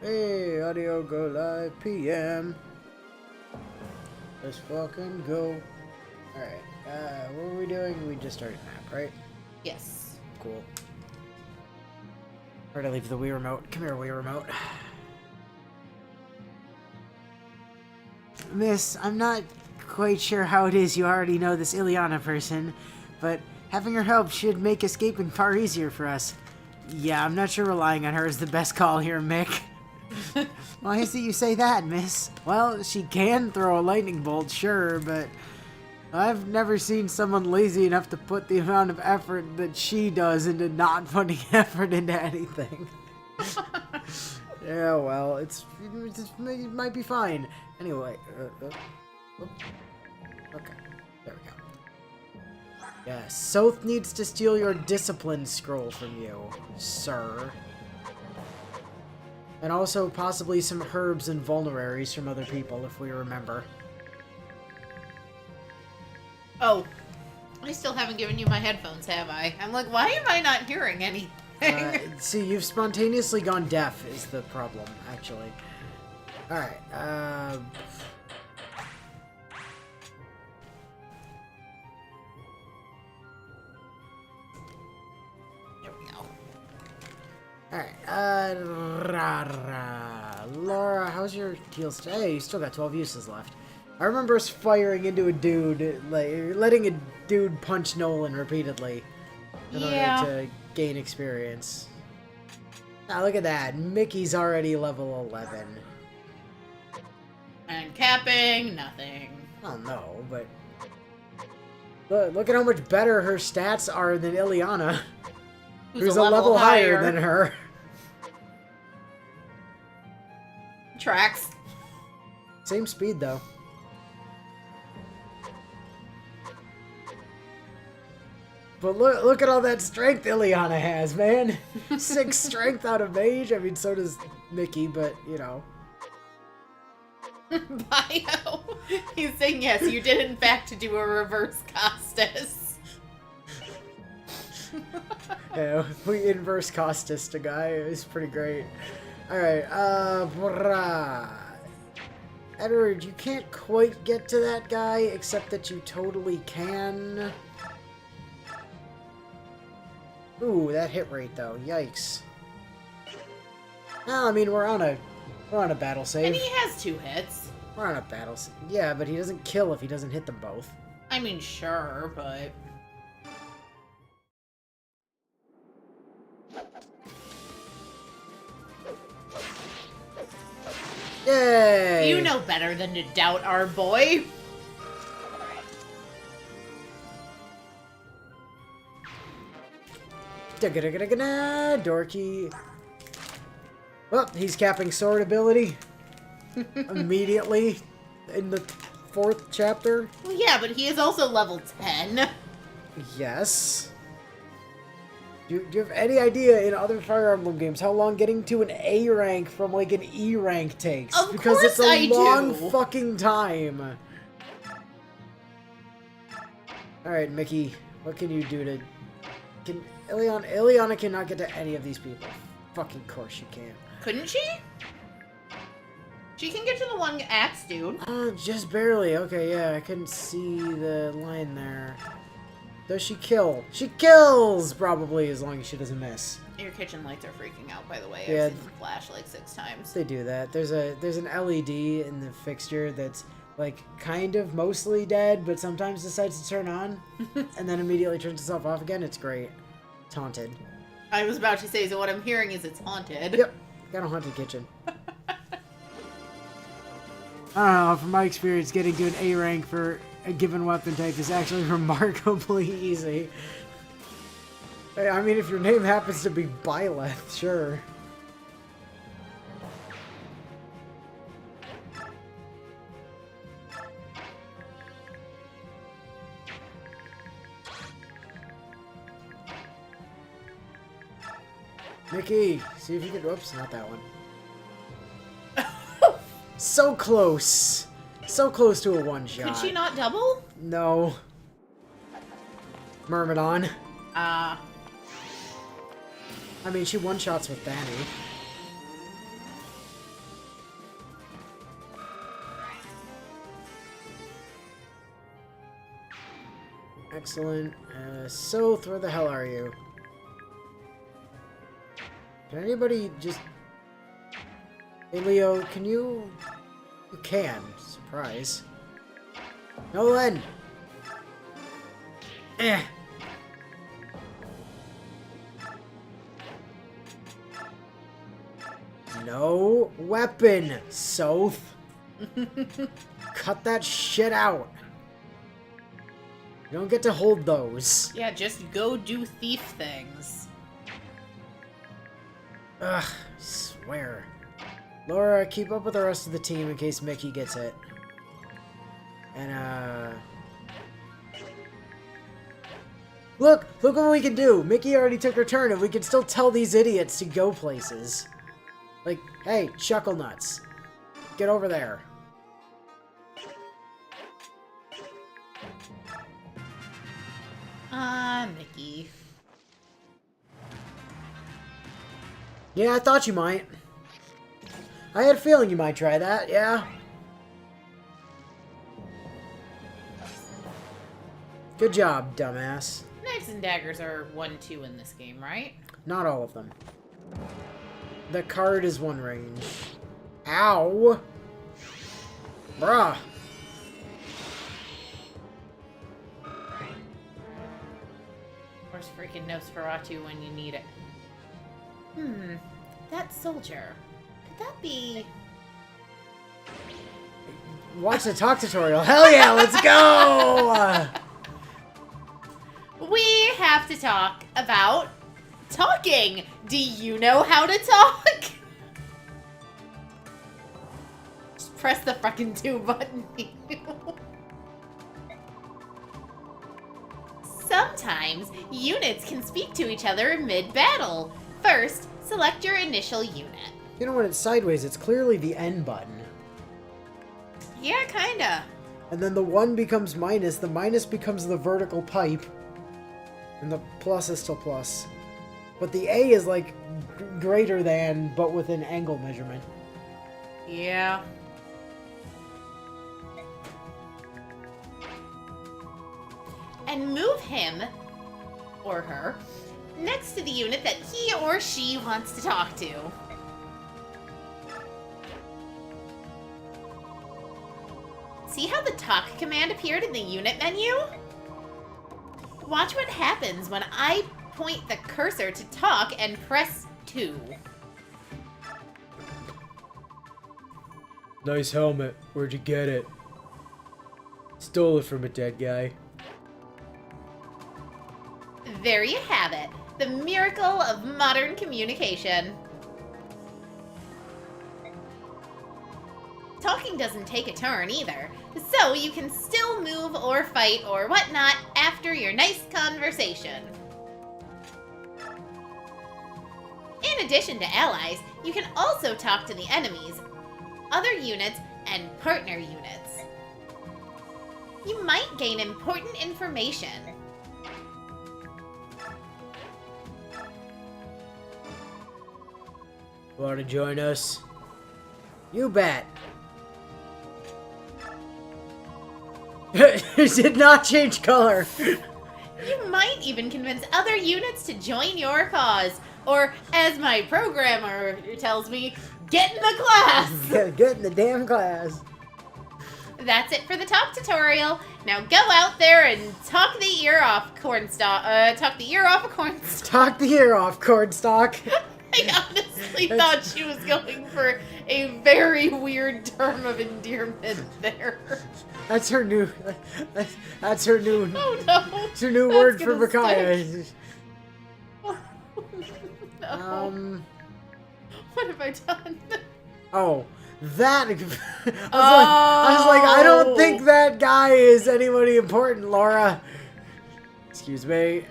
Hey, audio go live PM. Let's fucking go. Alright, what were we doing? We just started map, right? Yes. Cool. Where'd I leave the Wii remote? Come here, Wii remote. Miss, I'm not quite sure how it is you already know this Ileana person, but having her help should make escaping far easier for us. Yeah, I'm not sure relying on her is the best call here, Mick. Why is it you say that, miss? Well, she can throw a lightning bolt, sure, but I've never seen someone lazy enough to put the amount of effort that she does into not putting effort into anything. Yeah, well, it might be fine. Anyway, okay, there we go. Yeah, Soth needs to steal your discipline scroll from you, sir. And also possibly some herbs and vulneraries from other people, if we remember. Oh, I still haven't given you my headphones, have I? I'm like, why am I not hearing anything? See, you've spontaneously gone deaf is the problem, actually. Alright, There we go. alright, Laura, how's your heals? Hey, you still got 12 uses left. I remember us firing into a dude, like, letting a dude punch Nolan repeatedly in order to gain experience. Now look at that, Mickey's already level 11. And capping, nothing. Oh no, but look at how much better her stats are than Ileana, who's a level higher than her. Tracks. Same speed though. But look at all that strength Ileana has, man. 6 strength out of mage. I mean, so does Mickey, but you know. Bio. He's saying yes, you did in fact do a reverse Costas. Yeah, we inverse Costas a guy. It was pretty great. Alright, Edward, you can't quite get to that guy, except that you totally can. Ooh, that hit rate though. Yikes. No, I mean we're on a battle save. And he has 2 hits. We're on a battle save. Yeah, but he doesn't kill if he doesn't hit them both. I mean, sure, but... Yay! You know better than to doubt our boy. Dorky. Well, he's capping sword ability immediately in the 4th chapter. Well, yeah, but he is also level 10. Yes. Do you have any idea in other Fire Emblem games how long getting to an A rank from like an E rank takes? Of because course it's a I long do. fucking time. Alright, Mickey, what can you do to... Can Ileana cannot get to any of these people. Fucking course you can't. Couldn't she? She can get to the one axe dude. Just barely. Okay, yeah, I couldn't see the line there. Does she kill? She kills, probably, as long as she doesn't miss. Your kitchen lights are freaking out, by the way. Yeah. I've seen them flash like 6 times. They do that. There's an LED in the fixture that's like kind of mostly dead, but sometimes decides to turn on, and then immediately turns itself off again. It's great. It's haunted. I was about to say, so what I'm hearing is it's haunted. Yep. Got a haunted kitchen. I don't know, from my experience, getting to an A rank for a given weapon type is actually remarkably easy. I mean, if your name happens to be Byleth, sure. Mickey, see if you can... Oops, not that one. So close. So close to a one-shot. Could she not double? No. Myrmidon. I mean, she one-shots with Danny. Excellent. Soth, where the hell are you? Can anybody just... Hey, Leo, can you... You can. Surprise. Nolan! Eh. No weapon, Soth. Cut that shit out. You don't get to hold those. Yeah, just go do thief things. Ugh, I swear. Laura, keep up with the rest of the team in case Mickey gets hit. And, Look what we can do! Mickey already took her turn, and we can still tell these idiots to go places. Like, hey, Chuckle Nuts. Get over there. Mickey. Yeah, I thought you might. I had a feeling you might try that, yeah. Good job, dumbass. Knives and daggers are 1-2 in this game, right? Not all of them. The card is one range. Ow! Bruh. Where's freaking Nosferatu when you need it? That soldier. Could that be... Watch the talk tutorial. Hell yeah, let's go! We have to talk about talking. Do you know how to talk? Just press the fucking 2 button. Sometimes units can speak to each other mid-battle. First, select your initial unit. You know, when it's sideways, it's clearly the N button. Yeah, kinda. And then the 1 becomes minus, the minus becomes the vertical pipe, and the plus is still plus. But the A is like greater than, but with an angle measurement. Yeah. And move him, or her, next to the unit that he or she wants to talk to. See how the talk command appeared in the unit menu? Watch what happens when I point the cursor to talk and press 2. Nice helmet. Where'd you get it? Stole it from a dead guy. There you have it. The miracle of modern communication. Talking doesn't take a turn either, so you can still move or fight or whatnot after your nice conversation. In addition to allies, you can also talk to the enemies, other units, and partner units. You might gain important information. Want to join us? You bet. It did not change color. You might even convince other units to join your cause. Or, as my programmer tells me, get in the class! Get in the damn class. That's it for the talk tutorial. Now go out there and talk the ear off cornstalk. Talk the ear off a cornstalk. Talk the ear off, Cornstalk. I honestly thought she was going for a very weird term of endearment there. That's her new. That's her new. Oh no! It's her new That's word for gonna Micaiah. No. What have I done? Oh, that. I was like, I don't think that guy is anybody important, Laura. Excuse me.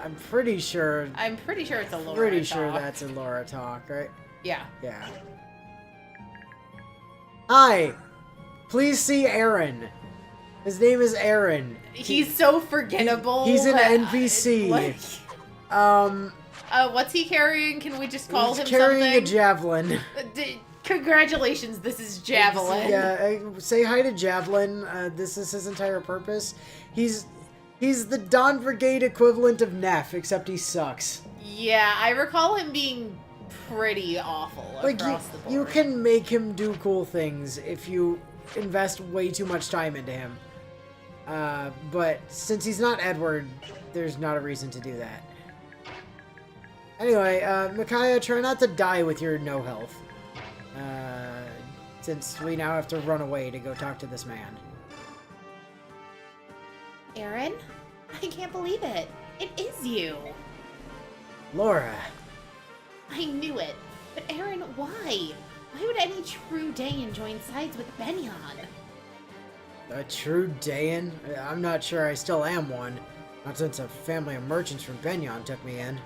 I'm pretty sure. I'm pretty sure it's a Laura Pretty talk. sure that's a Laura talk, right? Yeah. Yeah. Hi. Please see Aaron. His name is Aaron. He's so forgettable. He's an that NPC. What's he carrying? Can we just call him carrying something? a javelin. Congratulations, this is Javelin. Yeah, say hi to Javelin. This is his entire purpose. He's He's the Dawn Brigade equivalent of Neff, except he sucks. Yeah, I recall him being pretty awful across the board. You can make him do cool things if you invest way too much time into him. But since he's not Edward, there's not a reason to do that. Anyway, Micaiah, try not to die with your no health. Since we now have to run away to go talk to this man. Aaron? I can't believe it. It is you. Laura. I knew it. But Aaron, why? Why would any true Dayan join sides with Benyon? A true Dayan? I'm not sure I still am one. Not since a family of merchants from Benyon took me in.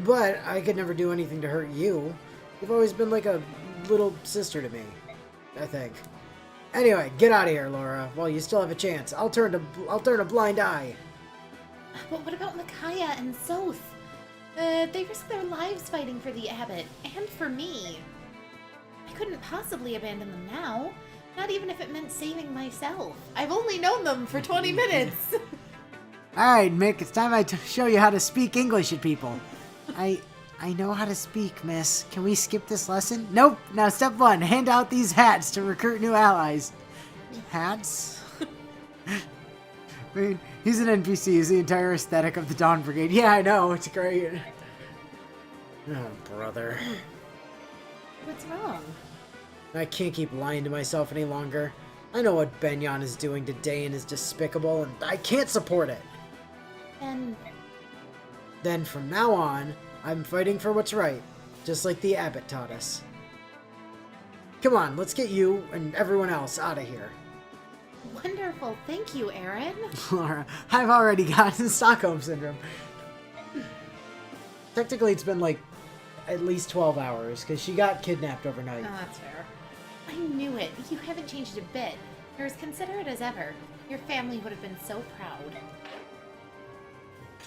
But I could never do anything to hurt you. You've always been like a little sister to me, I think. Anyway, get out of here, Laura. While you still have a chance. I'll turn a blind eye. But what about Micaiah and Soth? They risked their lives fighting for the abbot, and for me. I couldn't possibly abandon them now. Not even if it meant saving myself. I've only known them for 20 minutes. Alright, Mick, it's time I show you how to speak English at people. I know how to speak, miss. Can we skip this lesson? Nope. Now, step 1, hand out these hats to recruit new allies. Hats? I mean, he's an NPC. He's the entire aesthetic of the Dawn Brigade. Yeah, I know. It's great. Oh, brother. What's wrong? I can't keep lying to myself any longer. I know what Benyon is doing to Dayan is despicable, and I can't support it. Then from now on, I'm fighting for what's right, just like the abbot taught us. Come on, let's get you and everyone else out of here. Wonderful. Thank you, Aaron. Laura, I've already gotten Stockholm Syndrome. Technically, it's been like at least 12 hours, because she got kidnapped overnight. Oh, that's fair. I knew it. You haven't changed a bit. You're as considerate as ever. Your family would have been so proud.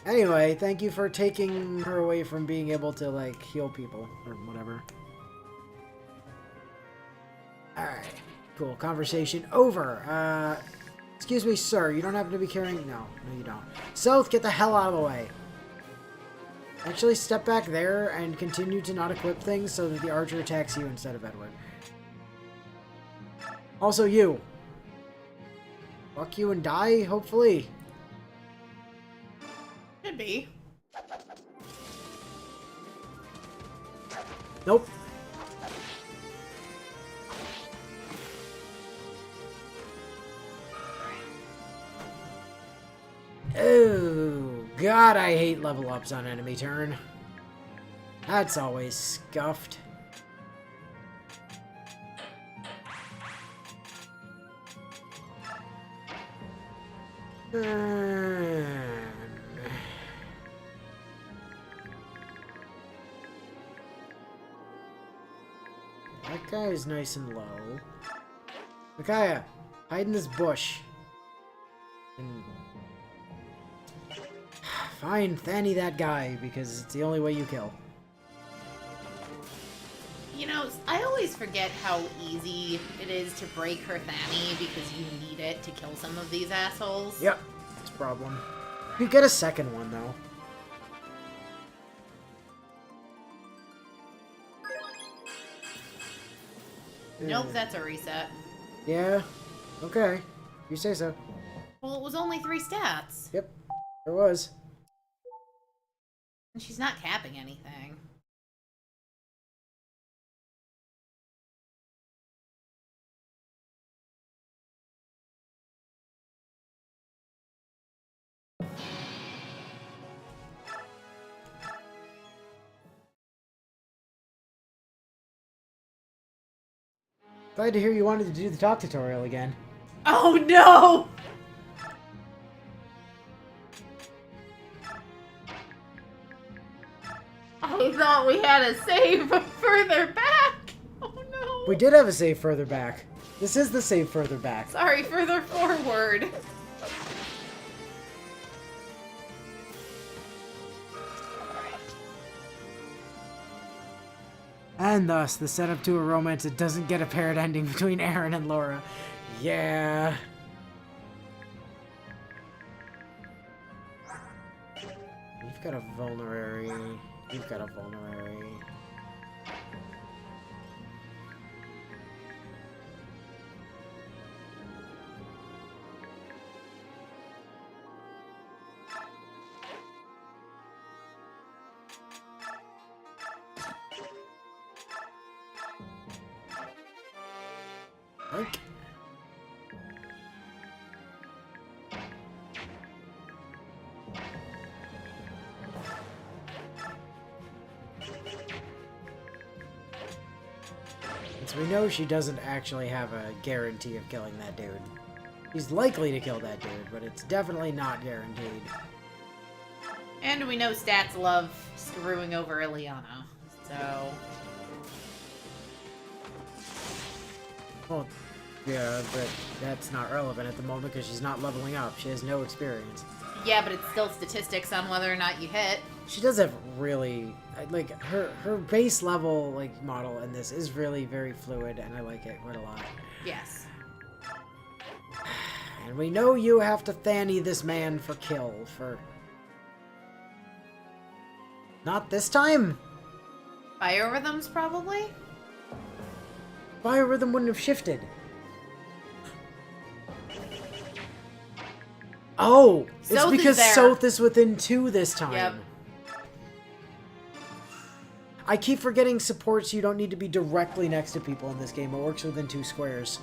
Anyway, thank you for taking her away from being able to, like, heal people, or whatever. Alright, cool. Conversation over. Excuse me, sir, you don't happen to be carrying... No, you don't. Soth, get the hell out of the way. Actually, step back there and continue to not equip things so that the archer attacks you instead of Edward. Also, you. Fuck you and die, hopefully. Could be. Nope. Oh, God, I hate level ups on enemy turn. That's always scuffed. That guy is nice and low. Micaiah, hide in this bush. And... Fine, Fanny that guy, because it's the only way you kill. You know, I always forget how easy it is to break her Fanny because you need it to kill some of these assholes. Yep, that's a problem. You get a second one, though. Nope, that's a reset. Yeah? Okay. You say so. Well, it was only 3 stats. Yep, there was. And she's not capping anything. Glad to hear you wanted to do the talk tutorial again. Oh no! I thought we had a save further back! Oh no! We did have a save further back. This is the save further back. Sorry, further forward. And thus, the setup to a romance that doesn't get a paired ending between Aaron and Laura. Yeah. you've got a vulnerary. You've got a vulnerary. Like. We know she doesn't actually have a guarantee of killing that dude. She's likely to kill that dude, but it's definitely not guaranteed. And we know Stats love screwing over Ileana, so... Well, yeah, but that's not relevant at the moment because she's not leveling up. She has no experience. Yeah, but it's still statistics on whether or not you hit. She does have really, like, her base level, like, model in this is really very fluid, and I like it quite a lot. Yes. And we know you have to Thanny this man for kill, for... Not this time? Biorhythms, probably? Biorhythm wouldn't have shifted. Oh! It's Soth because Soth is within 2 this time. Yep. I keep forgetting supports you don't need to be directly next to people in this game. It works within 2 squares.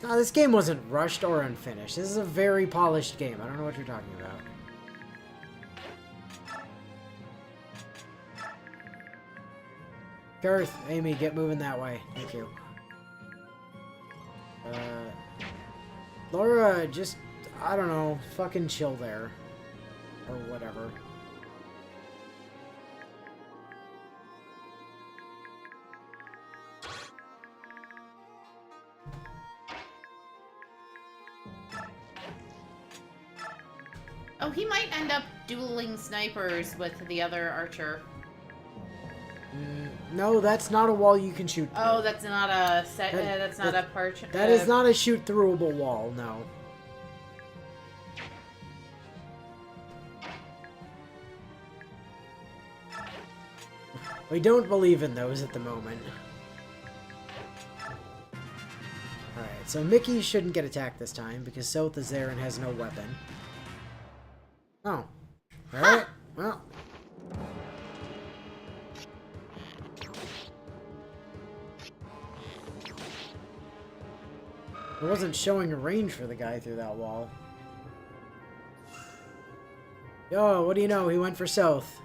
No, this game wasn't rushed or unfinished. This is a very polished game. I don't know what you're talking about. Garth, Amy, get moving that way. Thank you. Laura, just, I don't know, fucking chill there. Or whatever. Oh, he might end up dueling snipers with the other archer. No, that's not a wall you can shoot through. Oh, that's not a set. That's not a perch. That is not a shoot-throughable wall, no. We don't believe in those at the moment. Alright, so Mickey shouldn't get attacked this time because Soth is there and has no weapon. Oh. Alright, well. It wasn't showing a range for the guy through that wall. Yo, what do you know? He went for Soth.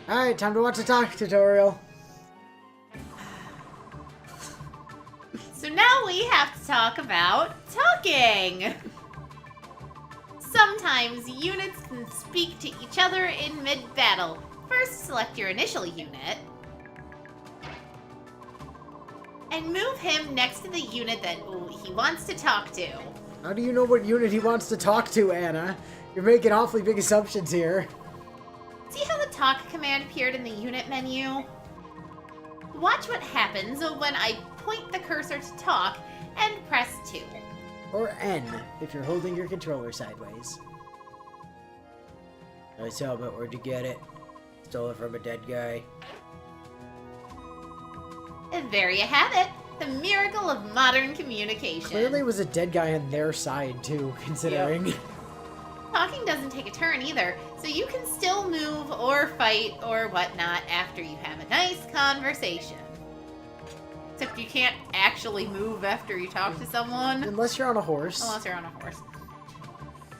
Alright, time to watch the talk tutorial. So now we have to talk about talking. Sometimes units can speak to each other in mid-battle. First, select your initial unit. And move him next to the unit that he wants to talk to. How do you know what unit he wants to talk to, Anna? You're making awfully big assumptions here. See how the talk command appeared in the unit menu? Watch what happens when I point the cursor to talk and press 2. Or N, if you're holding your controller sideways. Nice helmet, where'd you get it? Stole it from a dead guy. And there you have it. The miracle of modern communication. Clearly it was a dead guy on their side, too, considering. Yep. Talking doesn't take a turn either, so you can still move or fight or whatnot after you have a nice conversation. Except you can't actually move after you talk to someone. Unless you're on a horse. Unless you're on a horse.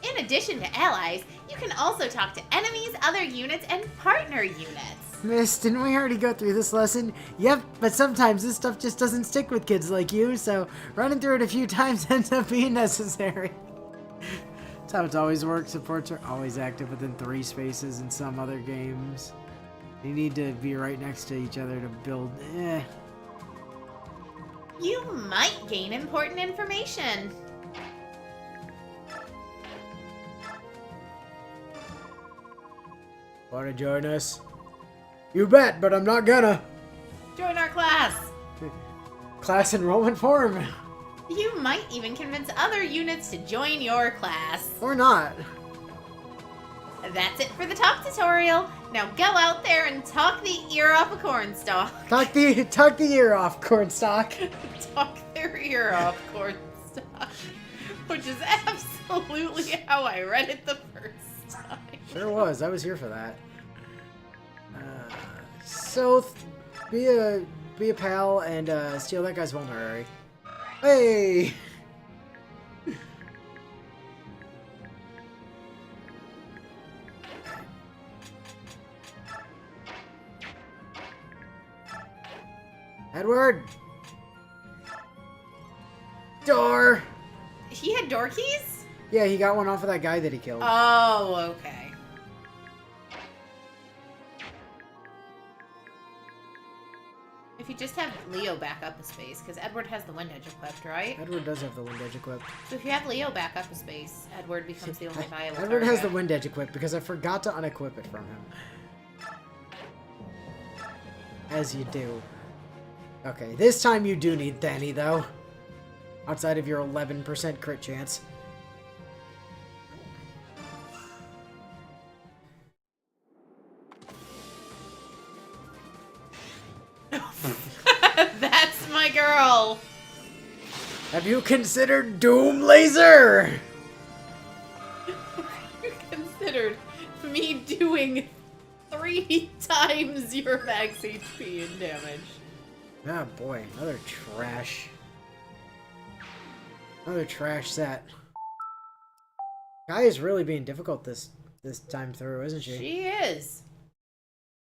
In addition to allies, you can also talk to enemies, other units, and partner units. Miss, didn't we already go through this lesson? Yep, but sometimes this stuff just doesn't stick with kids like you, so running through it a few times ends up being necessary. That's how it's always worked. Supports are always active within 3 spaces in some other games. You need to be right next to each other to build. You might gain important information. Want to join us? You bet, but I'm not gonna. Join our class! Class enrollment form. You might even convince other units to join your class. Or not. That's it for the talk tutorial. Now go out there and talk the ear off a cornstalk. Talk the ear off, Cornstalk. Talk their ear off, cornstalk. Which is absolutely how I read it the first time. Sure was. I was here for that. Be a pal and steal that guy's vulnerary. Hey! Edward! Door! He had door keys? Yeah, he got one off of that guy that he killed. Oh, okay. If you just have Leo back up a space, because Edward has the wind edge equipped, right? Edward does have the wind edge equipped. So if you have Leo back up a space, Edward becomes the only viable Edward target. has the wind edge equipped because I forgot to unequip it from him. As you do. Okay, this time you do need Danny, though. Outside of your 11% crit chance. That's my girl! Have you considered Doom Laser? You considered me doing 3 times your max HP in damage. Oh boy, another trash. Another trash set. Guy is really being difficult this time through, isn't she? She is.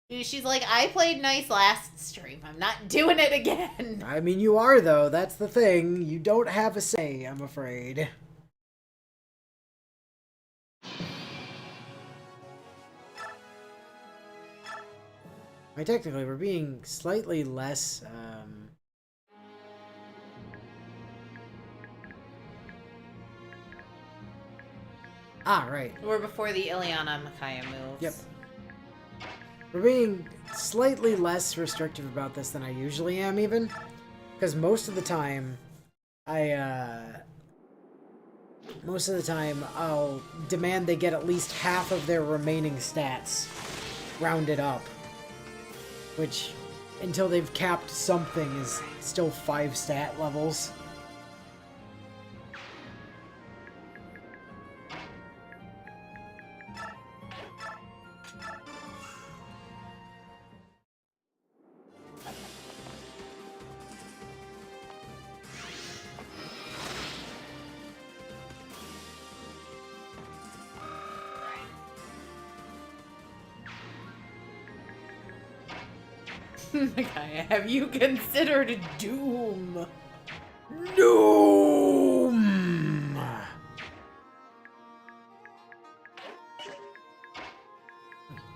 She's like, I played nice last stream. I'm not doing it again. I mean, you are, though. That's the thing. You don't have a say, I'm afraid. I mean, technically, we're being slightly less, right. We're before the Ileana Micaiah moves. Yep. We're being slightly less restrictive about this than I usually am, even. Because most of the time, I'll demand they get at least half of their remaining stats rounded up. Which, until they've capped something, is still 5 stat levels. Micaiah, have you considered Doom? Doom!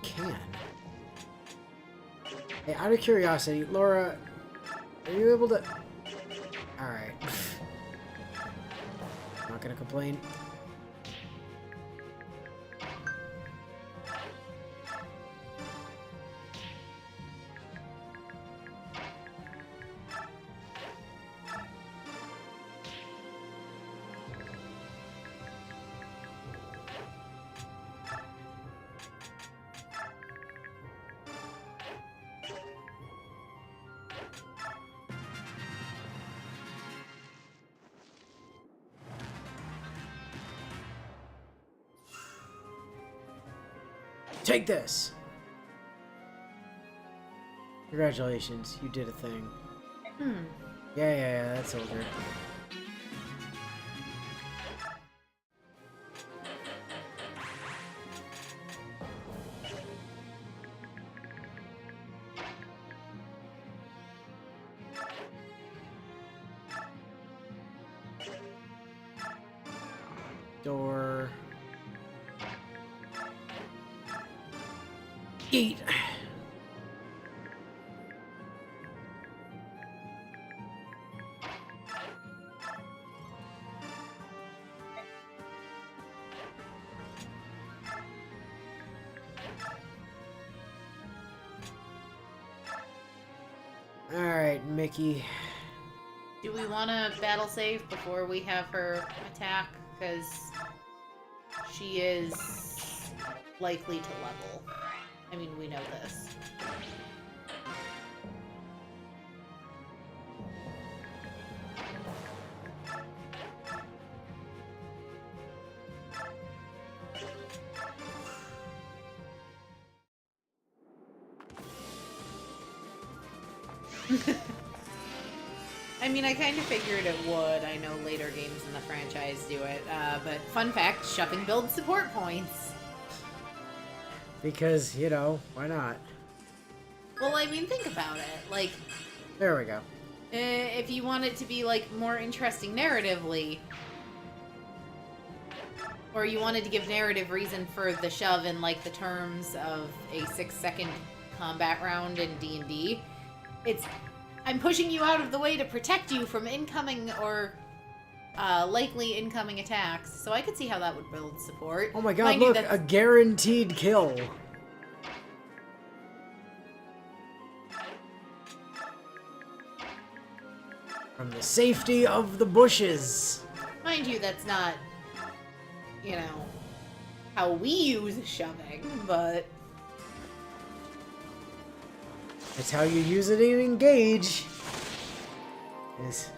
Can. Hey, out of curiosity, Laura, are you able to... Alright. Not gonna complain. Take this! Congratulations, you did a thing. Yeah, that's over. Door. Eat. Alright, Mickey. Do we want to battle save before we have her attack? Because she is likely to level. I mean, we know this. I mean, I kind of figured it would. I know later games in the franchise do it. But fun fact, shoving builds support points. Because, you know, why not? Well, I mean, think about it. Like, there we go. if you want it to be, like, more interesting narratively, or you wanted to give narrative reason for the shove in, like, the terms of a 6-second combat round in D&D, it's, I'm pushing you out of the way to protect you from incoming or likely incoming attacks. So I could see how that would build support. Oh my god, look, a guaranteed kill. From the safety of the bushes. Mind you, that's not, you know, how we use shoving, but... It's how you use it in Engage. Yes.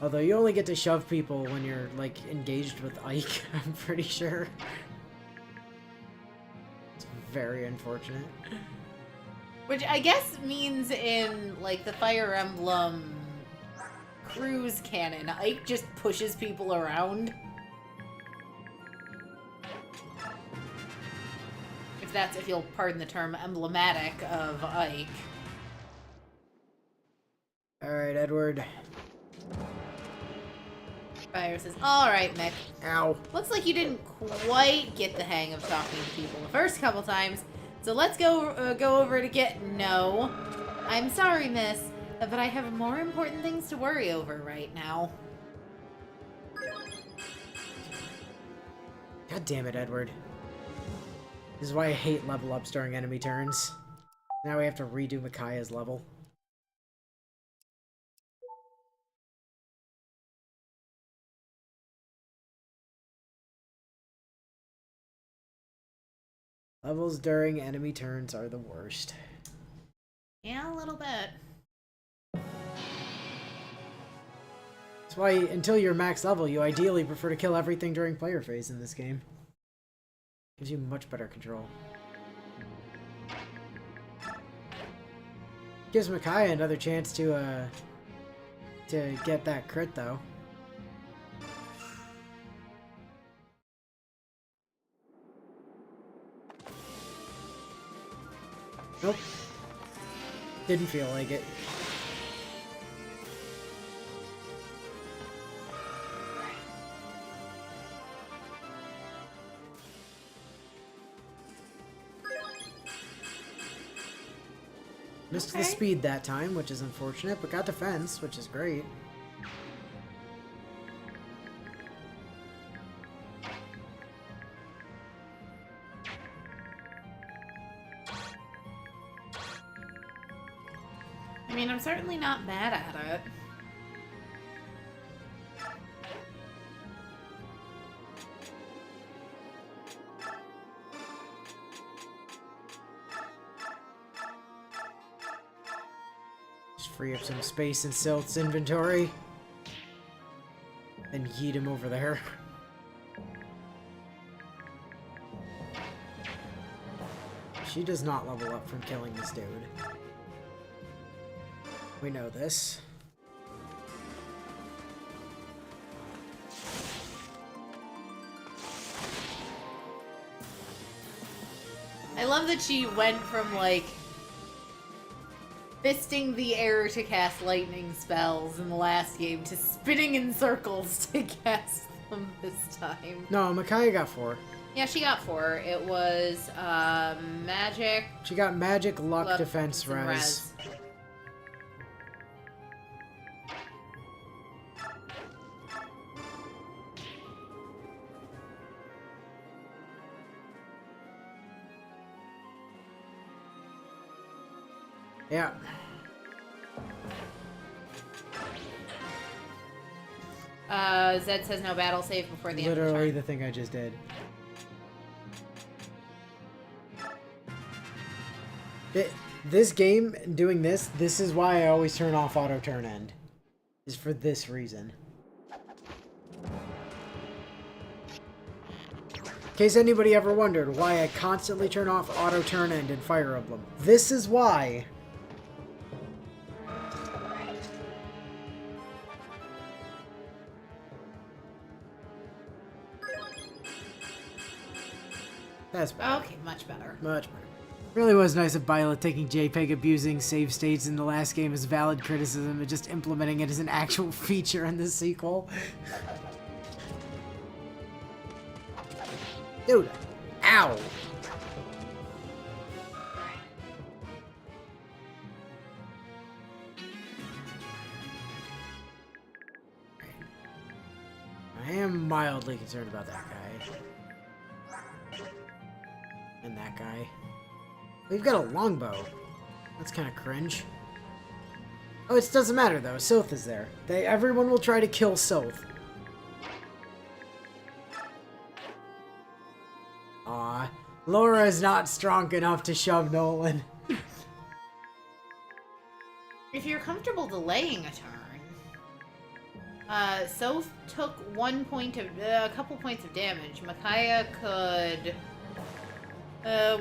Although you only get to shove people when you're, like, engaged with Ike, I'm pretty sure. It's very unfortunate. Which I guess means in, like, the Fire Emblem cruise canon, Ike just pushes people around. If that's, if you'll pardon the term, emblematic of Ike. Alright, Edward. Fire says, alright, Mick. Ow. Looks like you didn't quite get the hang of talking to people the first couple times, so let's go over to get... No. I'm sorry, miss, but I have more important things to worry over right now. God damn it, Edward. This is why I hate level ups during enemy turns. Now we have to redo Micaiah's level. Levels during enemy turns are the worst. Yeah, a little bit. That's why, until you're max level, you ideally prefer to kill everything during player phase in this game. Gives you much better control. Gives Micaiah another chance to get that crit, though. Nope. Didn't feel like it. Missed the speed that time, which is unfortunate, but got defense, which is great. I mean, I'm certainly not mad at it. Just free up some space in Silt's inventory. And yeet him over there. She does not level up from killing this dude. We know this. I love that she went from, like, fisting the air to cast lightning spells in the last game to spinning in circles to cast them this time. No, Micaiah got 4. Yeah, she got 4. It was, magic... She got magic, luck, defense, and res. Yeah. Zed says no battle save before the end of Literally the the thing I just did. This game, doing this is why I always turn off auto turn end. Is for this reason. In case anybody ever wondered why I constantly turn off auto turn end in Fire Emblem. This is why. That's better. Okay, much better. Much better. Really was nice of Violet taking JPEG abusing save states in the last game as valid criticism and just implementing it as an actual feature in the sequel. Dude, ow! I am mildly concerned about that guy. And that guy. We've got a longbow. That's kind of cringe. Oh, it doesn't matter though. Soth is there. Everyone will try to kill Soth. Aw, Laura is not strong enough to shove Nolan. If you're comfortable delaying a turn, Soth took a couple points of damage. Micaiah could.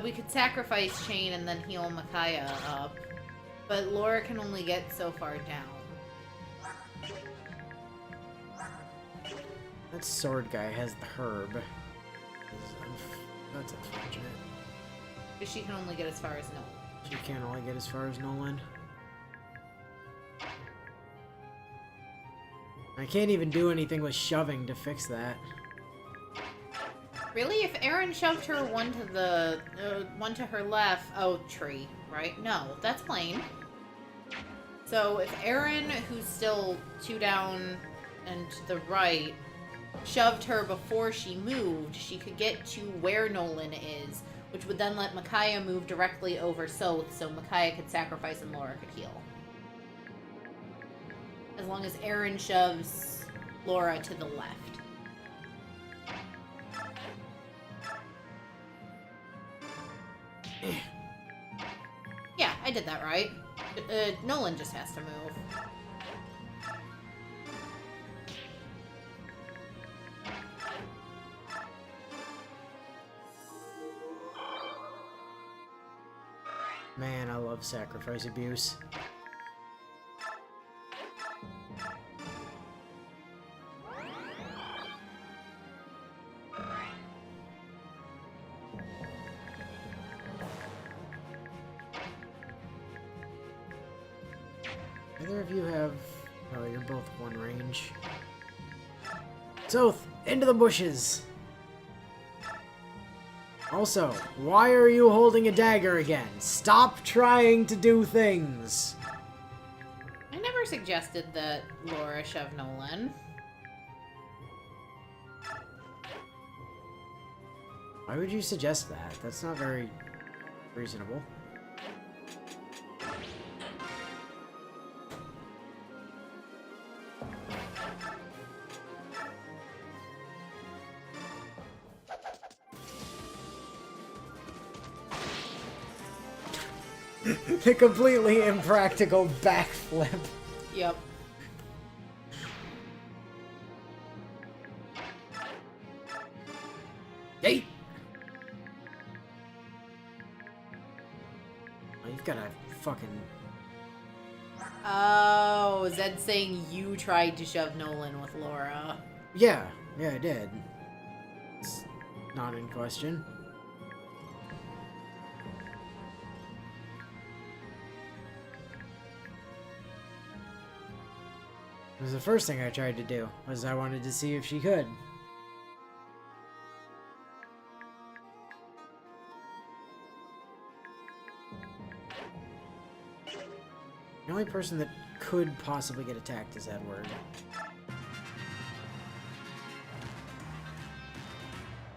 We could sacrifice Chain and then heal Micaiah up. But Laura can only get so far down. That sword guy has the herb. That's unfortunate. But she can only get as far as Nolan. She can't only get as far as Nolan. I can't even do anything with shoving to fix that. Really? If Aaron shoved her one to her left, oh, tree, right? No, that's plain. So if Aaron, who's still 2 down and to the right, shoved her before she moved, she could get to where Nolan is, which would then let Micaiah move directly over Soth, so Micaiah could sacrifice and Laura could heal. As long as Aaron shoves Laura to the left. Yeah, I did that right. Nolan just has to move. Man, I love sacrifice abuse. Either of you have... Oh, you're both one range. Soth, into the bushes! Also, why are you holding a dagger again? Stop trying to do things! I never suggested that Laura shove Nolan. Why would you suggest that? That's not very reasonable. The completely impractical backflip. Yep. Hey! Oh, you've got a fucking... Oh, Zed's saying you tried to shove Nolan with Laura. Yeah, I did. It's not in question. It was the first thing I tried to do, was I wanted to see if she could. The only person that could possibly get attacked is Edward.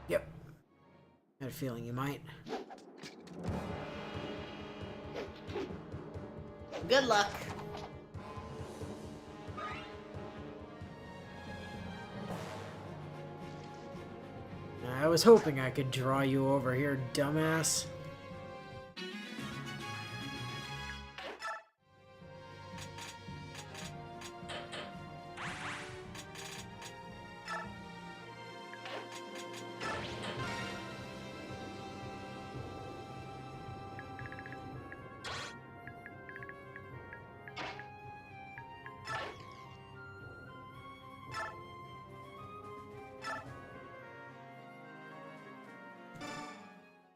Yep. Had a feeling you might. Good luck. I was hoping I could draw you over here, dumbass.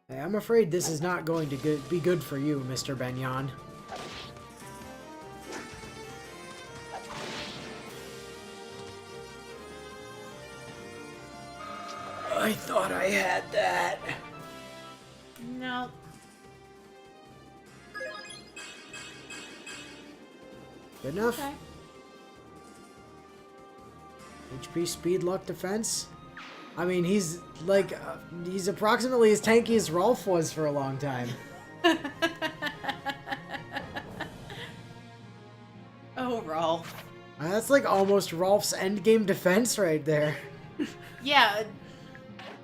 Hey, I'm afraid this is not going to be good for you, Mr. Benyon. I thought I had that. No. Good enough? Okay. HP, speed, luck, defense? I mean, he's like, he's approximately as tanky as Rolf was for a long time. Oh, Rolf. That's like almost Rolf's endgame defense right there. Yeah,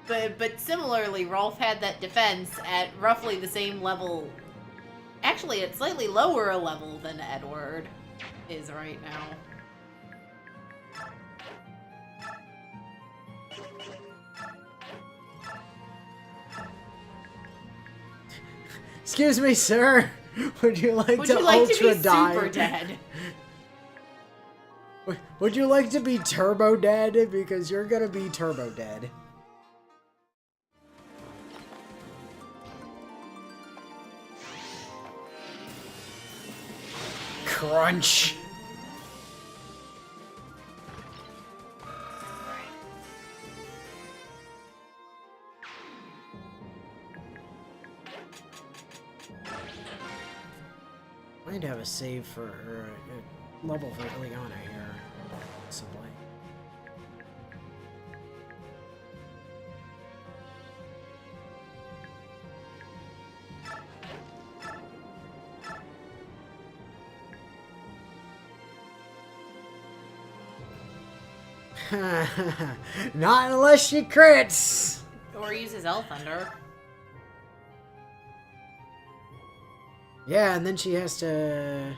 but similarly, Rolf had that defense at roughly the same level. Actually, at slightly lower a level than Edward is right now. Excuse me, sir. Would you like Would to you like to ultra be die? super dead? Would you like to be turbo dead? Because you're gonna be turbo dead. Crunch. Might have a save for, or a level for Ileana here, possibly. Not unless she crits! Or uses Elf Thunder. Yeah, and then she has to...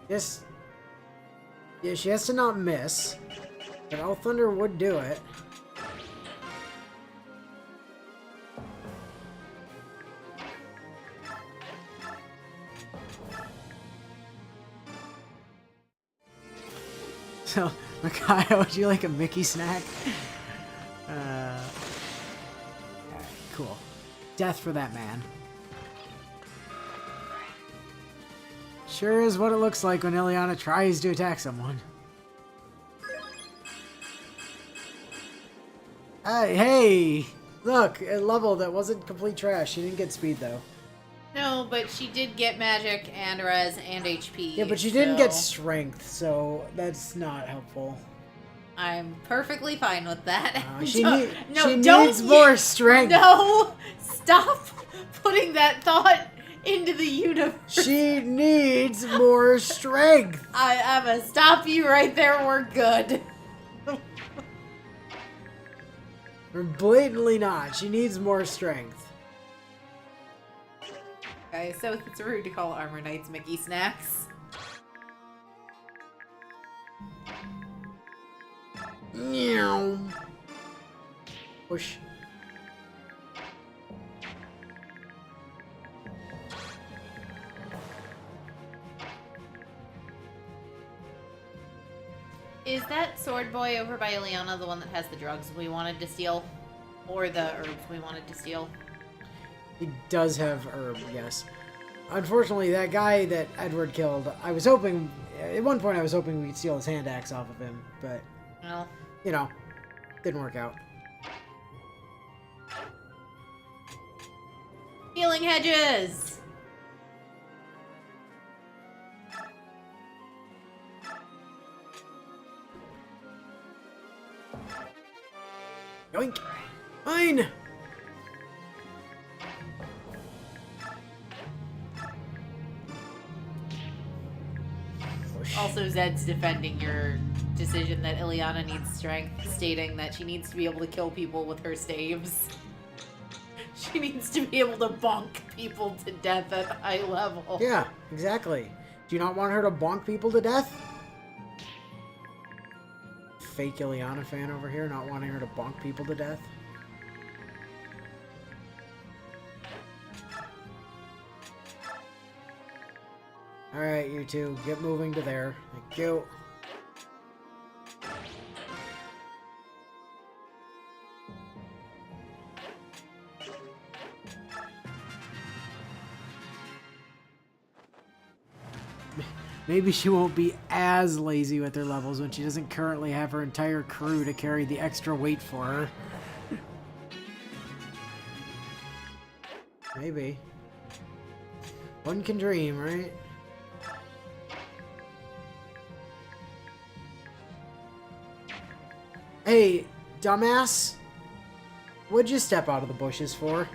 Yes. Yeah, she has to not miss. But Elf Thunder would do it. So, Micaiah, would you like a Mickey snack? Alright, cool. Death for that man. Sure is what it looks like when Ileana tries to attack someone. Hey! Look, a level that wasn't complete trash. She didn't get speed, though. No, but she did get magic and res and HP. Yeah, but she didn't get strength, so that's not helpful. I'm perfectly fine with that. She don't needs more strength. No! Stop putting that thought into the universe. She needs more strength. I'm gonna stop you right there. We're good. Or blatantly not. She needs more strength. Okay, so it's rude to call Armor Knights Mickey snacks. Meow. Push. Is that sword boy over by Ileana the one that has the drugs we wanted to steal? Or the herbs we wanted to steal? He does have herb, yes. Unfortunately, that guy that Edward killed, I was hoping... At one point, I was hoping we could steal his hand axe off of him, but... Well... You know, didn't work out. Healing hedges! Yoink! Mine! Also, Zed's defending your decision that Ileana needs strength, stating that she needs to be able to kill people with her staves. She needs to be able to bonk people to death at high level. Yeah, exactly. Do you not want her to bonk people to death? Fake Ileana fan over here, not wanting her to bonk people to death. Alright, you two, get moving to there. Thank you. Maybe she won't be as lazy with her levels when she doesn't currently have her entire crew to carry the extra weight for her. Maybe. One can dream, right? Hey, dumbass! What'd you step out of the bushes for?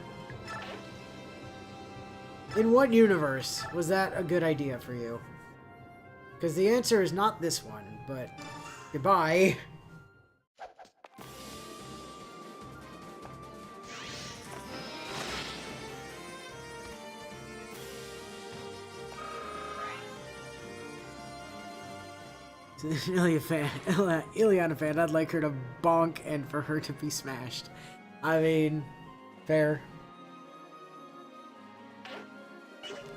In what universe was that a good idea for you? Because the answer is not this one, but goodbye. Ileana fan, I'd like her to bonk and for her to be smashed. I mean, fair.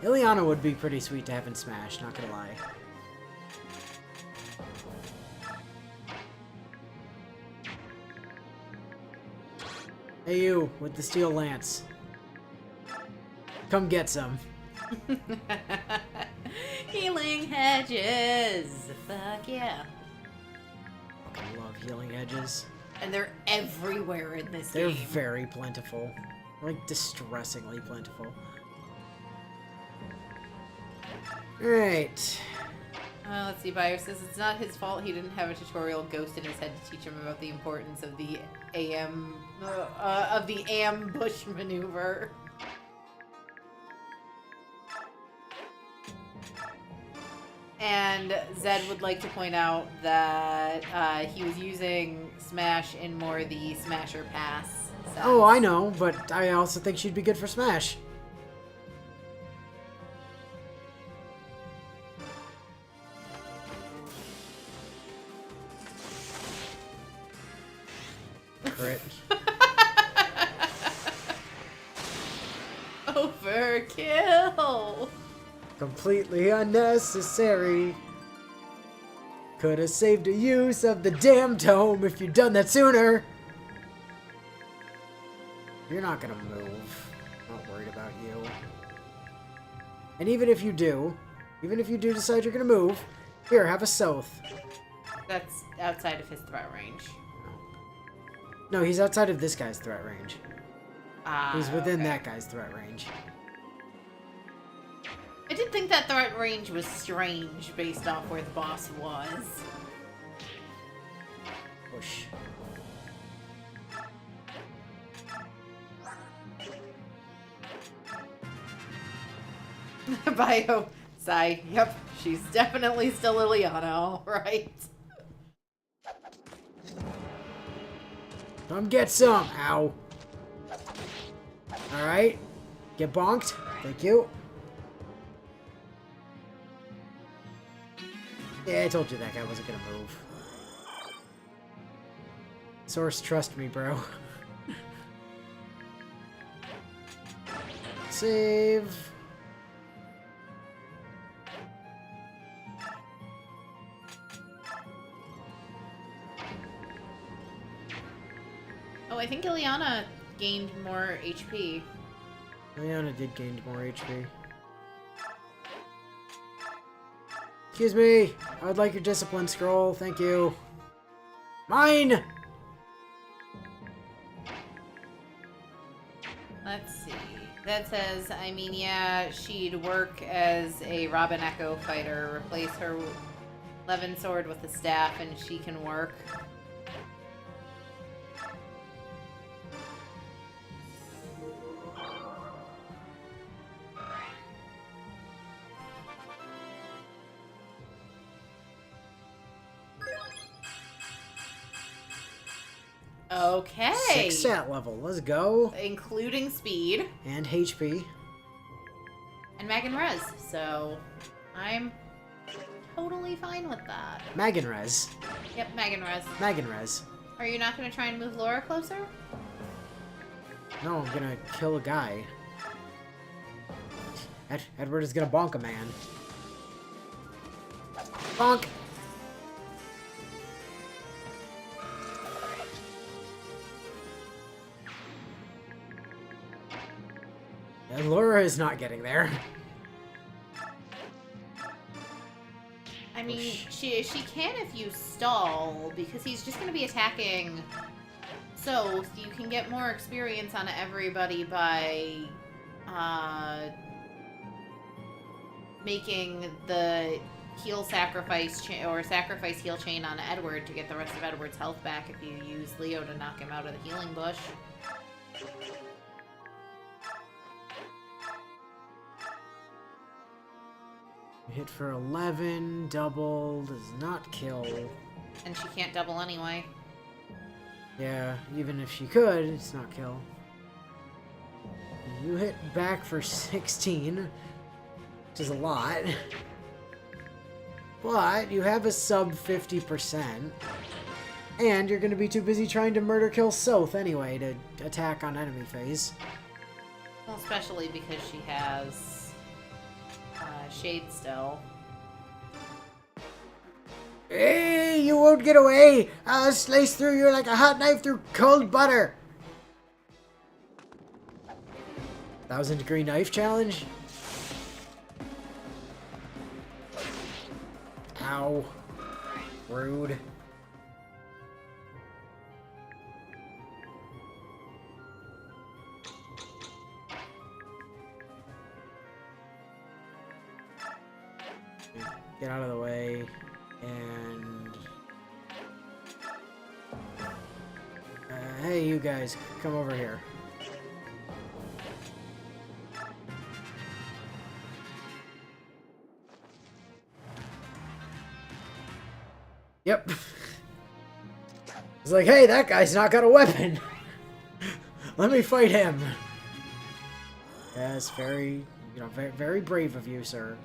Ileana would be pretty sweet to have in Smash, not gonna lie. Hey you, with the steel lance. Come get some. Healing hedges! Fuck yeah. I love healing edges. And they're everywhere in this They're game. very plentiful. Like, distressingly plentiful. Alright. Let's see, Bayer says it's not his fault he didn't have a tutorial ghost in his head to teach him about the importance of the ambush maneuver. And Zed would like to point out that he was using Smash in more the Smasher Pass sense. Oh, I know, but I also think she'd be good for Smash. Crit. Overkill! Completely unnecessary. Could have saved the use of the damn tome if you'd done that sooner. You're not gonna move. I'm not worried about you. And even if you do decide you're gonna move, here, have a South. That's outside of his threat range. No, he's outside of this guy's threat range. He's within okay. that guy's threat range. I did think that threat range was strange based off where the boss was. Push. Bio, sigh. Yep, she's definitely still Ileana, alright. Come get some! Ow. Alright. Get bonked. Thank you. Yeah, I told you that guy wasn't gonna move. Source, trust me, bro. Save. Oh, I think Ileana gained more HP. Ileana did gain more HP. Excuse me, I would like your discipline scroll, thank you. Mine! Let's see. That says, I mean, yeah, she'd work as a Robin Echo fighter, replace her Levin sword with a staff, and she can work. Okay. 6 stat level. Let's go. Including speed. And HP. And mag and res. So, I'm totally fine with that. Mag and res. Yep, mag and res. Mag and res. Are you not going to try and move Laura closer? No, I'm gonna kill a guy. Edward is gonna bonk a man. Bonk! Yeah, Laura is not getting there. I mean, she can if you stall, because he's just going to be attacking. So you can get more experience on everybody by making the heal sacrifice or sacrifice heal chain on Edward to get the rest of Edward's health back if you use Leo to knock him out of the healing bush. Hit for 11, double, does not kill. And she can't double anyway. Yeah, even if she could, it's not kill. You hit back for 16, which is a lot. But you have a sub 50%. And you're going to be too busy trying to murder kill Soth anyway to attack on enemy phase. Well, especially because she has Shade still. Hey, you won't get away! I'll slice through you like a hot knife through cold butter! 1000-degree knife challenge? Ow. Rude. Get out of the way. And... hey, you guys, come over here. Yep. It's like, hey, that guy's not got a weapon. Let me fight him. Yes, very, very, very brave of you, sir.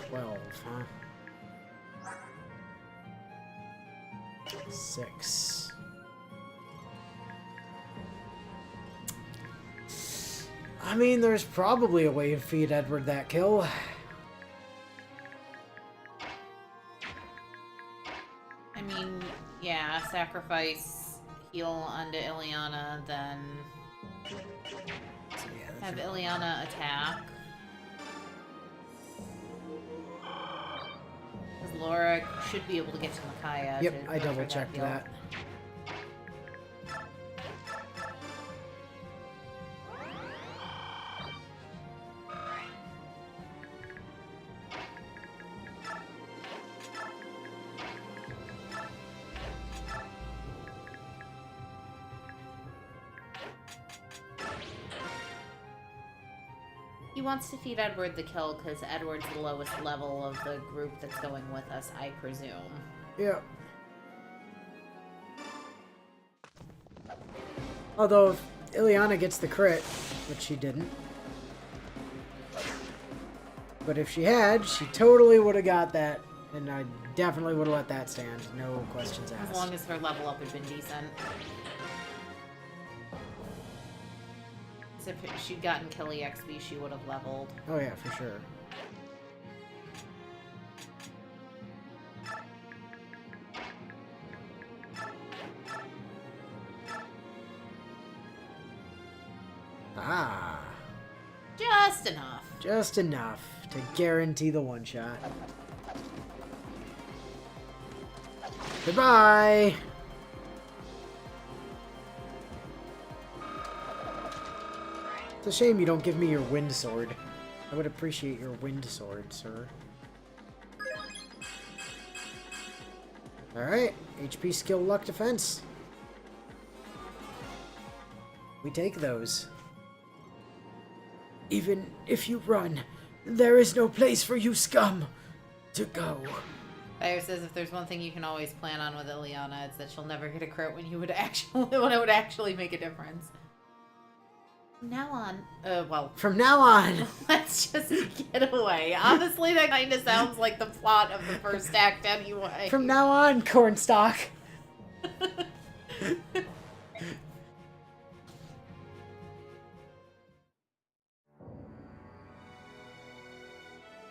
12, huh? 6. I mean, there's probably a way to feed Edward that kill. I mean, yeah, sacrifice heal onto Ileana, then have Ileana attack. Because Laura should be able to get to Micaiah. Yep, I double checked that. He wants to feed Edward the kill because Edward's the lowest level of the group that's going with us, I presume. Yeah. Although, if Ileana gets the crit, which she didn't. But if she had, she totally would have got that, and I definitely would have let that stand. No questions asked. As long as her level up had been decent. If she'd gotten Kelly XP, she would have leveled. Oh yeah, for sure. Ah. Just enough. Just enough to guarantee the one shot. Goodbye! It's a shame you don't give me your wind sword. I would appreciate your wind sword, sir. Alright, HP, skill, luck, defense. We take those. Even if you run, there is no place for you, scum! to go. Fire says if there's one thing you can always plan on with Ileana, it's that she'll never get a crit when when it would actually make a difference. From now on, From now on. let's just get away. Honestly, that kind of sounds like the plot of the first act anyway. From now on, Cornstalk.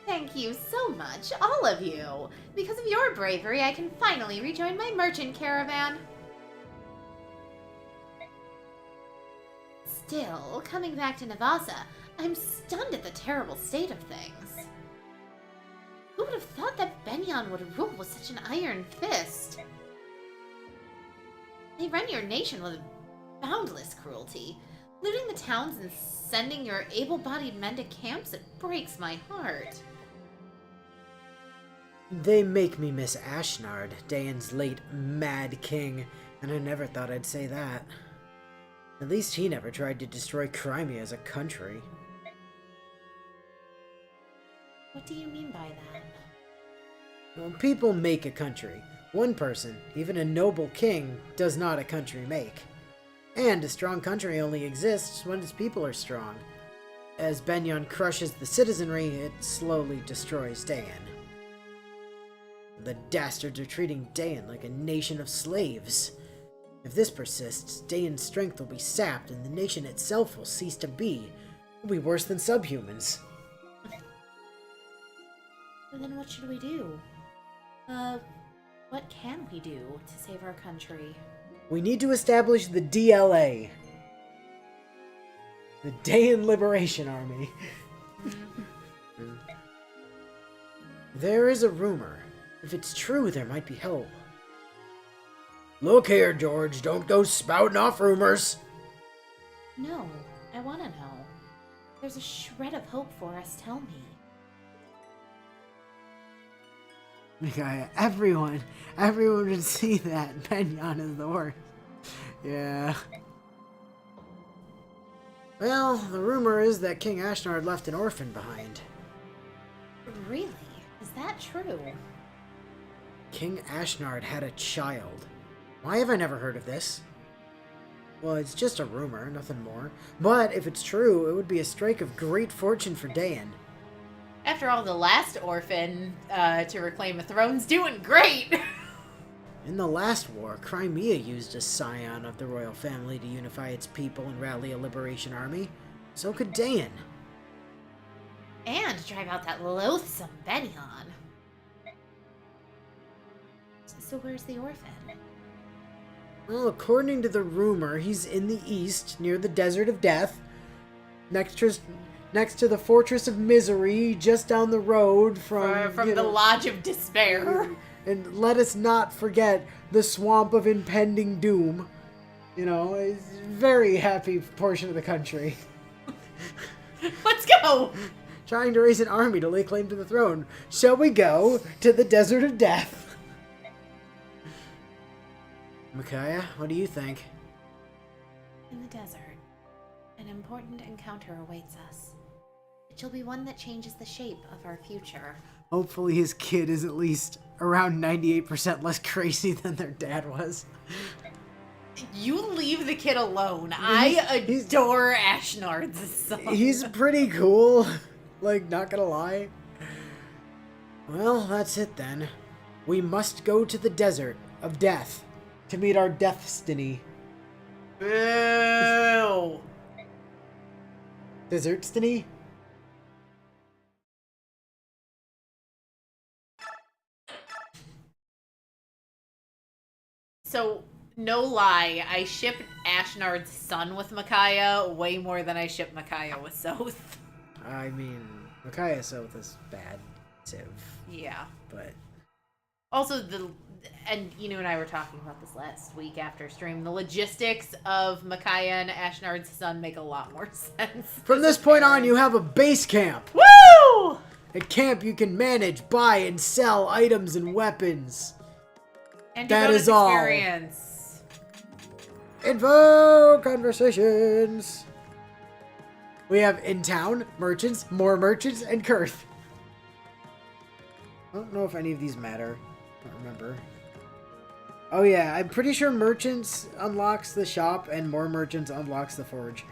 Thank you so much, all of you. Because of your bravery, I can finally rejoin my merchant caravan. Still, coming back to Navasa, I'm stunned at the terrible state of things. Who would have thought that Benyon would rule with such an iron fist? They run your nation with boundless cruelty, looting the towns and sending your able-bodied men to camps. It breaks my heart. They make me miss Ashnard, Dayan's late mad king, and I never thought I'd say that. At least he never tried to destroy Crimea as a country. What do you mean by that? Well, people make a country. One person, even a noble king, does not a country make. And a strong country only exists when its people are strong. As Benyon crushes the citizenry, it slowly destroys Dayan. The dastards are treating Dayan like a nation of slaves. If this persists, Dayan's strength will be sapped and the nation itself will cease to be. It'll be worse than subhumans. Then what should we do? What can we do to save our country? We need to establish the DLA. The Dayan Liberation Army. There is a rumor. If it's true, there might be hope. Look here, George. Don't go spouting off rumors. No, I want to know. There's a shred of hope for us, tell me. Okay, everyone would see that. Benyon is the worst. Yeah. Well, the rumor is that King Ashnard left an orphan behind. Really? Is that true? King Ashnard had a child. Why have I never heard of this? Well, it's just a rumor, nothing more. But if it's true, it would be a strike of great fortune for Dayan. After all, the last orphan to reclaim a throne's doing great! In the last war, Crimea used a scion of the royal family to unify its people and rally a liberation army. So could Dayan. And drive out that loathsome Benyon. So where's the orphan? Well, according to the rumor, he's in the east, near the Desert of Death, next to the Fortress of Misery, just down the road from the Lodge of Despair. And let us not forget the Swamp of Impending Doom. You know, it's a very happy portion of the country. Let's go! Trying to raise an army to lay claim to the throne. Shall we go to the Desert of Death? Micaiah, what do you think? In the desert, an important encounter awaits us. It shall be one that changes the shape of our future. Hopefully his kid is at least around 98% less crazy than their dad was. You leave the kid alone. I adore Ashnard's son. He's pretty cool. Like, not gonna lie. Well, that's it then. We must go to the Desert of Death to meet our destiny. Boo! Desertstiny? So, no lie, I ship Ashnard's son with Micaiah way more than I ship Micaiah with Soth. I mean, Micaiah Soth is bad, too. Yeah. But also, and you and I were talking about this last week after stream, the logistics of Micaiah and Ashnard's son make a lot more sense. from this point on, you have a base camp. Woo! At camp, you can manage, buy, and sell items and weapons. And That is all. Experience. Info conversations. We have in town, merchants, more merchants, and Kurth. I don't know if any of these matter. I don't remember. Oh yeah, I'm pretty sure merchants unlocks the shop and more merchants unlocks the forge.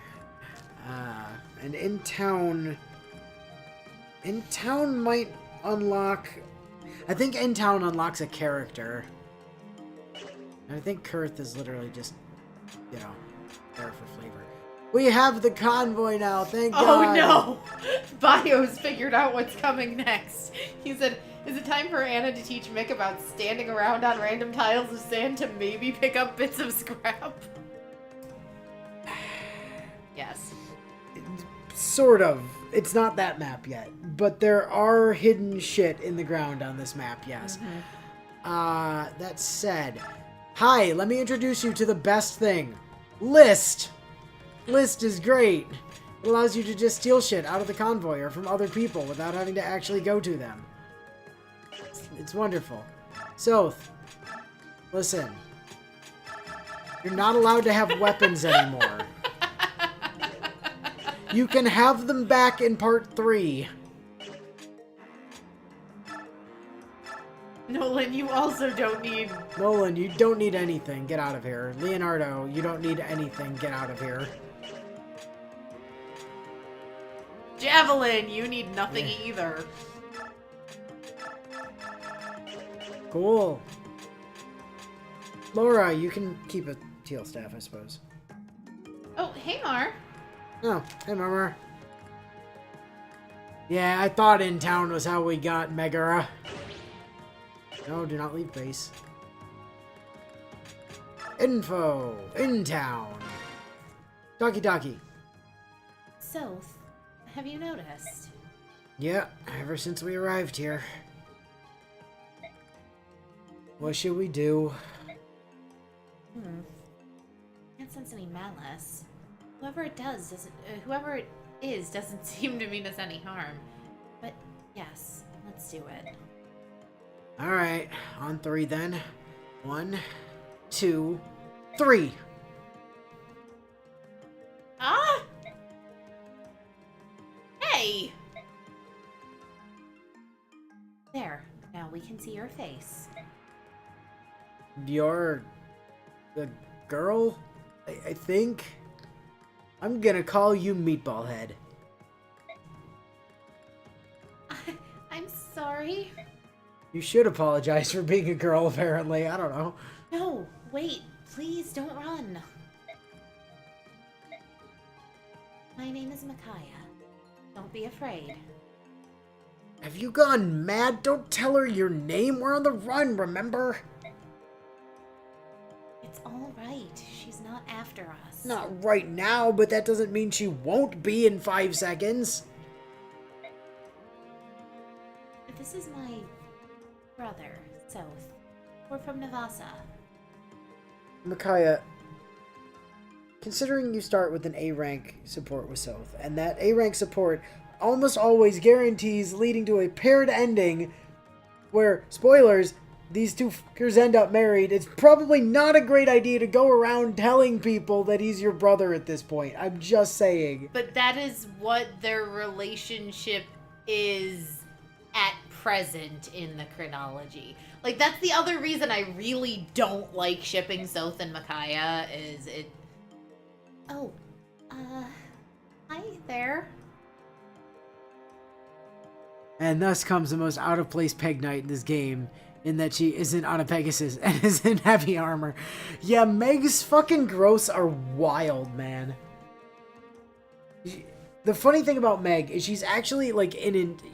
And in town might unlock... I think in town unlocks a character. And I think Kurth is literally just, you know, there for flavor. We have the convoy now, thank God! Oh no! Bio's figured out what's coming next. He said, is it time for Anna to teach Mick about standing around on random tiles of sand to maybe pick up bits of scrap? Yes. Sort of. It's not that map yet. But there are hidden shit in the ground on this map, yes. Mm-hmm. That said, hi, let me introduce you to the best thing. List! List is great. It allows you to just steal shit out of the convoy or from other people without having to actually go to them. It's wonderful. Soth, listen. You're not allowed to have weapons anymore. You can have them back in part 3. Nolan, you also don't need... Nolan, you don't need anything. Get out of here. Leonardo, you don't need anything. Get out of here. Javelin, you need nothing either. Cool. Laura, you can keep a teal staff, I suppose. Oh, hey, Mar. Oh, hey, Murmur. Yeah, I thought in town was how we got Megara. No, do not leave base. Info. In town. Doki. Soth, have you noticed? Yeah, ever since we arrived here. What should we do? Can't sense any malice. Whoever it is doesn't seem to mean us any harm. But yes, let's do it. Alright, on 3 then. 1, 2, 3. Ah! Hey! There, now we can see your face. You're the girl? I think? I'm gonna call you Meatball Head. I'm sorry. You should apologize for being a girl, apparently. I don't know. No, wait. Please don't run. My name is Micaiah. Don't be afraid. Have you gone mad? Don't tell her your name. We're on the run, remember? It's all right. She's not after us. Not right now, but that doesn't mean she won't be in 5 seconds. This is my brother, Soth. We're from Navasa. Micaiah, considering you start with an A-rank support with Soth, and that A-rank support almost always guarantees leading to a paired ending where, spoilers, these two fuckers end up married, it's probably not a great idea to go around telling people that he's your brother at this point. I'm just saying. But that is what their relationship is at present in the chronology. Like, that's the other reason I really don't like shipping Soth and Micaiah, is it... Oh, hi there. And thus comes the most out-of-place Peg Knight in this game, in that she isn't on a Pegasus and is in heavy armor. Yeah, Meg's fucking growths are wild, man. The funny thing about Meg is she's actually, like,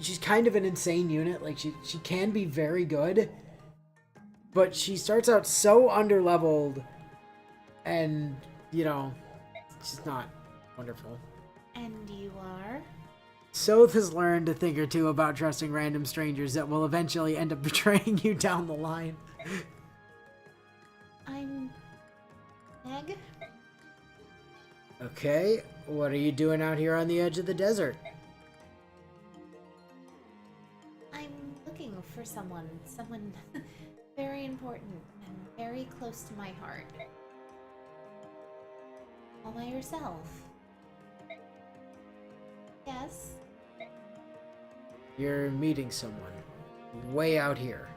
she's kind of an insane unit. Like, she can be very good, but she starts out so underleveled, and, you know, she's not wonderful. And you are? Soth has learned a thing or two about trusting random strangers that will eventually end up betraying you down the line. I'm... Meg? Okay, what are you doing out here on the edge of the desert? I'm looking for someone very important and very close to my heart. All by yourself. Yes? You're meeting someone. way out here?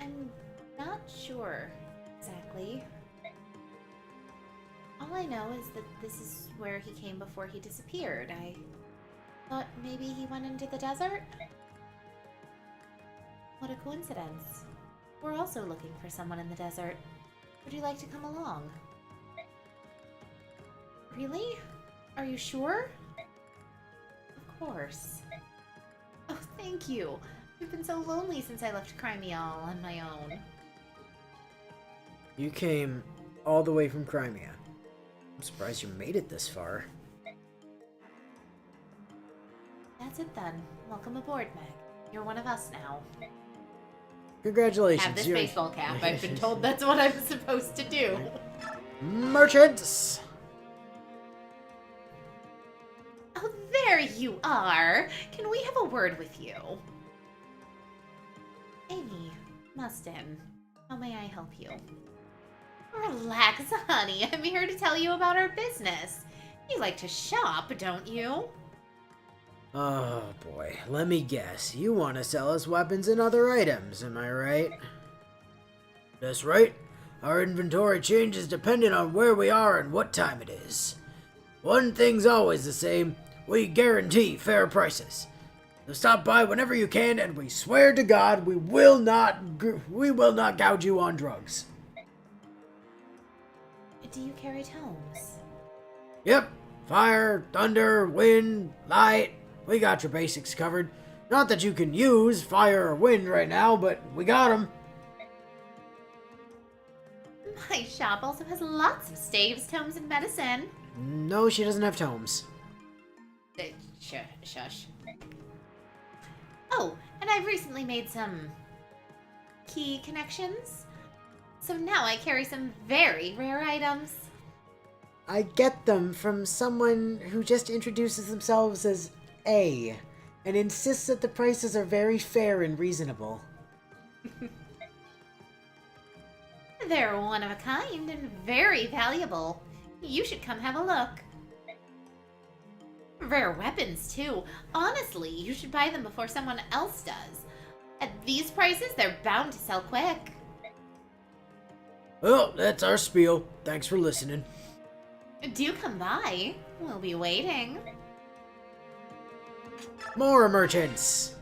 I'm not sure exactly. All I know is that this is where he came before he disappeared. I thought maybe he went into the desert? What a coincidence. We're also looking for someone in the desert. Would you like to come along? Really? Are you sure? Of course. Oh, thank you. I've been so lonely since I left Crimea all on my own. You came all the way from Crimea. I'm surprised you made it this far. That's it then. Welcome aboard, Meg. You're one of us now. Congratulations. Have this baseball cap. I've been told that's what I'm supposed to do. Merchants! Oh, there you are. Can we have a word with you? Amy, Mustin, how may I help you? Relax, honey. I'm here to tell you about our business. You like to shop, don't you? Oh boy, let me guess. You want to sell us weapons and other items, am I right? That's right. Our inventory changes depending on where we are and what time it is. One thing's always the same. We guarantee fair prices. So stop by whenever you can, and we swear to God we will not gouge you on drugs. Do you carry tomes? Yep. Fire, thunder, wind, light. We got your basics covered. Not that you can use fire or wind right now, but we got them. My shop also has lots of staves, tomes, and medicine. No, she doesn't have tomes. Shush. Oh, and I've recently made some key connections. So now I carry some very rare items. I get them from someone who just introduces themselves as A, and insists that the prices are very fair and reasonable. They're one of a kind and very valuable. You should come have a look. Rare weapons, too. Honestly, you should buy them before someone else does. At these prices, they're bound to sell quick. Well, that's our spiel. Thanks for listening. Do come by. We'll be waiting. More merchants!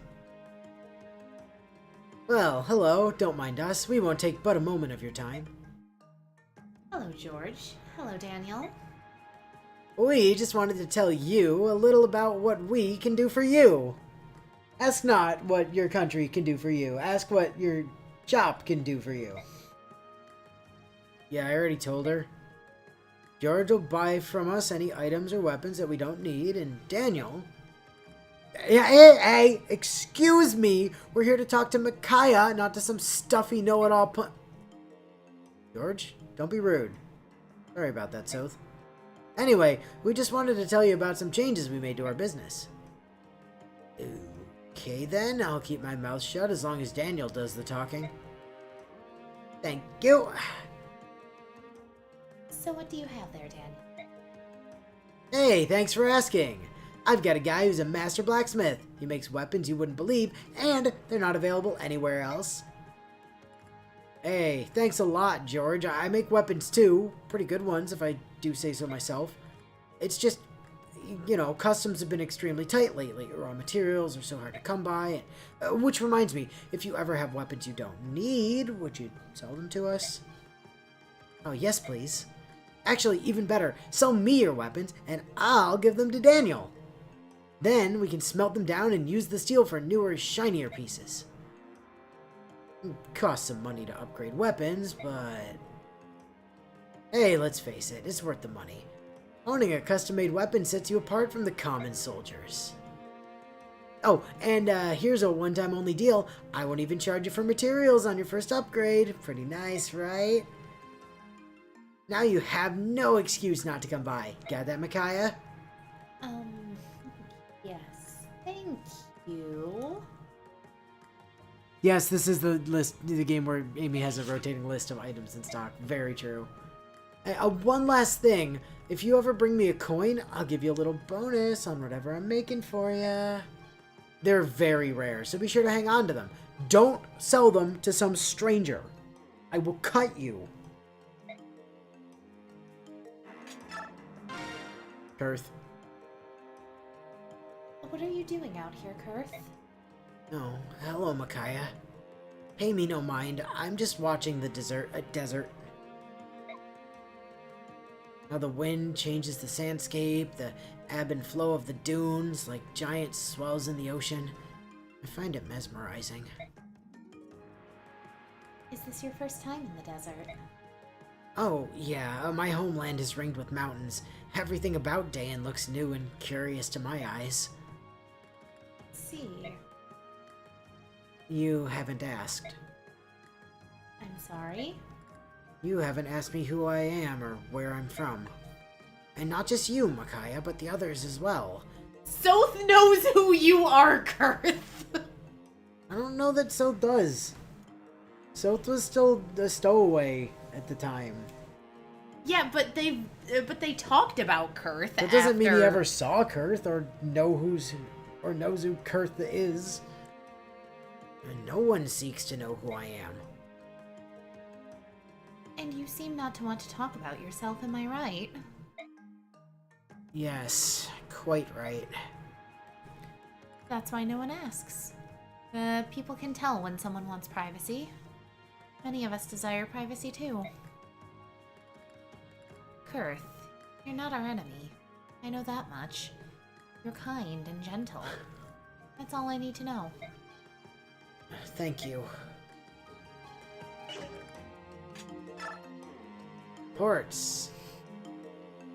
Well, hello. Don't mind us. We won't take but a moment of your time. Hello, George. Hello, Daniel. We just wanted to tell you a little about what we can do for you. Ask not what your country can do for you. Ask what your shop can do for you. Yeah, I already told her. George will buy from us any items or weapons that we don't need, and Daniel... Hey, excuse me. We're here to talk to Micaiah, not to some stuffy know-it-all George, don't be rude. Sorry about that, Soth. Anyway, we just wanted to tell you about some changes we made to our business. Okay then, I'll keep my mouth shut as long as Daniel does the talking. Thank you. So what do you have there, Daniel? Hey, thanks for asking. I've got a guy who's a master blacksmith. He makes weapons you wouldn't believe, and they're not available anywhere else. Hey, thanks a lot, George. I make weapons too. Pretty good ones, if I do say so myself. It's just, you know, customs have been extremely tight lately. Raw materials are so hard to come by. And, which reminds me, if you ever have weapons you don't need, would you sell them to us? Oh, yes, please. Actually, even better, sell me your weapons, and I'll give them to Daniel. Then we can smelt them down and use the steel for newer, shinier pieces. Costs some money to upgrade weapons, but... Hey, let's face it, it's worth the money. Owning a custom-made weapon sets you apart from the common soldiers. Oh, and here's a one-time only deal. I won't even charge you for materials on your first upgrade. Pretty nice, right? Now you have no excuse not to come by. Got that, Micaiah? Yes. Thank you. Yes, this is the game where Amy has a rotating list of items in stock. Very true. One last thing. If you ever bring me a coin, I'll give you a little bonus on whatever I'm making for you. They're very rare, so be sure to hang on to them. Don't sell them to some stranger. I will cut you. Kurth. What are you doing out here, Kurth? Oh, hello, Micaiah. Pay me no mind. I'm just watching the desert. How the wind changes the sandscape, the ebb and flow of the dunes like giant swells in the ocean. I find it mesmerizing. Is this your first time in the desert? Oh, yeah, my homeland is ringed with mountains. Everything about Dayan looks new and curious to my eyes. See. You haven't asked. I'm sorry? You haven't asked me who I am or where I'm from. And not just you, Micaiah, but the others as well. Soth knows who you are, Kurth! I don't know that Soth does. Soth was still a stowaway at the time. Yeah, but they talked about Kurth. That doesn't mean he ever saw Kurth or knows who Kurth is. And no one seeks to know who I am. And you seem not to want to talk about yourself, am I right? Yes, quite right. That's why no one asks. People can tell when someone wants privacy. Many of us desire privacy too. Kurth, you're not our enemy. I know that much. You're kind and gentle. That's all I need to know. Thank you. Ports.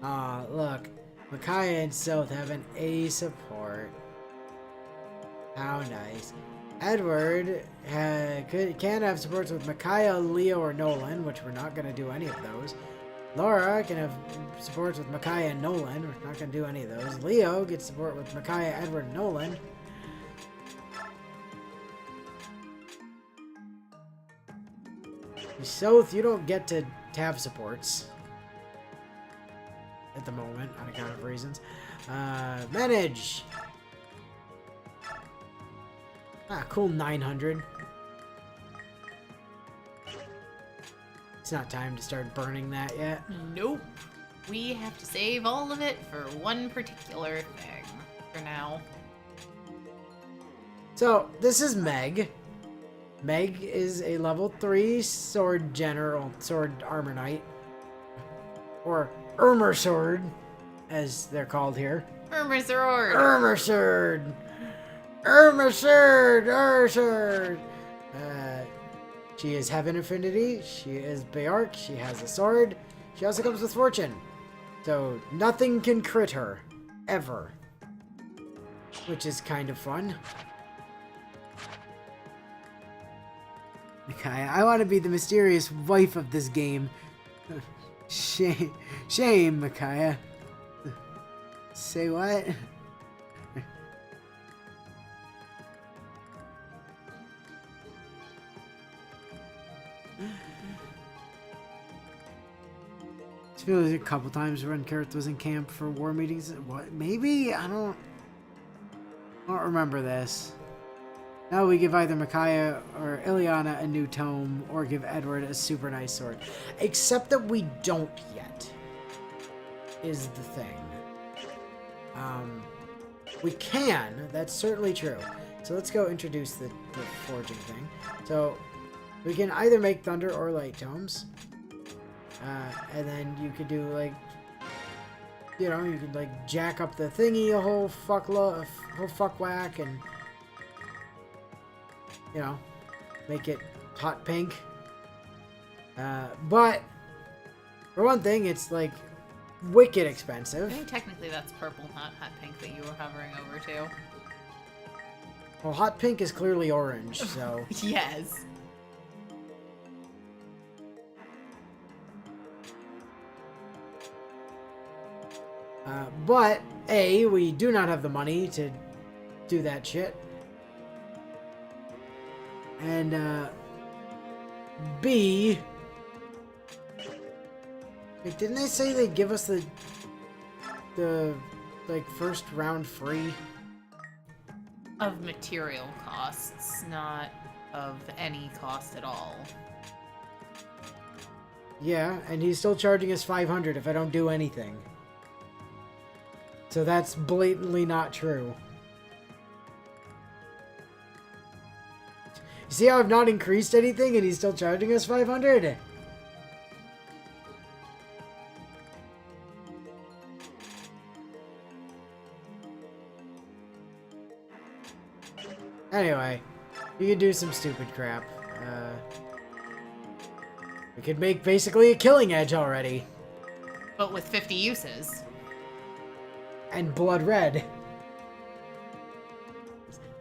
Aw, look. Micaiah and Soth have an A support. How nice. Edward can have supports with Micaiah, Leo, or Nolan, which we're not going to do any of those. Laura can have supports with Micaiah and Nolan. We're not going to do any of those. Leo gets support with Micaiah, Edward, and Nolan. Soth, you don't get to have supports. At the moment, on account of reasons. Manage! Ah, cool 900. It's not time to start burning that yet. Nope. We have to save all of it for one particular thing for now. So, this is Meg. Meg is a level 3 sword armor knight. Or Sword, as they're called here. Sword. Sword. She is Heaven Affinity. She is Bayark. She has a sword. She also comes with Fortune. So nothing can crit her. Ever. Which is kind of fun. Okay, I want to be the mysterious wife of this game. Shame, Micaiah. Say what? It feels like a couple times when Kurth was in camp for war meetings. What? Maybe? I don't remember this. Now we give either Micaiah or Ileana a new tome, or give Edward a super nice sword. Except that we don't yet, is the thing. We can, that's certainly true. So let's go introduce the forging thing. So we can either make thunder or light tomes. And then you could do like, you know, you could like jack up the thingy a whole fuck whack and, you know, make it hot pink. But for one thing, it's like wicked I expensive. think technically that's purple, not hot pink that you were hovering over to. Well, hot pink is clearly orange, so. Yes. But A, we do not have the money to do that shit. And, B... Like, didn't they say they'd give us the like, first round free? Of material costs, not of any cost at all. Yeah, and he's still charging us 500 if I don't do anything. So that's blatantly not true. You see how I've not increased anything and he's still charging us 500? Anyway, you could do some stupid crap. We could make basically a killing edge already. But with 50 uses. And blood red.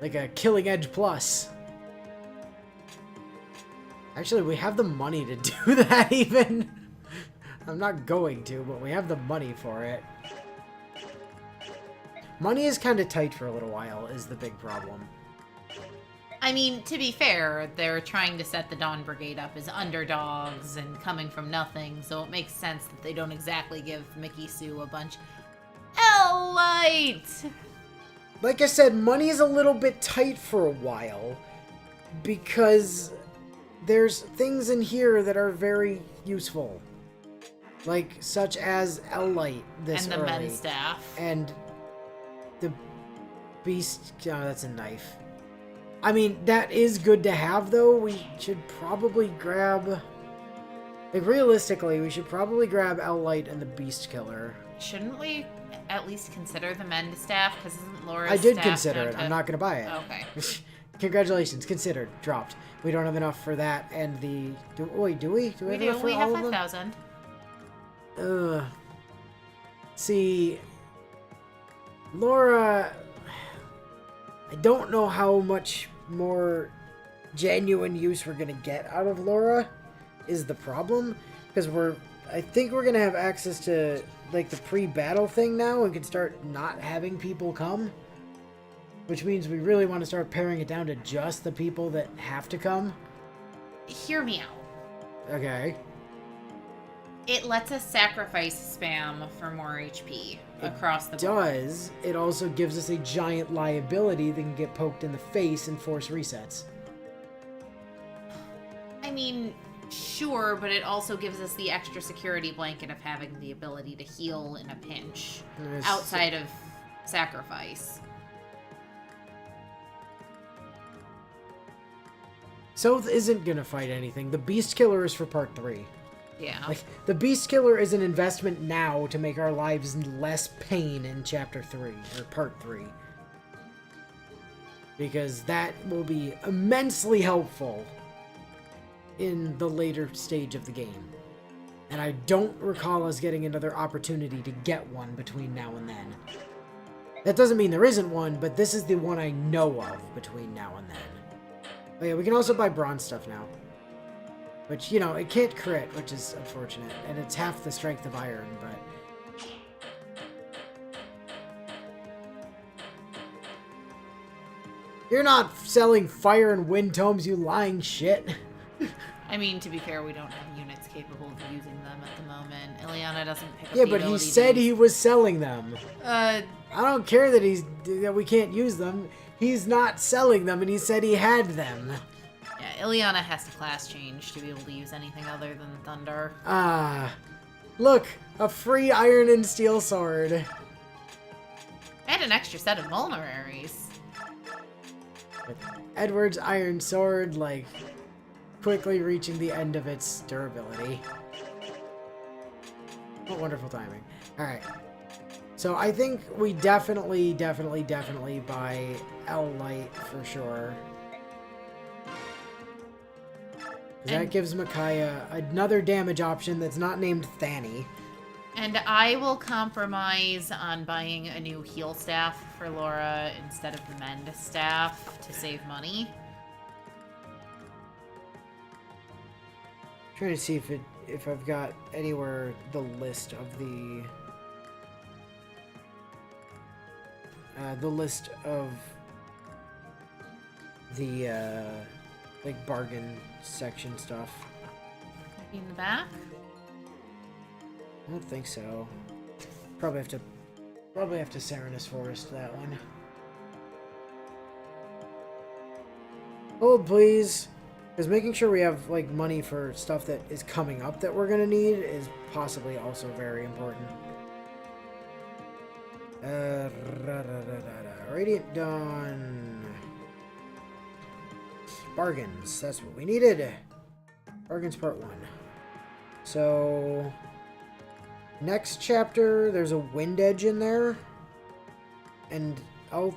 Like a killing edge plus. Actually, we have the money to do that even. I'm not going to, but we have the money for it. Money is kind of tight for a little while, is the big problem. I mean, to be fair, they're trying to set the Dawn Brigade up as underdogs and coming from nothing, so it makes sense that they don't exactly give Mickey Sue a bunch. Light! Like I said, money is a little bit tight for a while, because there's things in here that are very useful. Like, such as L-Light this And the early. men's staff. And the beast... Oh, that's a knife. I mean, that is good to have, though. We should probably grab... Like, realistically, we should probably grab L-Light and the Beast Killer. Shouldn't we at least consider the men's staff? Because isn't Laura's I did staff consider down it. to... I'm not going to buy it. Okay. Congratulations. Considered. Dropped. We don't have enough for that and the... Wait, do we? Do we have enough for We have all of them? 5,000. See... Laura... I don't know how much more genuine use we're gonna get out of Laura is the problem, because I think we're gonna have access to like the pre-battle thing now and can start not having people come, which means we really want to start paring it down to just the people that have to come. Hear me out. Okay. It lets us sacrifice spam for more HP across the board. Does it also gives us a giant liability that can get poked in the face and force resets? I mean, sure, but it also gives us the extra security blanket of having the ability to heal in a pinch outside of sacrifice. Soth isn't gonna fight anything. The Beast Killer is for part 3. Yeah. Like, the Beast Killer is an investment now to make our lives less pain in Chapter 3, or Part 3. Because that will be immensely helpful in the later stage of the game. And I don't recall us getting another opportunity to get one between now and then. That doesn't mean there isn't one, but this is the one I know of between now and then. Oh yeah, we can also buy bronze stuff now. Which, you know, it can't crit, which is unfortunate. And it's half the strength of iron, but... You're not selling fire and wind tomes, you lying shit. I mean, to be fair, we don't have units capable of using them at the moment. Ileana doesn't pick up Yeah, the but he ability said to... he was selling them. Uh, I don't care that we can't use them. He's not selling them, and he said he had them. yeah, Ileana has to class change to be able to use anything other than thunder. Ah. Look, a free iron and steel sword. And an extra set of vulneraries. Edward's iron sword, like, quickly reaching the end of its durability. What wonderful timing. Alright. So I think we definitely buy L-Light for sure. That gives Micaiah another damage option that's not named Thani. And I will compromise on buying a new heal staff for Laura instead of the mend staff to save money. Trying to see if I've got anywhere the list of the like bargain section stuff. In the back? I don't think so. Probably have to Serenus Forest that one. Hold, please. Because making sure we have, like, money for stuff that is coming up that we're gonna need is possibly also very important. Radiant Dawn. Bargains. That's what we needed. Bargains part 1. So... next chapter, there's a wind edge in there. And... oh...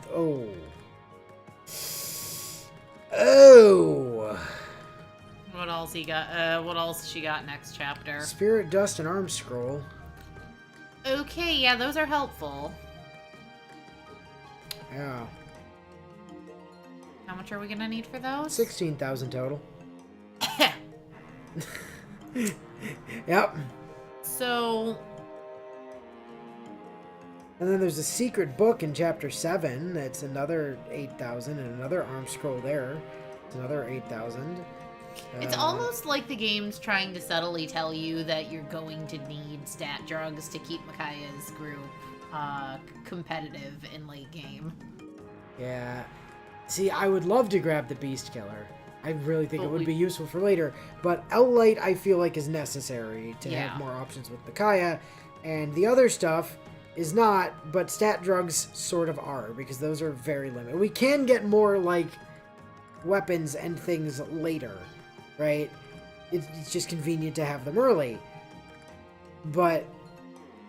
oh! What else he got? What else she got next chapter? Spirit Dust and Arm Scroll. Okay, yeah, those are helpful. Yeah. How much are we gonna need for those? 16,000 total. Yep. So... and then there's a secret book in chapter 7. That's another 8,000, and another arm scroll there. It's another 8,000. It's almost like the game's trying to subtly tell you that you're going to need stat drugs to keep Micaiah's group competitive in late game. Yeah. See, I would love to grab the Beast Killer. I really think it would be useful for later. But Outlight, I feel like, is necessary to have more options with Micaiah. And the other stuff is not, but stat drugs sort of are, because those are very limited. We can get more, like, weapons and things later, right? It's just convenient to have them early. But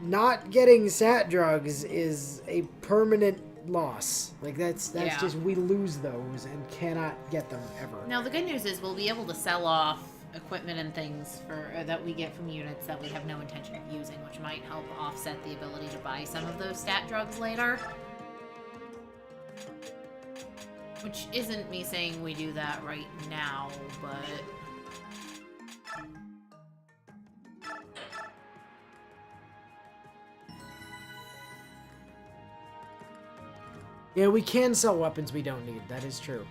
not getting stat drugs is a permanent loss. Like, that's just, we lose those and cannot get them ever. Now, the good news is we'll be able to sell off equipment and things that we get from units that we have no intention of using, which might help offset the ability to buy some of those stat drugs later. Which isn't me saying we do that right now, but... yeah, we can sell weapons we don't need. That is true.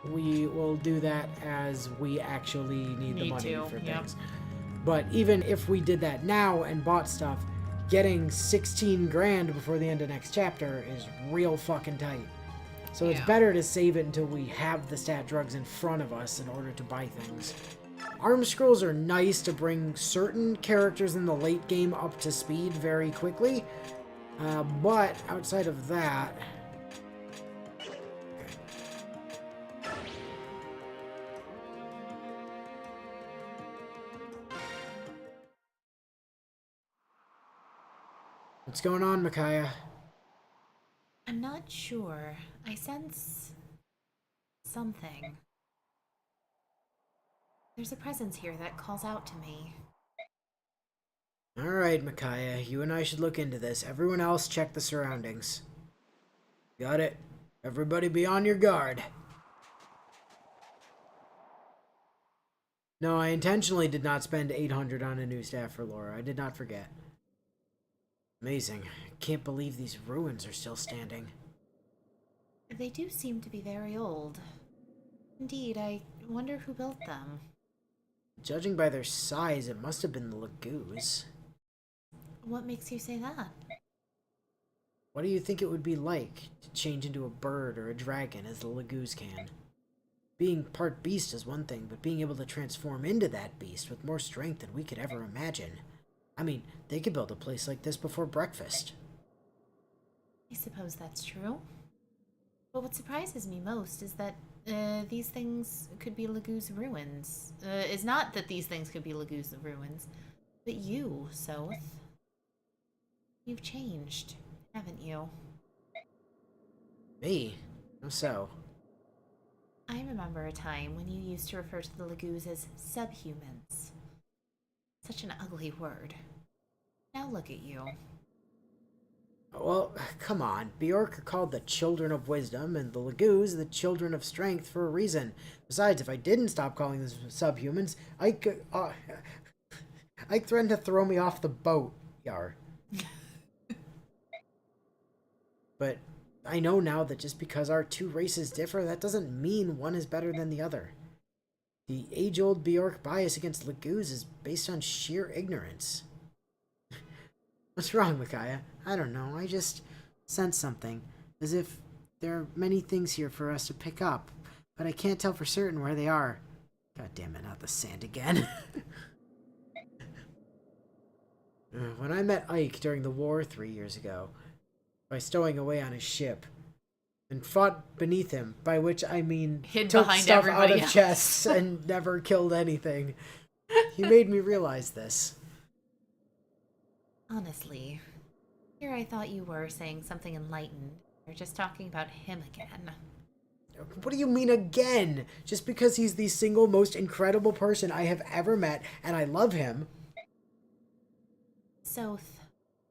We will do that as we actually need the money for things. But even if we did that now and bought stuff, getting 16 grand before the end of next chapter is real fucking tight. So it's better to save it until we have the stat drugs in front of us in order to buy things. Arm scrolls are nice to bring certain characters in the late game up to speed very quickly. But outside of that... what's going on, Micaiah? I'm not sure. I sense... something. There's a presence here that calls out to me. Alright, Micaiah. You and I should look into this. Everyone else, check the surroundings. Got it. Everybody be on your guard. No, I intentionally did not spend 800 on a new staff for Laura. I did not forget. Amazing. I can't believe these ruins are still standing. They do seem to be very old. Indeed, I wonder who built them. Judging by their size, it must have been the Lagoos. What makes you say that? What do you think it would be like to change into a bird or a dragon as the Lagoos can? Being part beast is one thing, but being able to transform into that beast with more strength than we could ever imagine. I mean, they could build a place like this before breakfast. I suppose that's true. But what surprises me most is that these things could be Lagoos ruins. Is not that these things could be Lagoos ruins, but you, Soth. You've changed, haven't you? Me? How so? I remember a time when you used to refer to the Lagoos as subhumans. Such an ugly word. Now look at you. Well, come on. Bjork are called the Children of Wisdom, and the Lagoos the Children of Strength for a reason. Besides, if I didn't stop calling them subhumans, I could... I threatened to throw me off the boat, Yar. But I know now that just because our two races differ, that doesn't mean one is better than the other. The age-old Bjork bias against Lagoos is based on sheer ignorance. What's wrong, Micaiah? I don't know. I just sense something. As if there are many things here for us to pick up. but I can't tell for certain where they are. God damn it, not the sand again. When I met Ike during the war 3 years ago, by stowing away on his ship, and fought beneath him, by which I mean Hid took behind stuff out everybody of else. chests and never killed anything. He made me realize this. Honestly, here I thought you were saying something enlightened. You're just talking about him again. What do you mean again? Just because he's the single most incredible person I have ever met, and I love him. Soth,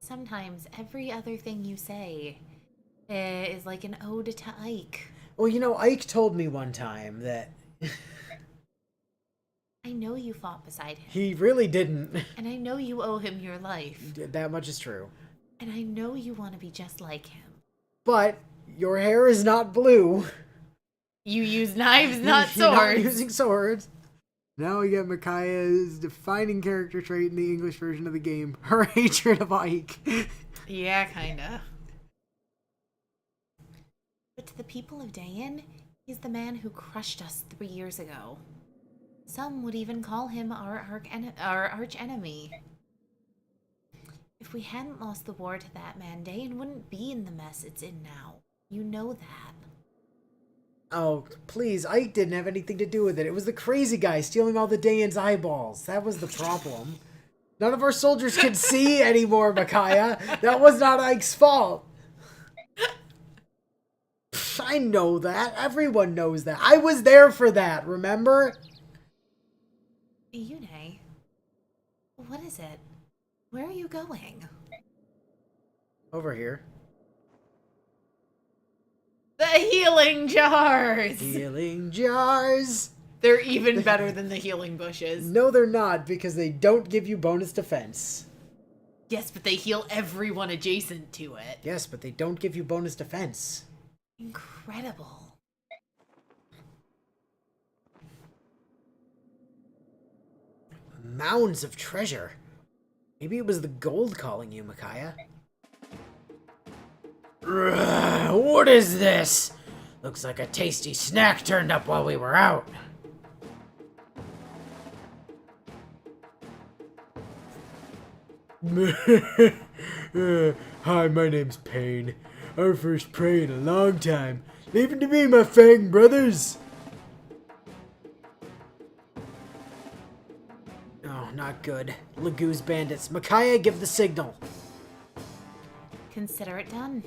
sometimes every other thing you say is like an ode to Ike. Well, you know, Ike told me one time that... I know you fought beside him. He really didn't. And I know you owe him your life. That much is true. And I know you want to be just like him. But your hair is not blue. You use knives, not You're swords. not using swords. Now we get Micaiah's defining character trait in the English version of the game. Her hatred of Ike. Yeah, kinda. But to the people of Dayan, he's the man who crushed us 3 years ago. Some would even call him our arch enemy. If we hadn't lost the war to that man, Dayan wouldn't be in the mess it's in now. You know that. Oh, please, Ike didn't have anything to do with it. It was the crazy guy stealing all the Dayan's eyeballs. That was the problem. None of our soldiers could see anymore, Micaiah. That was not Ike's fault. I know that. Everyone knows that. I was there for that, remember? Yune, what is it? Where are you going? Over here. The healing jars! Healing jars. They're even better than the healing bushes. No, they're not, because they don't give you bonus defense. Yes, but they heal everyone adjacent to it. Yes, but they don't give you bonus defense. Incredible. Mounds of treasure. Maybe it was the gold calling you, Micaiah. What is this? Looks like a tasty snack turned up while we were out. Hi, my name's Payne. Our first prey in a long time. Leave it to me, my Fang brothers. Oh, not good. Lagoo's bandits. Micaiah, give the signal. Consider it done.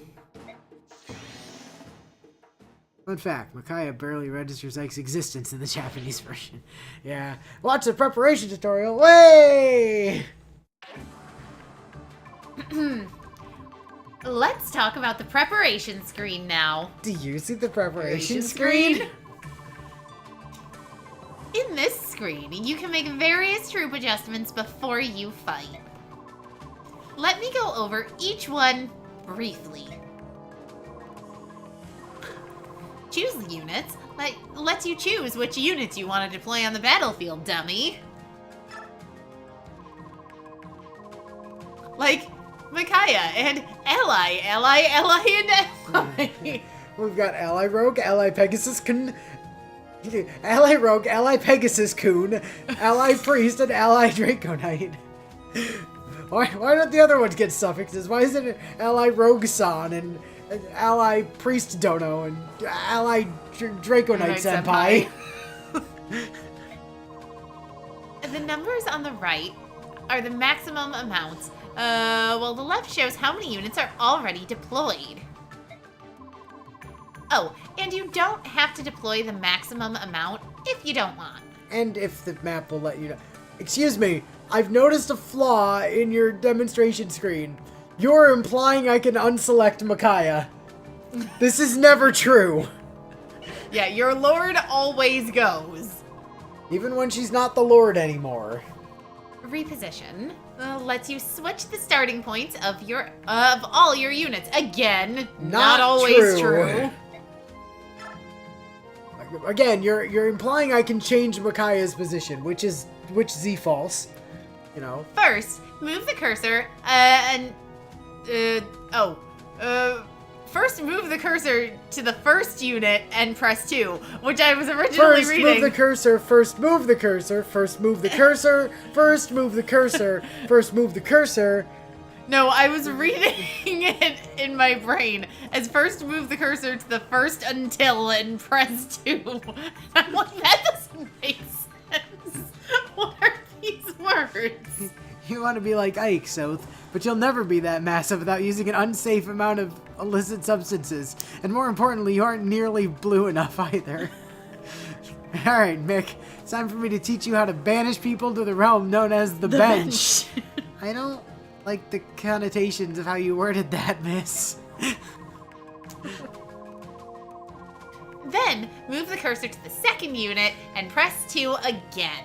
Fun fact, Micaiah barely registers Ike's existence in the Japanese version. Yeah. Watch the preparation tutorial. Way! Let's talk about the preparation screen now. Do you see the preparation screen? In this screen, you can make various troop adjustments before you fight. Let me go over each one briefly. Choose the units. Lets you choose which units you want to deploy on the battlefield, dummy. Like Micaiah and ally, and ally. We've got Ally Rogue, Ally Pegasus Coon, Ally Rogue, Ally Pegasus Coon, Ally Priest, and Ally Draco Knight. Why don't the other ones get suffixes? Why is it Ally Rogue-san and Ally Priest Dono and Ally Draco Knight Senpai? The numbers on the right are the maximum amounts. Well, the left shows how many units are already deployed. Oh, and you don't have to deploy the maximum amount if you don't want. And if the map will let you know. Excuse me, I've noticed a flaw in your demonstration screen. You're implying I can unselect Micaiah. This is never true. Yeah, your lord always goes. Even when she's not the Lord anymore. Reposition lets you switch the starting points of all your units. Again, not always true. Again, you're implying I can change Micaiah's position, which is false. You know. first move the cursor to the first unit and press 2, which I was originally First reading. move the cursor, first move the cursor, first move the cursor, first move the cursor, first move the cursor. No, I was reading it in my brain as first move the cursor to the first until and press 2. I'm like, that doesn't make sense. What are these words? You want to be like Ike, Soth, but you'll never be that massive without using an unsafe amount of illicit substances. And more importantly, you aren't nearly blue enough either. Alright, Mick, it's time for me to teach you how to banish people to the realm known as the bench. I don't like the connotations of how you worded that, miss. Then, move the cursor to the second unit and press 2 again.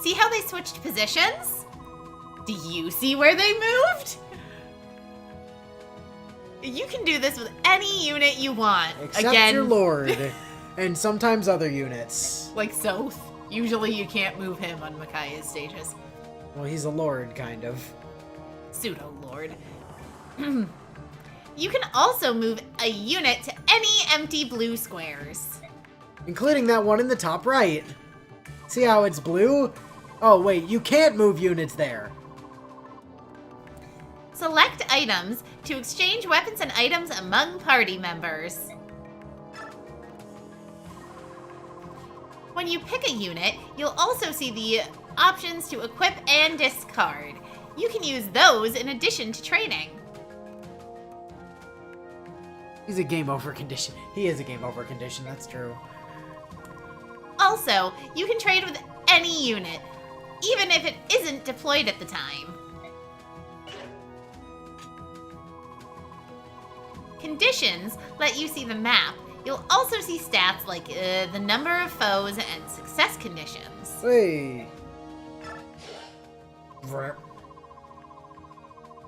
See how they switched positions? Do you see where they moved? You can do this with any unit you want. Except Again, your lord. And sometimes other units. like Soth. Usually you can't move him on Micaiah's stages. Well, he's a lord, kind of. Pseudo-lord. You can also move a unit to any empty blue squares. Including that one in the top right. See how it's blue? Oh, wait, you can't move units there. Select items to exchange weapons and items among party members. When you pick a unit, you'll also see the options to equip and discard. You can use those in addition to training. He's a game over condition. He is a game over condition, that's true. Also, you can trade with any unit, even if it isn't deployed at the time. Conditions let you see the map. You'll also see stats like the number of foes and success conditions. Hey.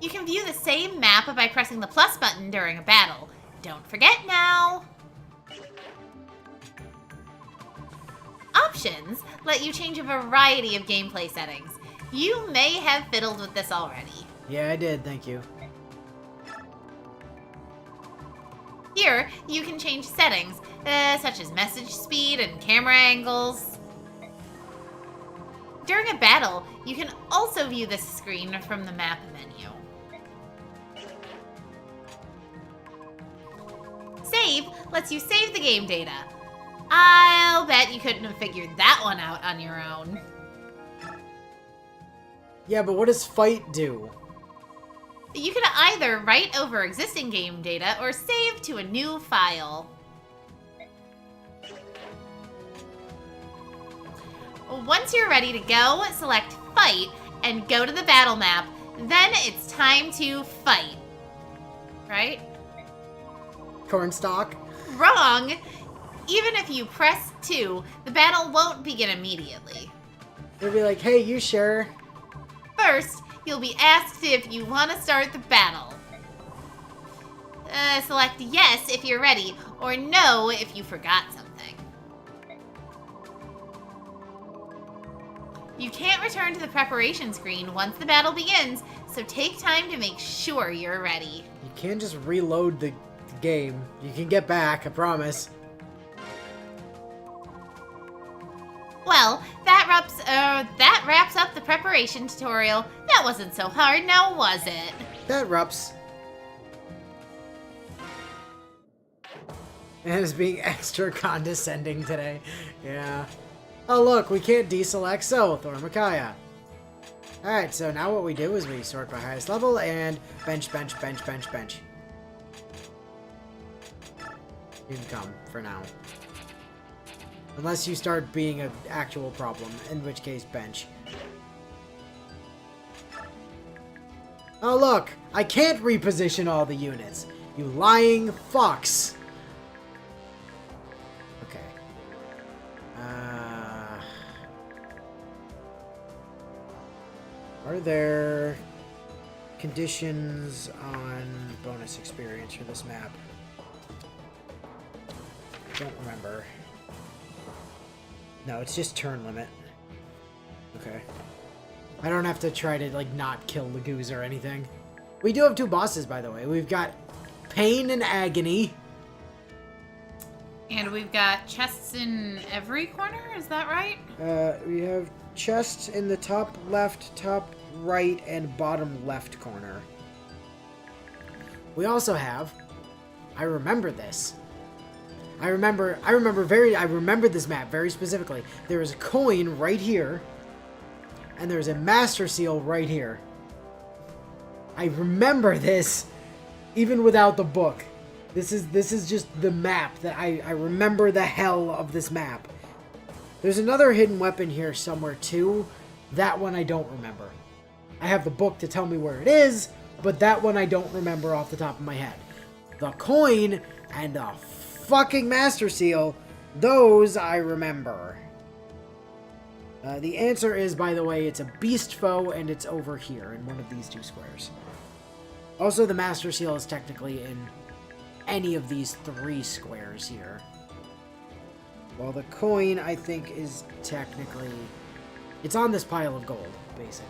You can view the same map by pressing the plus button during a battle. Don't forget now! Options let you change a variety of gameplay settings. You may have fiddled with this already. Yeah, I did, thank you. Here, you can change settings, such as message speed and camera angles. During a battle, you can also view this screen from the map menu. Save lets you save the game data. I'll bet you couldn't have figured that one out on your own. Yeah, but what does fight do? You can either write over existing game data or save to a new file. Once you're ready to go, select Fight and go to the battle map. Then it's time to fight. Right? Cornstalk? Wrong! Even if you press 2, the battle won't begin immediately. They'll be like, hey, you sure? First, you'll be asked if you want to start the battle. Select yes if you're ready, or no if you forgot something. You can't return to the preparation screen once the battle begins, so take time to make sure you're ready. You can't just reload the game. You can get back, I promise. Well, that wraps up the preparation tutorial. That wasn't so hard, now was it? That rups. And it's being extra condescending today. Yeah. Oh look, we can't deselect Soth or Micaiah. Alright, so now what we do is we sort by highest level and bench, bench, bench, bench, bench. You can come, for now. Unless you start being an actual problem, in which case bench. Oh look, I can't reposition all the units. You lying fucks. Okay. Are there conditions on bonus experience for this map? Don't remember. No, it's just turn limit. Okay. I don't have to try to, like, not kill Lagoos or anything. We do have 2 bosses, by the way. We've got Pain and Agony. And we've got chests in every corner, is that right? We have chests in the top left, top right, and bottom left corner. We also have... I remember this. I remember this map very specifically. There is a coin right here, and there's a master seal right here. I remember this, even without the book. This is just the map that I remember the hell of this map. There's another hidden weapon here somewhere too. That one I don't remember. I have the book to tell me where it is, but that one I don't remember off the top of my head. The coin and the fucking master seal, those I remember. The answer is, by the way, it's a beast foe, and it's over here in one of these 2 squares. Also, the master seal is technically in any of these 3 squares here. Well, the coin, I think, is technically... It's on this pile of gold, basically.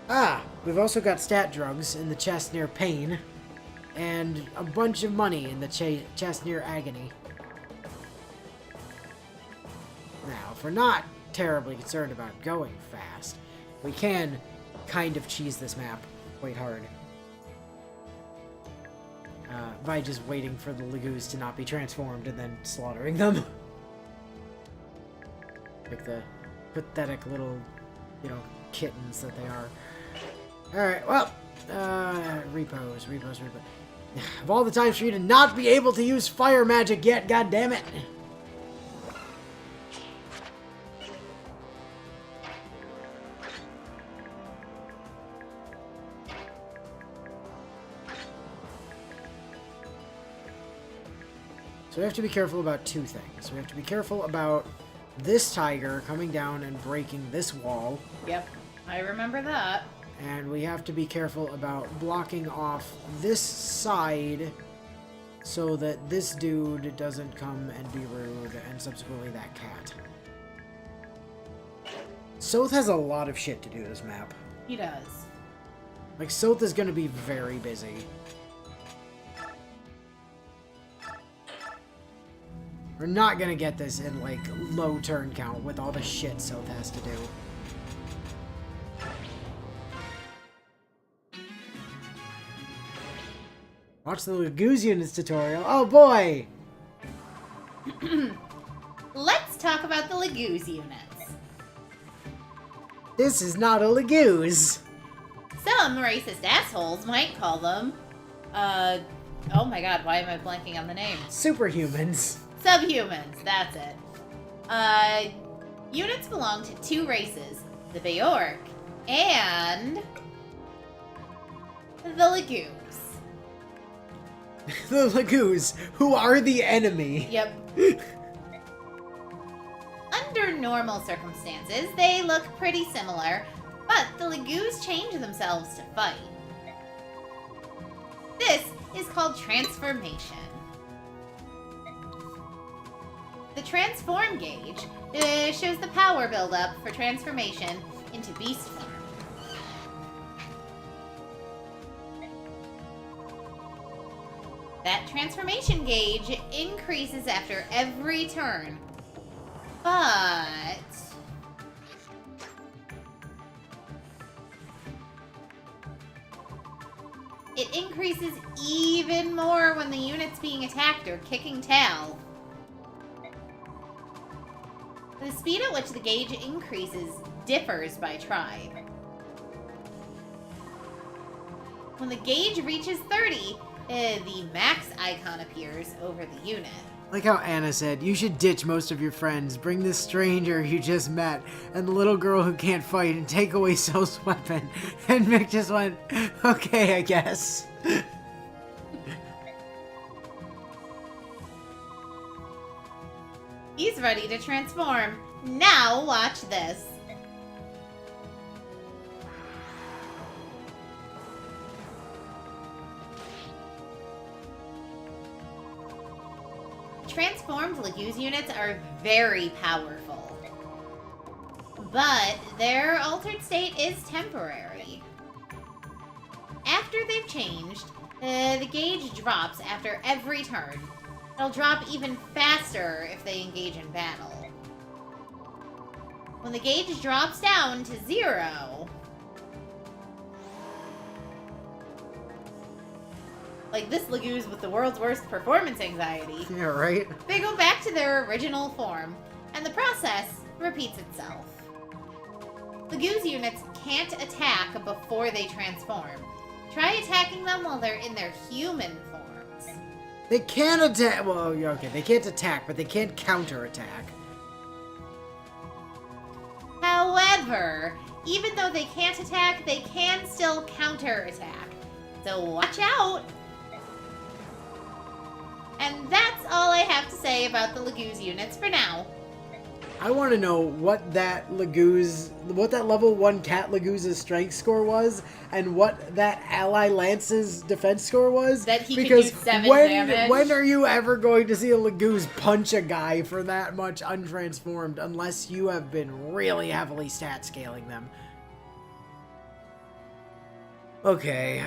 Ah, we've also got stat drugs in the chest near Pain, and a bunch of money in the chest near Agony. Now, if we're not terribly concerned about going fast, we can kind of cheese this map quite hard. By just waiting for the Lagoos to not be transformed and then slaughtering them. Like the pathetic little, you know, kittens that they are. Alright, well, repos. Of all the times for you to not be able to use fire magic yet, goddammit! So we have to be careful about 2 things. We have to be careful about this tiger coming down and breaking this wall. Yep, I remember that. And we have to be careful about blocking off this side so that this dude doesn't come and be rude, and subsequently that cat. Soth has a lot of shit to do this map. He does. Like, Soth is gonna be very busy. We're not gonna get this in, like, low turn count with all the shit Soth has to do. Watch the Lagoos units tutorial. Oh boy! Let's talk about the Lagoos units. This is not a Lagoos. Some racist assholes might call them, oh my god, why am I blanking on the name? Superhumans. Subhumans, that's it. Units belong to 2 races, the Bayork and the Lagoos. The Lagoos, who are the enemy. Yep. Under normal circumstances, they look pretty similar, but the Lagoos change themselves to fight. This is called transformation. The transform gauge shows the power buildup for transformation into beast form. That transformation gauge increases after every turn, but it increases even more when the unit's being attacked or kicking tail. The speed at which the gauge increases differs by tribe. When the gauge reaches 30, the max icon appears over the unit. Like how Anna said, you should ditch most of your friends, bring this stranger you just met, and the little girl who can't fight, and take away Soul's weapon. And Mick just went, okay, I guess. He's ready to transform. Now watch this. Transformed Laguz units are very powerful. But their altered state is temporary. After they've changed, the gauge drops after every turn. It'll drop even faster if they engage in battle. When the gauge drops down to 0... Like this Laguz with the world's worst performance anxiety. Yeah, right? They go back to their original form, and the process repeats itself. Laguz units can't attack before they transform. Try attacking them while they're in their human forms. They can't attack. Well, okay, they can't attack, but they can't counterattack. However, even though they can't attack, they can still counterattack. So watch out! And that's all I have to say about the Laguz units for now. I want to know what that level 1 Cat Laguz's strength score was, and what that Ally Lance's defense score was. That he because can do 7 damage. When are you ever going to see a Laguz punch a guy for that much untransformed, unless you have been really heavily stat scaling them? Okay,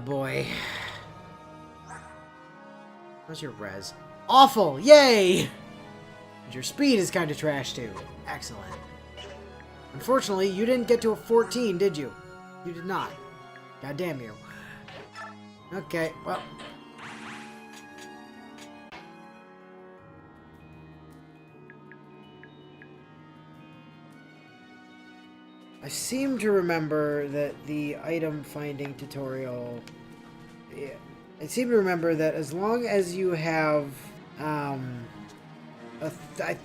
boy. How's your res? Awful! Yay! And your speed is kind of trash too. Excellent. Unfortunately, you didn't get to a 14, did you? You did not. God damn you. Okay, well. I seem to remember that the item finding tutorial... Yeah. I seem to remember that as long as you have, I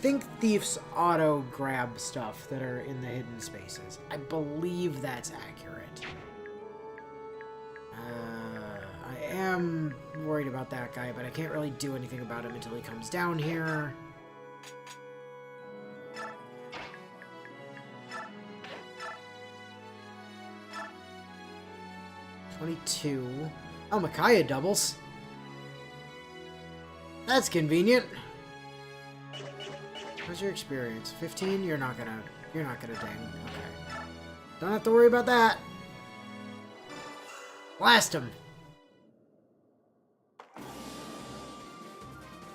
think thieves auto grab stuff that are in the hidden spaces. I believe that's accurate. I am worried about that guy, but I can't really do anything about him until he comes down here. $22. Oh, Micaiah doubles. That's convenient. How's your experience? 15? You're not gonna ding. Okay. Don't have to worry about that. Blast him.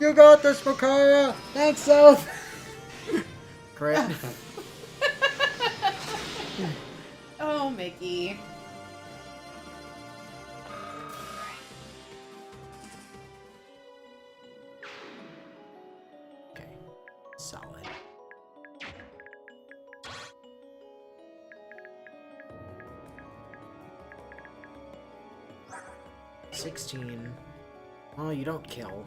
You got this, Micaiah! Thanks, South! Crit. Oh, Mickey. Solid. $16. Well, you don't kill.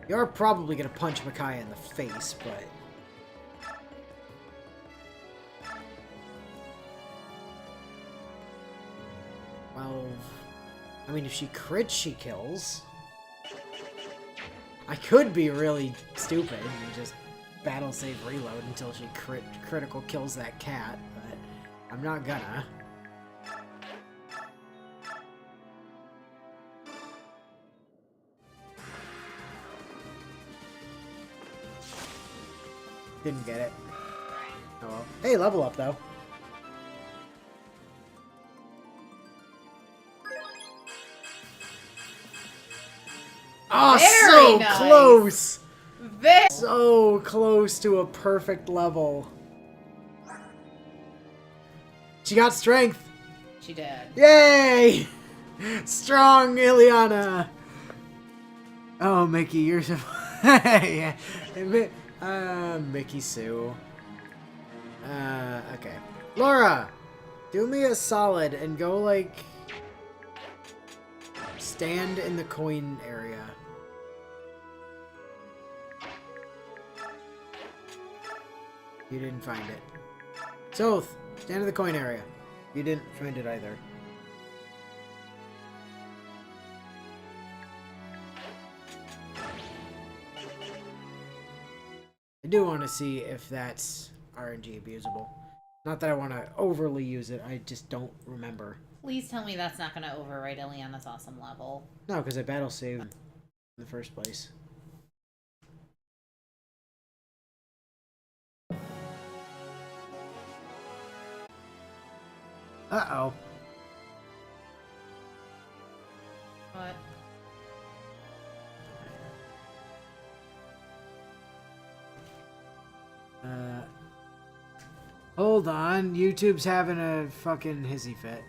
You're probably gonna punch Micaiah in the face, but... Well... I mean, if she crits, she kills. I could be really stupid and just battle save reload until she critical kills that cat, but I'm not gonna. Didn't get it. Oh well. Hey, level up though. Oh, Very so nice. close! Very So close to a perfect level. She got strength. She did. Yay! Strong Ileana. Oh, Mickey, you're so... yeah. Mickey Sue. Okay. Laura! Do me a solid and go, like... stand in the coin area. You didn't find it. Soth, stand in the coin area. You didn't find it either. I do want to see if that's RNG abusable. Not that I want to overly use it, I just don't remember. Please tell me that's not going to overwrite Ileana's awesome level. No, because I battle saved. in the first place. Uh-oh. What? Hold on. YouTube's having a fucking hissy fit.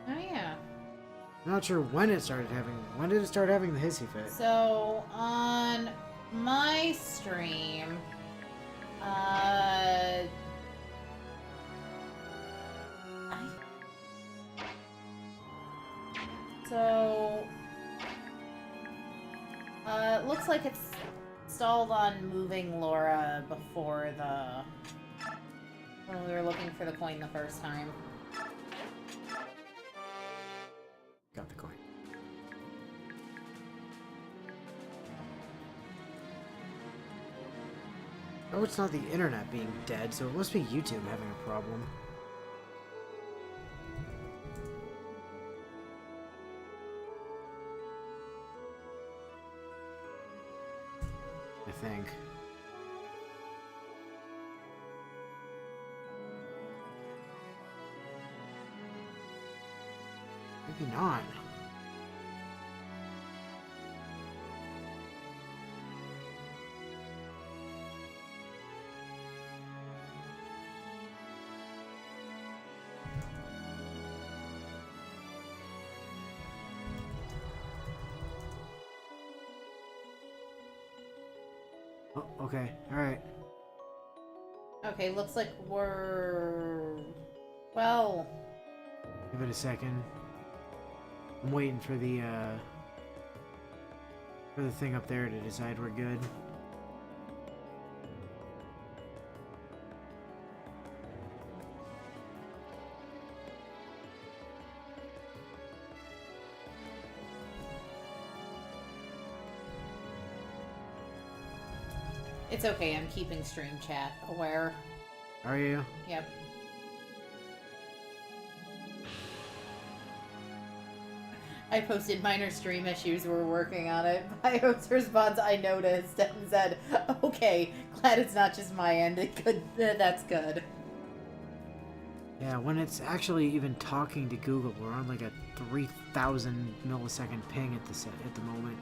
Oh yeah. I'm not sure when it started having... When did it start having the hissy fit? So on my stream, I so it looks like it's stalled on moving Laura before when we were looking for the coin the first time. Got the coin. Oh, it's not the internet being dead, so it must be YouTube having a problem. I think. Maybe not. Oh, okay. Alright. Okay, looks like we're... Well... Give it a second. I'm waiting for the thing up there to decide we're good. It's okay, I'm keeping stream chat aware. Are you? Yep. I posted minor stream issues, we're working on it. Bios responds, I noticed, and said, okay, glad it's not just my end. That's good. Yeah, when it's actually even talking to Google, we're on like a 3,000 millisecond ping at the moment.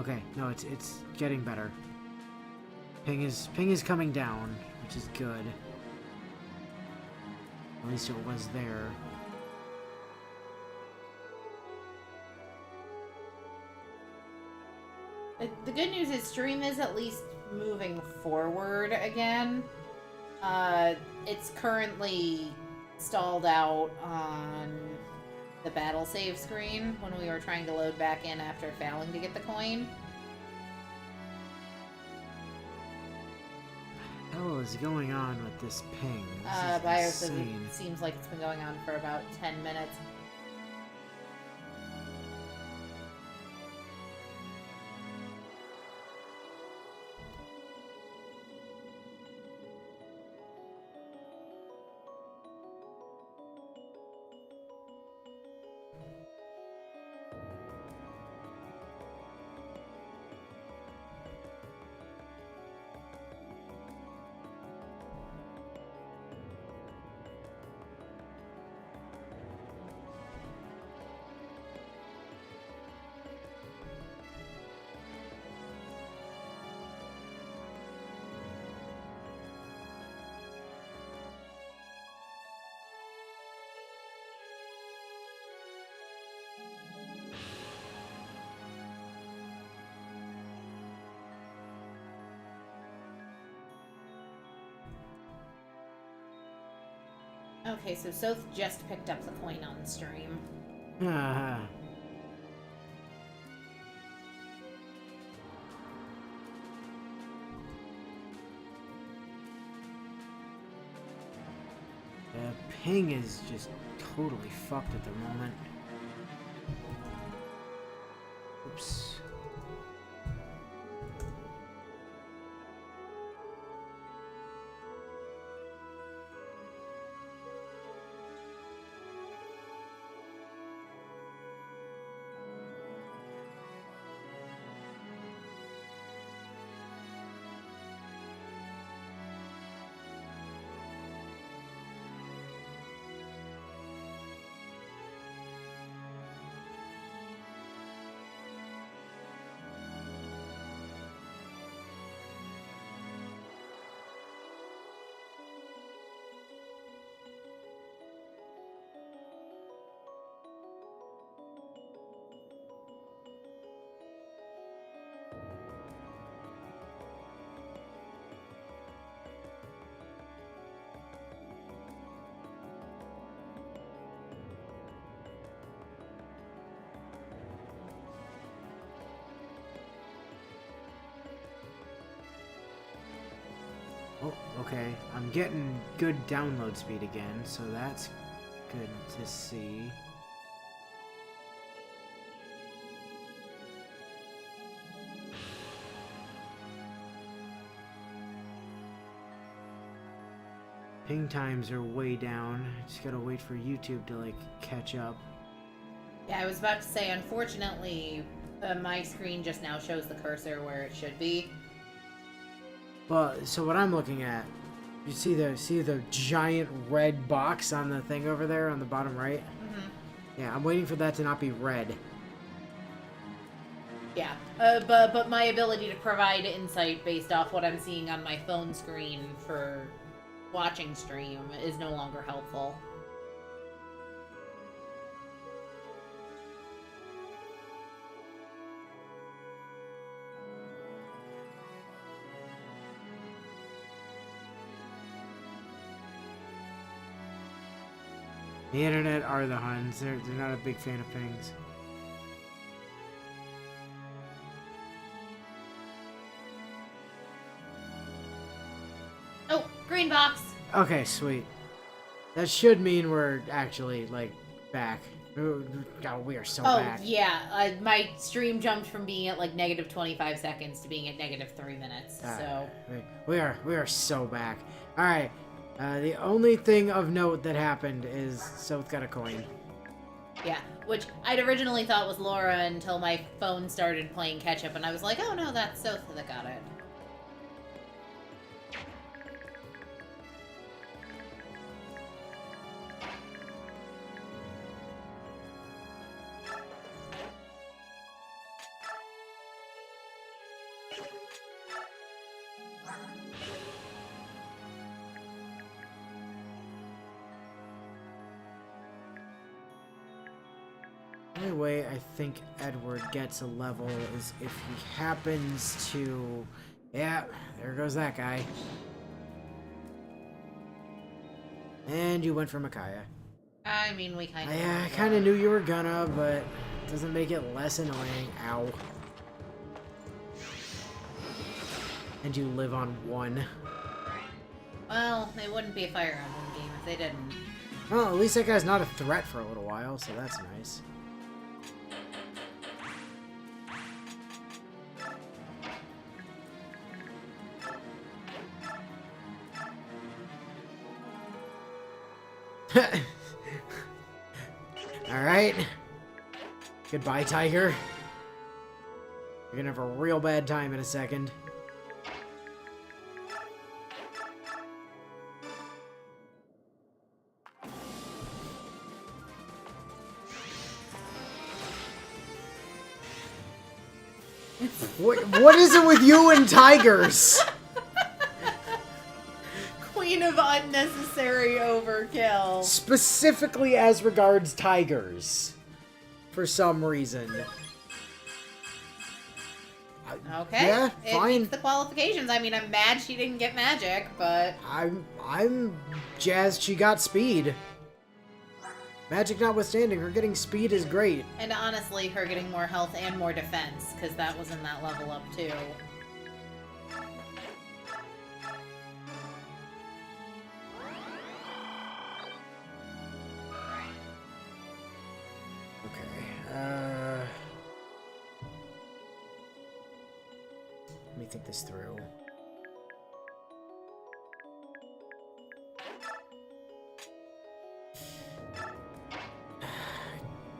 Okay, no, it's getting better. Ping is coming down, which is good. At least it was there. The good news is stream is at least moving forward again. It's currently stalled out on the battle save screen when we were trying to load back in after failing to get the coin. What the hell is going on with this ping? Bio This is says insane. it seems like it's been going on for about 10 minutes. Okay, so Soph just picked up the coin on the stream. Ah. Ping is just totally fucked at the moment. Oops. Oh, okay. I'm getting good download speed again, so that's good to see. Ping times are way down. Just gotta wait for YouTube to, like, catch up. Yeah, I was about to say, unfortunately, my screen just now shows the cursor where it should be. Well, so what I'm looking at, you see the giant red box on the thing over there on the bottom right? Mm-hmm. Yeah, I'm waiting for that to not be red. Yeah, but my ability to provide insight based off what I'm seeing on my phone screen for watching stream is no longer helpful. The internet are the Huns. They're not a big fan of pings. Oh, green box! Okay, sweet. That should mean we're actually, like, back. Oh, we are so back. Yeah, my stream jumped from being at like negative 25 seconds to being at negative 3 minutes, so... We are so back. Alright, the only thing of note that happened is Soth got a coin. Yeah, which I'd originally thought was Laura until my phone started playing catch-up, and I was like, oh no, that's Soth that got it. The only way I think Edward gets a level is if he happens to... Yeah, there goes that guy. And you went for Micaiah. I mean, we kind of... I kind of knew you were gonna, but it doesn't make it less annoying. Ow. And you live on 1. Well, it wouldn't be a Fire Emblem game if they didn't. Well, at least that guy's not a threat for a little while, so that's nice. Alright. Goodbye, Tiger. You're gonna have a real bad time in a second. What is it with you and tigers? Queen of unnecessary overkill. Specifically as regards tigers. For some reason. Okay. Yeah, it fine. meets the qualifications. I mean, I'm mad she didn't get magic, but... I'm jazzed she got speed. Magic notwithstanding, her getting speed is great. And honestly, her getting more health and more defense, because that was in that level up, too. Okay, let me think this through. I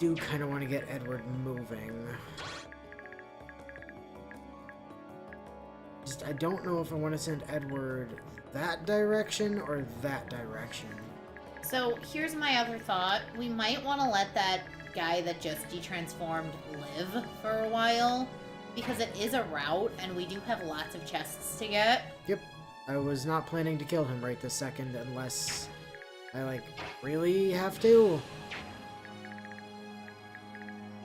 do kind of want to get Edward moving. Just, I don't know if I want to send Edward that direction or that direction. So, here's my other thought. We might want to let that guy that just detransformed live for a while, because it is a route, and we do have lots of chests to get. Yep. I was not planning to kill him right this second unless I, like, really have to.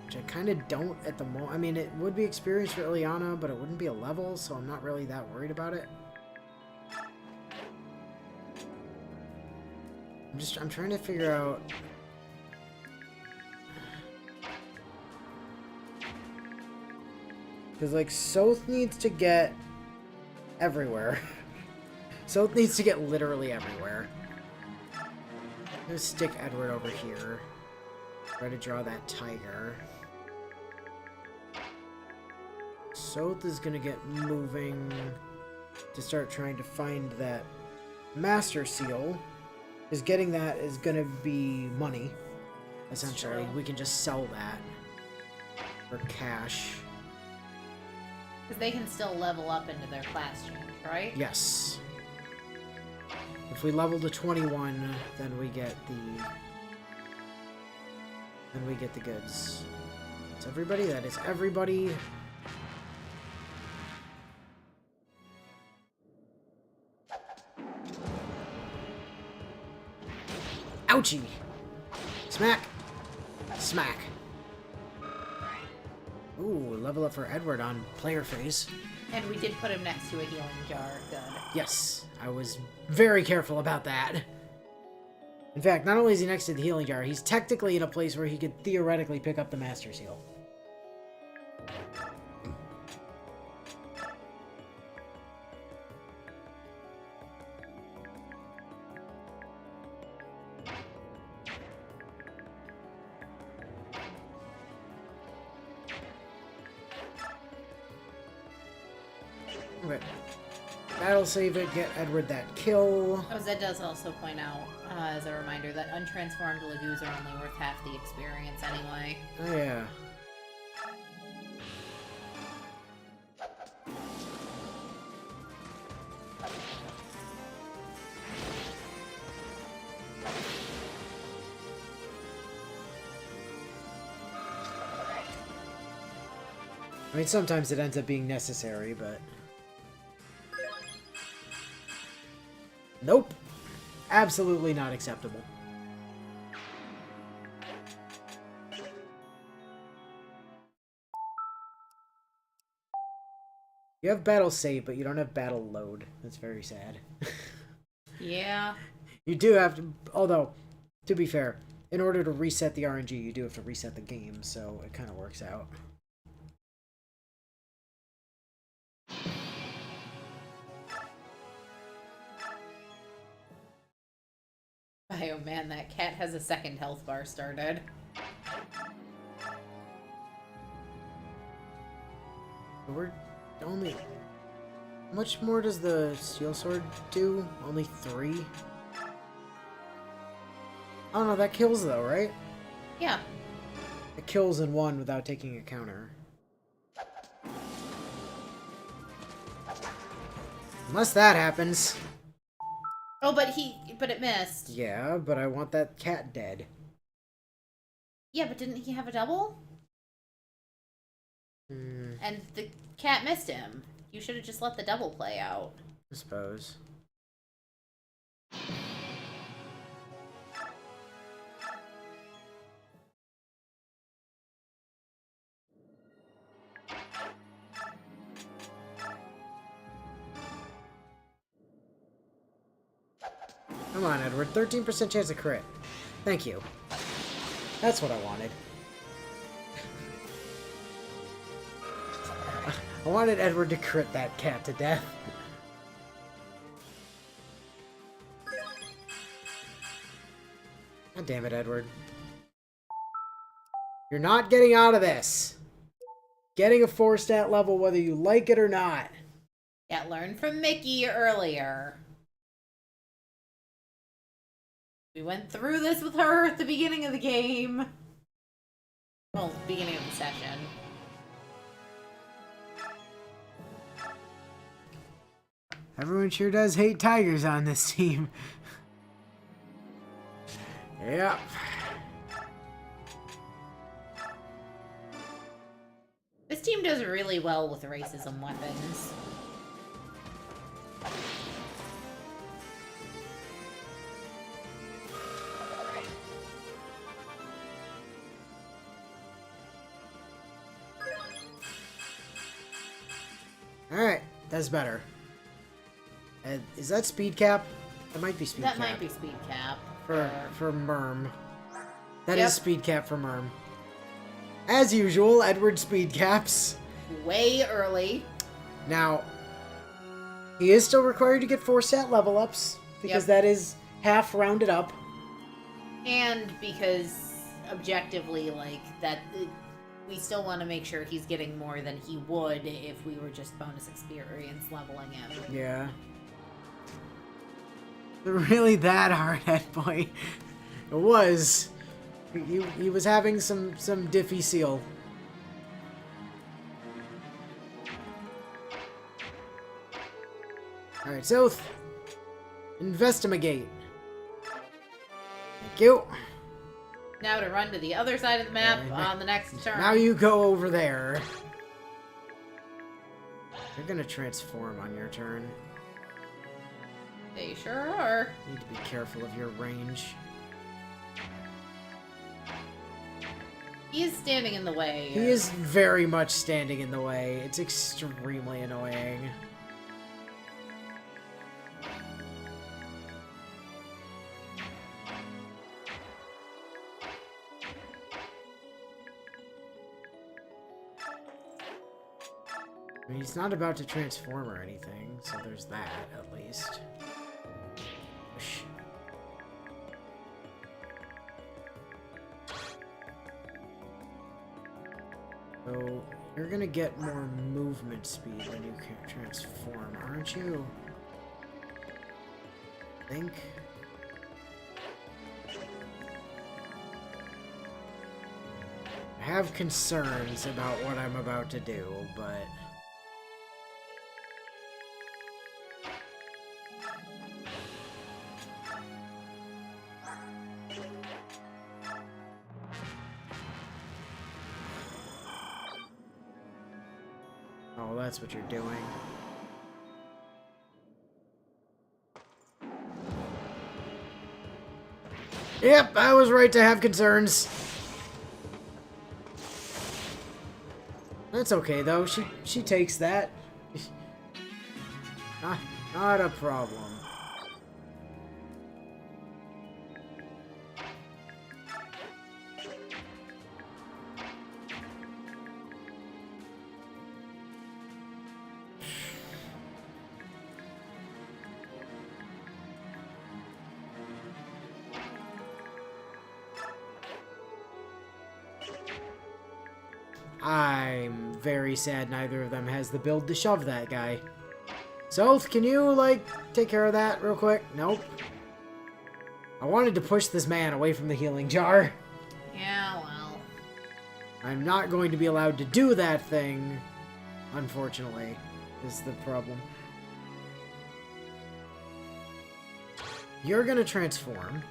Which I kind of don't at the moment. I mean, it would be experience for Ileana, but it wouldn't be a level, so I'm not really that worried about it. I'm trying to figure out... Because, like, Soth needs to get everywhere. So it needs to get literally everywhere. I'm gonna stick Edward over here. Try to draw that tiger. Soth is gonna get moving to start trying to find that Master Seal. Because getting that is gonna be money, essentially. We can just sell that for cash. Because they can still level up into their class change, right? Yes. If we level to 21, then we get the goods. That's everybody. That is everybody. Ouchie! Smack! Smack! Ooh, level up for Edward on player phase. And we did put him next to a healing jar. Good. Yes, I was very careful about that. In fact, not only is he next to the healing jar, he's technically in a place where he could theoretically pick up the Master Seal. Okay. That'll save it, get Edward that kill. Oh, Zed does also point out, as a reminder, that untransformed Lagoos are only worth half the experience anyway. Oh, yeah. I mean, sometimes it ends up being necessary, but... Nope. Absolutely not acceptable. You have battle save, but you don't have battle load. That's very sad. Yeah. You do have to... Although, to be fair, in order to reset the RNG, you do have to reset the game, so it kind of works out. Oh man, that cat has a second health bar started. We're only... How much more does the steel sword do? Only 3? Oh no, that kills though, right? Yeah. It kills in 1 without taking a counter. Unless that happens. Oh, but it missed. Yeah, but I want that cat dead. Yeah, but didn't he have a double? And the cat missed him. You should have just let the double play out. I suppose. Come on, Edward. 13% chance of crit. Thank you. That's what I wanted. I wanted Edward to crit that cat to death. God damn it, Edward. You're not getting out of this. Getting a 4-stat level whether you like it or not. Yeah, learned from Mickey earlier. We went through this with her at the beginning of the game. Well, beginning of the session. Everyone sure does hate tigers on this team. Yep. This team does really well with racism weapons. Alright, that's better. Is that speed cap? That might be speed cap. That might be speed cap. For Merm. That Yep. is speed cap for Merm. As usual, Edward speed caps. Way early. Now, He is still required to get 4 stat level ups, because that is half rounded up. And because, objectively, like, that... we still want to make sure he's getting more than he would if we were just bonus experience leveling him. Yeah. Really that hard at point. It was. He was having some diffy seal. Alright, so investigate. Thank you. Now to run to the other side of the map on the next turn. Now you go over there. You're gonna transform on your turn. They sure are. You need to be careful of your range. He is standing in the way. He is very much standing in the way. It's extremely annoying. I mean, he's not about to transform or anything, so there's that, at least. Whoosh. So, you're gonna get more movement speed when you can transform, aren't you? I think. I have concerns about what I'm about to do, but... Oh, that's what you're doing. Yep, I was right to have concerns. That's okay though. She takes that. Not a problem. I'm very sad neither of them has the build to shove that guy. Soth, can you, like, take care of that real quick? Nope. I wanted to push this man away from the healing jar. Yeah, well. I'm not going to be allowed to do that thing, unfortunately, is the problem. You're gonna transform.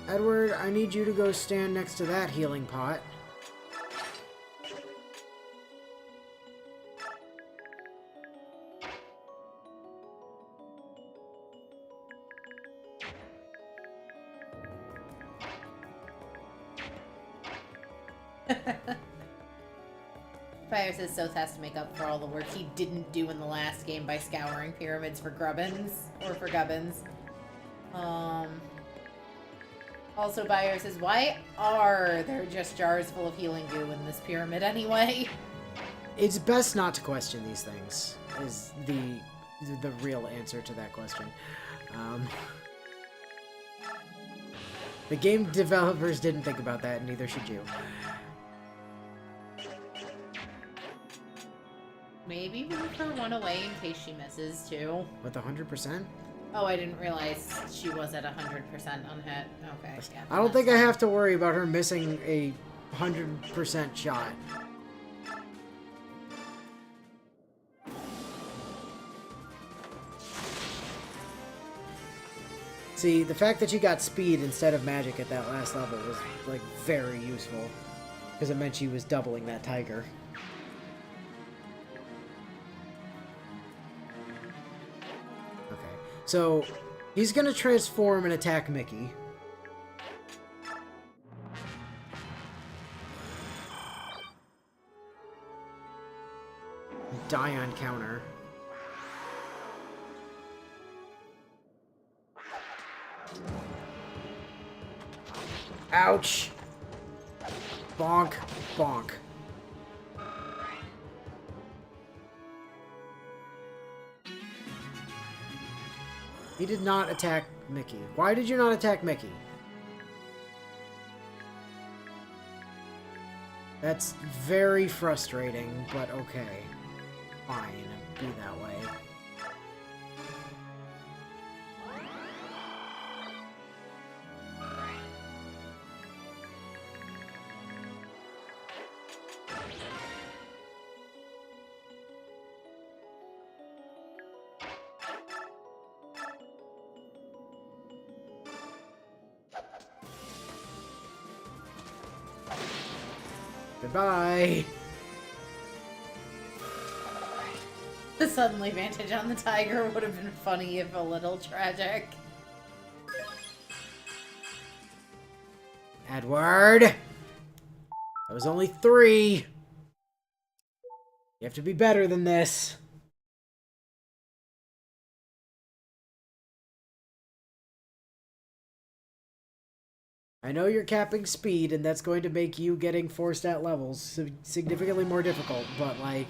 Edward, I need you to go stand next to that healing pot. Fire says Soth has to make up for all the work he didn't do in the last game by scouring pyramids for grubbins, or for gubbins. Also, Bayer says, why are there just jars full of healing goo in this pyramid anyway? It's best not to question these things, is the real answer to that question. The game developers didn't think about that, and neither should you. Maybe move her one away in case she misses, too. With 100%? Oh, I didn't realize she was at 100% unhit. Okay, yeah. I don't think I have to worry about her missing a 100% shot. See, the fact that she got speed instead of magic at that last level was, like, very useful. Because it meant she was doubling that tiger. Okay, so he's gonna transform and attack Mickey. Die on counter. Ouch! Bonk, bonk. He did not attack Mickey. Why did you not attack Mickey? That's very frustrating, but okay. Fine, be that way. Goodbye. The suddenly vantage on the tiger would have been funny if a little tragic. Edward! That was only 3. You have to be better than this. I know you're capping speed, and that's going to make you getting 4-stat levels significantly more difficult, but, like,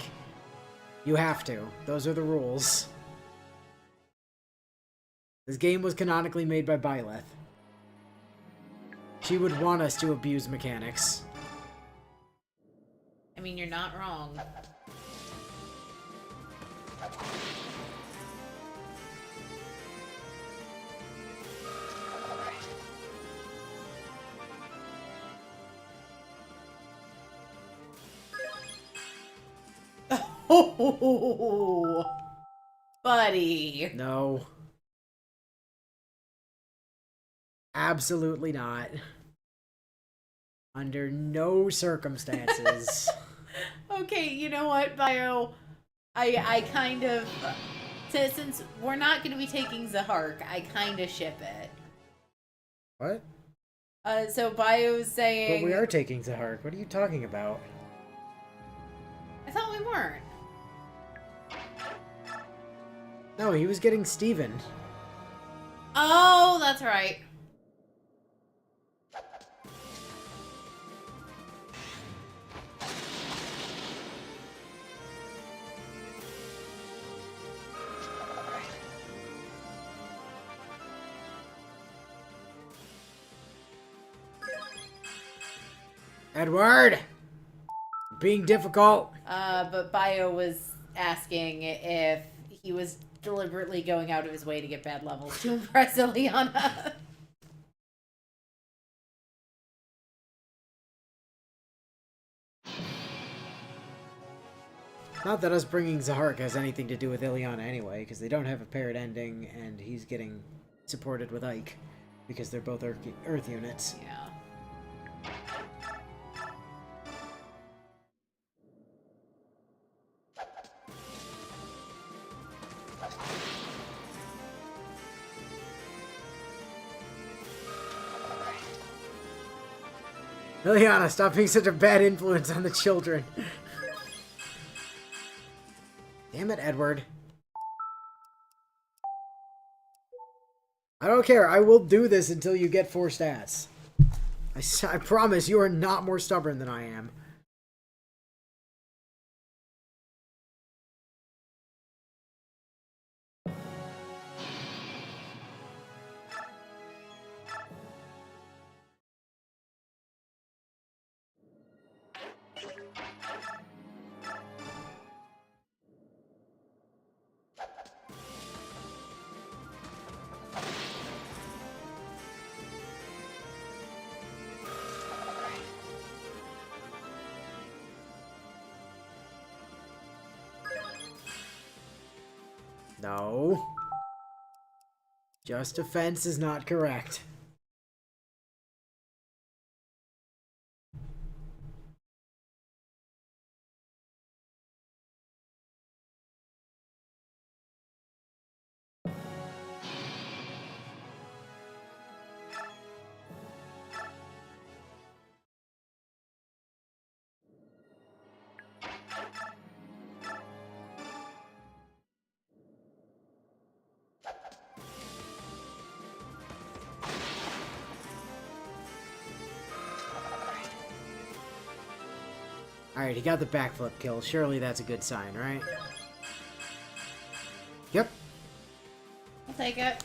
you have to. Those are the rules. This game was canonically made by Byleth. She would want us to abuse mechanics. I mean, you're not wrong. Oh, buddy. No. Absolutely not. Under no circumstances. Okay, you know what, Bio? I kind of... Since we're not going to be taking Zahark, I kind of ship it. What? So Bio's saying... But we are taking Zahark. What are you talking about? I thought we weren't. No, he was getting Steven. Oh, that's right. Edward! Being difficult. But Bio was asking if he was deliberately going out of his way to get bad levels to impress Ileana. Not that us bringing Zahark has anything to do with Ileana anyway, because they don't have a paired ending, and he's getting supported with Ike, because they're both Earth units. Yeah. Ileana, stop being such a bad influence on the children. Damn it, Edward. I don't care. I will do this until you get 4 stats. I promise you are not more stubborn than I am. No. Just offense is not correct. Alright, he got the backflip kill. Surely that's a good sign, right? Yep. I'll take it.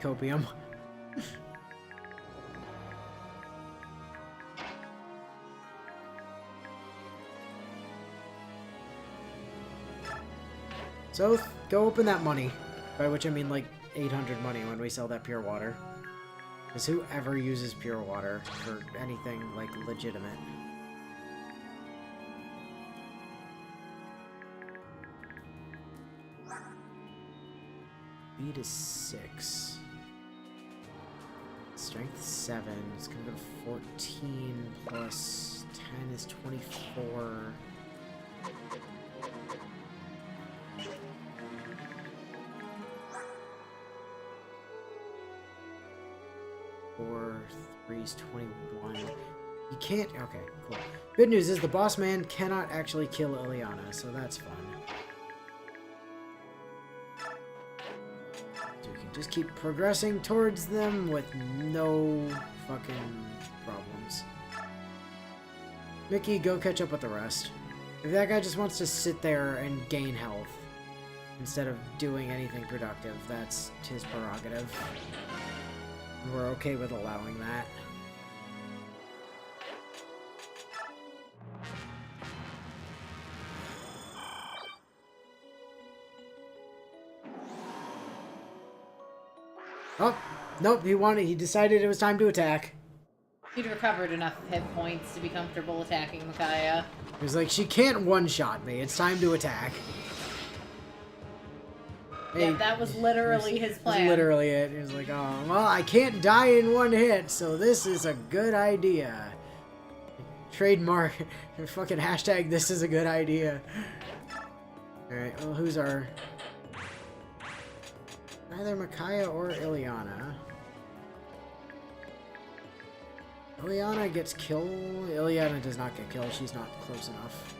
copium. So, go open that money. By which I mean like 800 money when we sell that pure water. Because whoever uses pure water for anything, like, legitimate. Speed is 6. Strength 7. It's gonna go to 14 plus 10 is 24. 3 is 21. You can't... Okay, cool. Good news is the boss man cannot actually kill Ileana, so that's fun. So we can just keep progressing towards them with no fucking problems. Mickey, go catch up with the rest. If that guy just wants to sit there and gain health instead of doing anything productive, that's his prerogative. We're okay with allowing that. Oh, nope, he decided it was time to attack. He'd recovered enough hit points to be comfortable attacking Micaiah. He was like, she can't one-shot me, it's time to attack. Yeah, that was literally his plan. That's literally it. He was like, oh, well, I can't die in one hit, so this is a good idea. Trademark, fucking hashtag, this is a good idea. Alright, well, who's our... Either Micaiah or Ileana. Ileana gets killed. Ileana does not get killed, she's not close enough.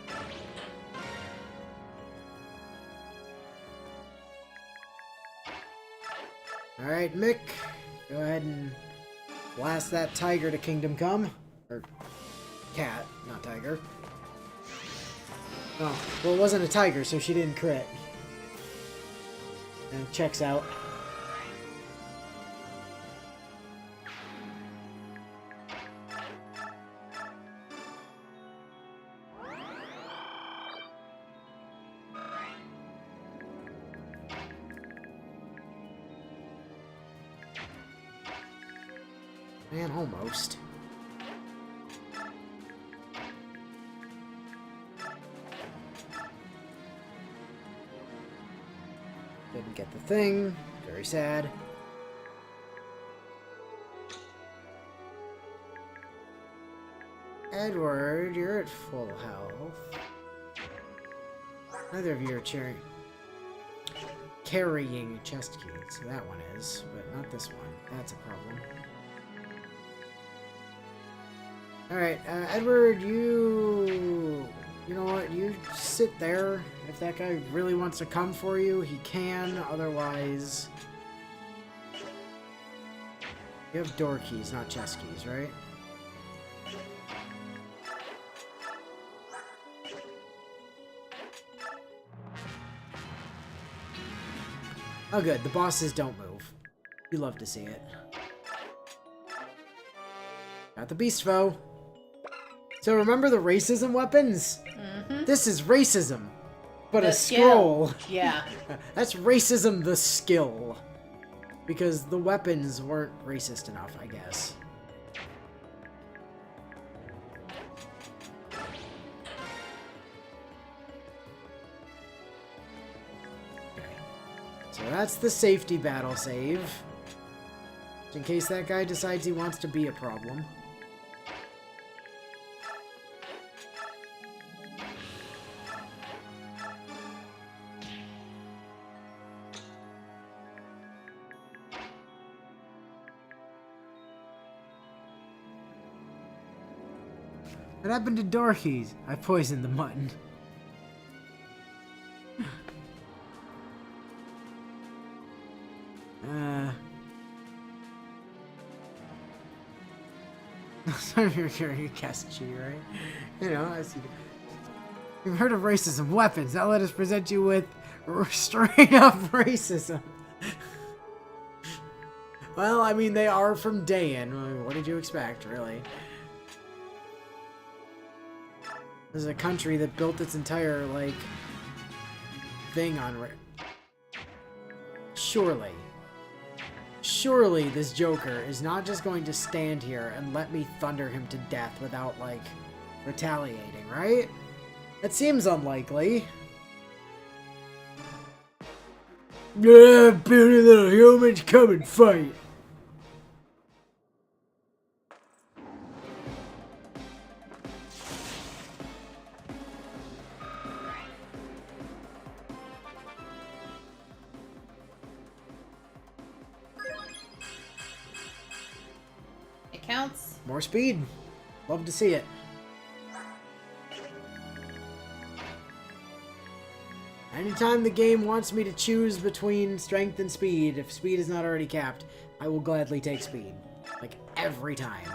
Alright, Mick, go ahead and blast that tiger to Kingdom Come. Or cat, not tiger. Oh, well, it wasn't a tiger, so she didn't crit. And checks out. Man, almost. Didn't get the thing. Very sad. Edward, you're at full health. Neither of you are carrying chest keys. That one is, but not this one. That's a problem. Alright, Edward, you know what, you sit there. If that guy really wants to come for you, he can, otherwise... You have door keys, not chest keys, right? Oh good, the bosses don't move. You love to see it. Got the beast foe. So remember the racism weapons? Mm-hmm. This is racism, but the a scroll. Yeah. That's racism the skill. Because the weapons weren't racist enough, I guess. Okay. So that's the safety battle save. In case that guy decides he wants to be a problem. What happened to door keys? I poisoned the mutton. Some of you are carrying a Cassidy, right? You know, I see. You've heard of racism. Weapons. Now let us present you with straight up racism. Well, I mean, they are from Dayan. What did you expect, really? This is a country that built its entire, like, thing on... Surely this Joker is not just going to stand here and let me thunder him to death without, like, retaliating, right? That seems unlikely. Yeah, puny little humans, come and fight. It counts. More speed. Love to see it. Anytime the game wants me to choose between strength and speed, if speed is not already capped, I will gladly take speed. Like, every time.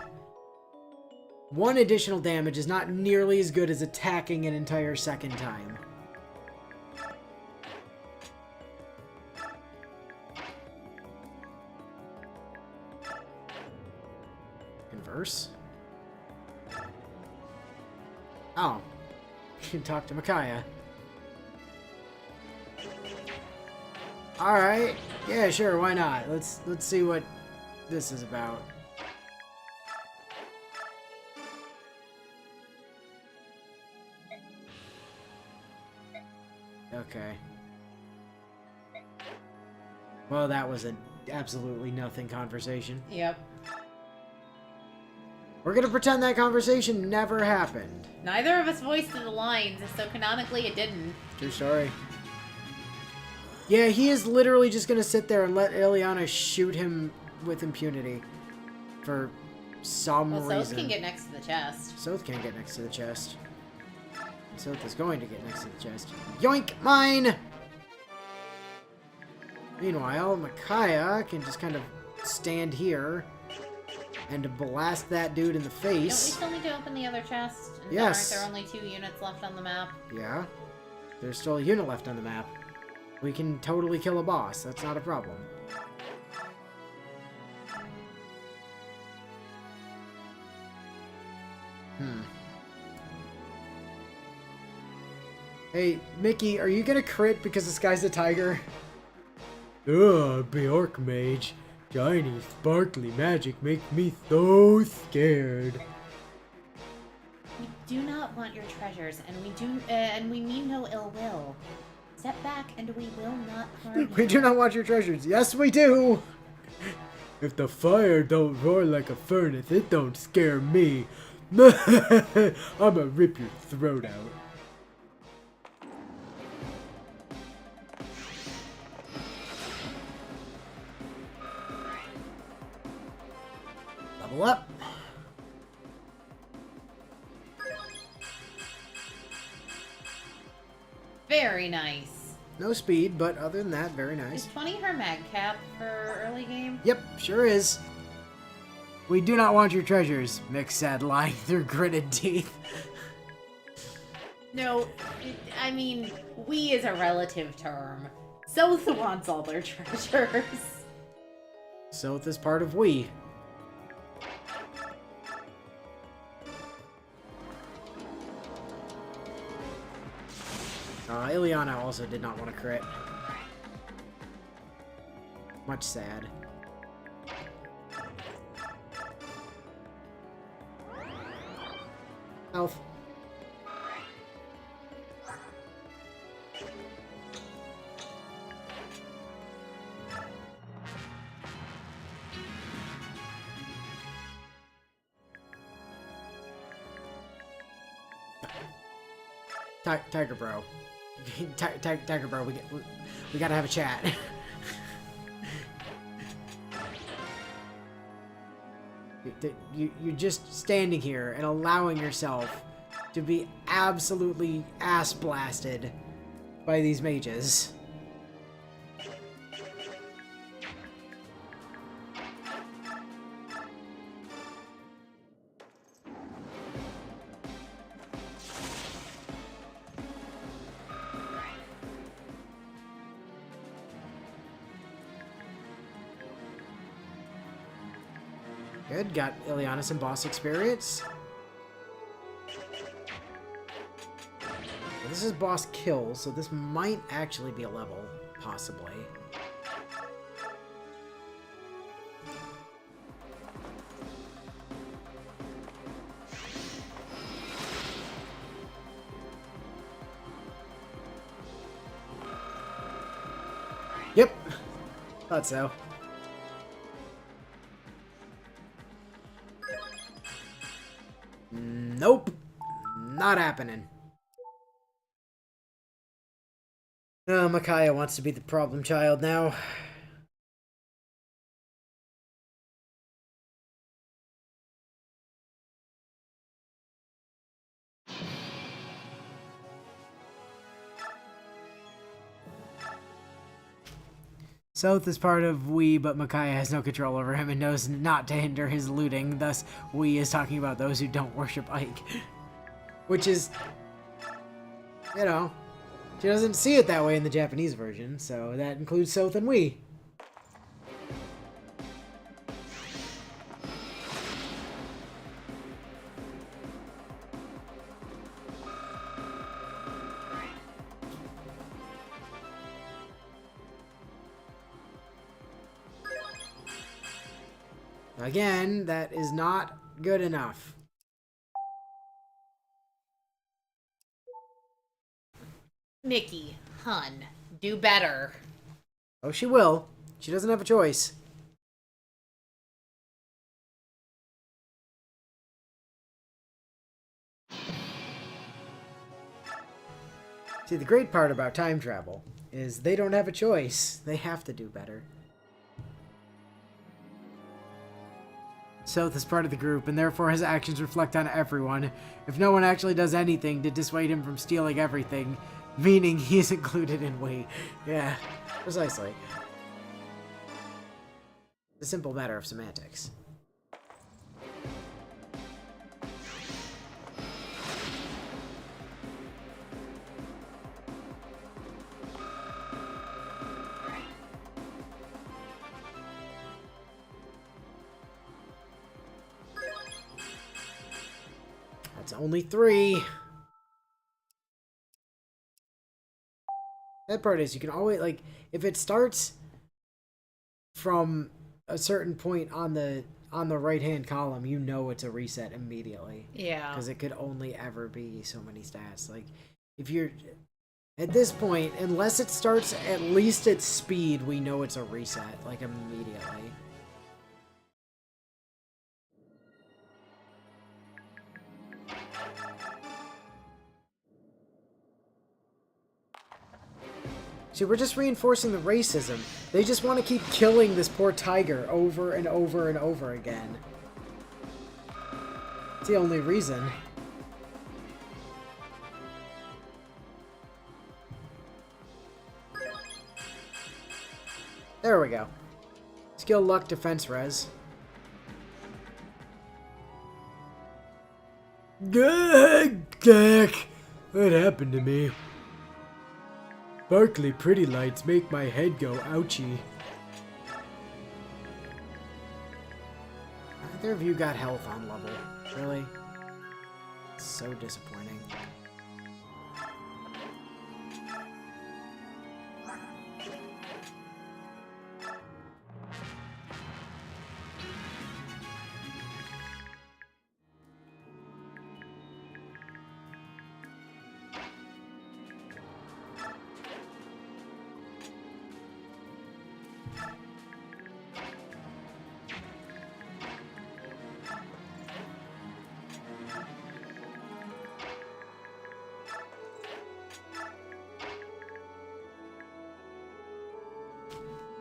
One additional damage is not nearly as good as attacking an entire second time. Converse? Oh. You can talk to Micaiah. Alright. Yeah, sure, why not? Let's see what this is about. Okay. Well, that was an absolutely nothing conversation. Yep. We're gonna pretend that conversation never happened. Neither of us voiced the lines, so canonically it didn't. True story. Yeah, he is literally just gonna sit there and let Ileana shoot him with impunity. For some reason. Well, Soth can get next to the chest. Soth can get next to the chest. Soth is going to get next to the chest. Yoink! Mine! Meanwhile, Micaiah can just kind of stand here and blast that dude in the Don't we face. still need to open the other chest? And Yes. Aren't there only 2 units left on the map? Yeah. There's still a unit left on the map. We can totally kill a boss. That's not a problem. Hey, Mickey, are you gonna crit because this guy's a tiger? Ugh, Bjork Mage. Shiny, sparkly magic makes me so scared. We do not want your treasures, and we mean no ill will. Step back, and we will not harm you. We do not want your treasures. Yes, we do! If the fire don't roar like a furnace, it don't scare me. I'ma rip your throat out. Level up. Very nice. No speed, but other than that, very nice. Is 20 her mag cap for early game? Yep, sure is. We do not want your treasures, Mick said, lying through gritted teeth. No, I mean, we is a relative term. Soth wants all their treasures. Soth is part of we. Ileana also did not want to crit. Much sad. Health. Tiger bro. Tiger bro, we gotta have a chat. You're just standing here and allowing yourself to be absolutely ass blasted by these mages. Good, got Ileana some boss experience. This is boss kill, so this might actually be a level, possibly. Yep, thought so. Nope, not happening. Micaiah wants to be the problem child now. South is part of we, but Micaiah has no control over him and knows not to hinder his looting. Thus, we is talking about those who don't worship Ike. Which is, you know, she doesn't see it that way in the Japanese version, so that includes South and we. Again, that is not good enough. Mickey, hun, do better. Oh, she will. She doesn't have a choice. See, the great part about time travel is they don't have a choice. They have to do better. South is part of the group, and therefore his actions reflect on everyone. If no one actually does anything to dissuade him from stealing everything, meaning he's included in we. Yeah, precisely. It's a simple matter of semantics. That's only 3. That part is, you can always, like, if it starts from a certain point on the right-hand column, you know it's a reset immediately. Yeah. Because it could only ever be so many stats. Like, if you're... At this point, unless it starts at least at speed, we know it's a reset, like, immediately. See, we're just reinforcing the racism. They just want to keep killing this poor tiger over and over and over again. It's the only reason. There we go. Skill, luck, defense, res. Gag! What happened to me? Sparkly pretty lights make my head go ouchie. Neither of you got health on level. Really? So disappointing.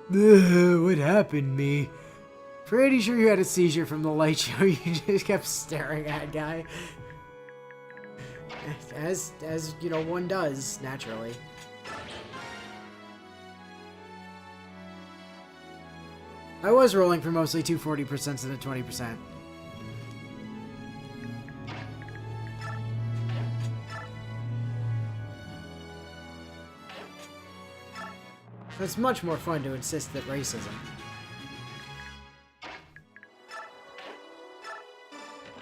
What happened to me? Pretty sure you had a seizure from the light show. You just kept staring at guy. As you know, one does, naturally. I was rolling for mostly 240% instead of 20%. It's much more fun to insist that racism.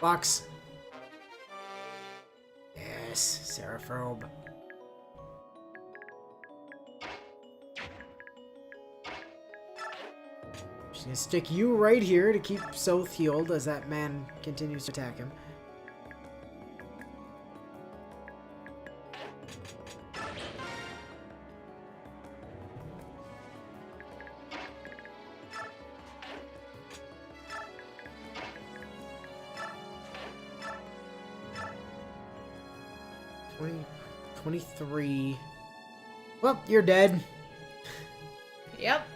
Box. Yes, Seraphobe. Just gonna stick you right here to keep Soth healed as that man continues to attack him. 23. Well, you're dead. Yep.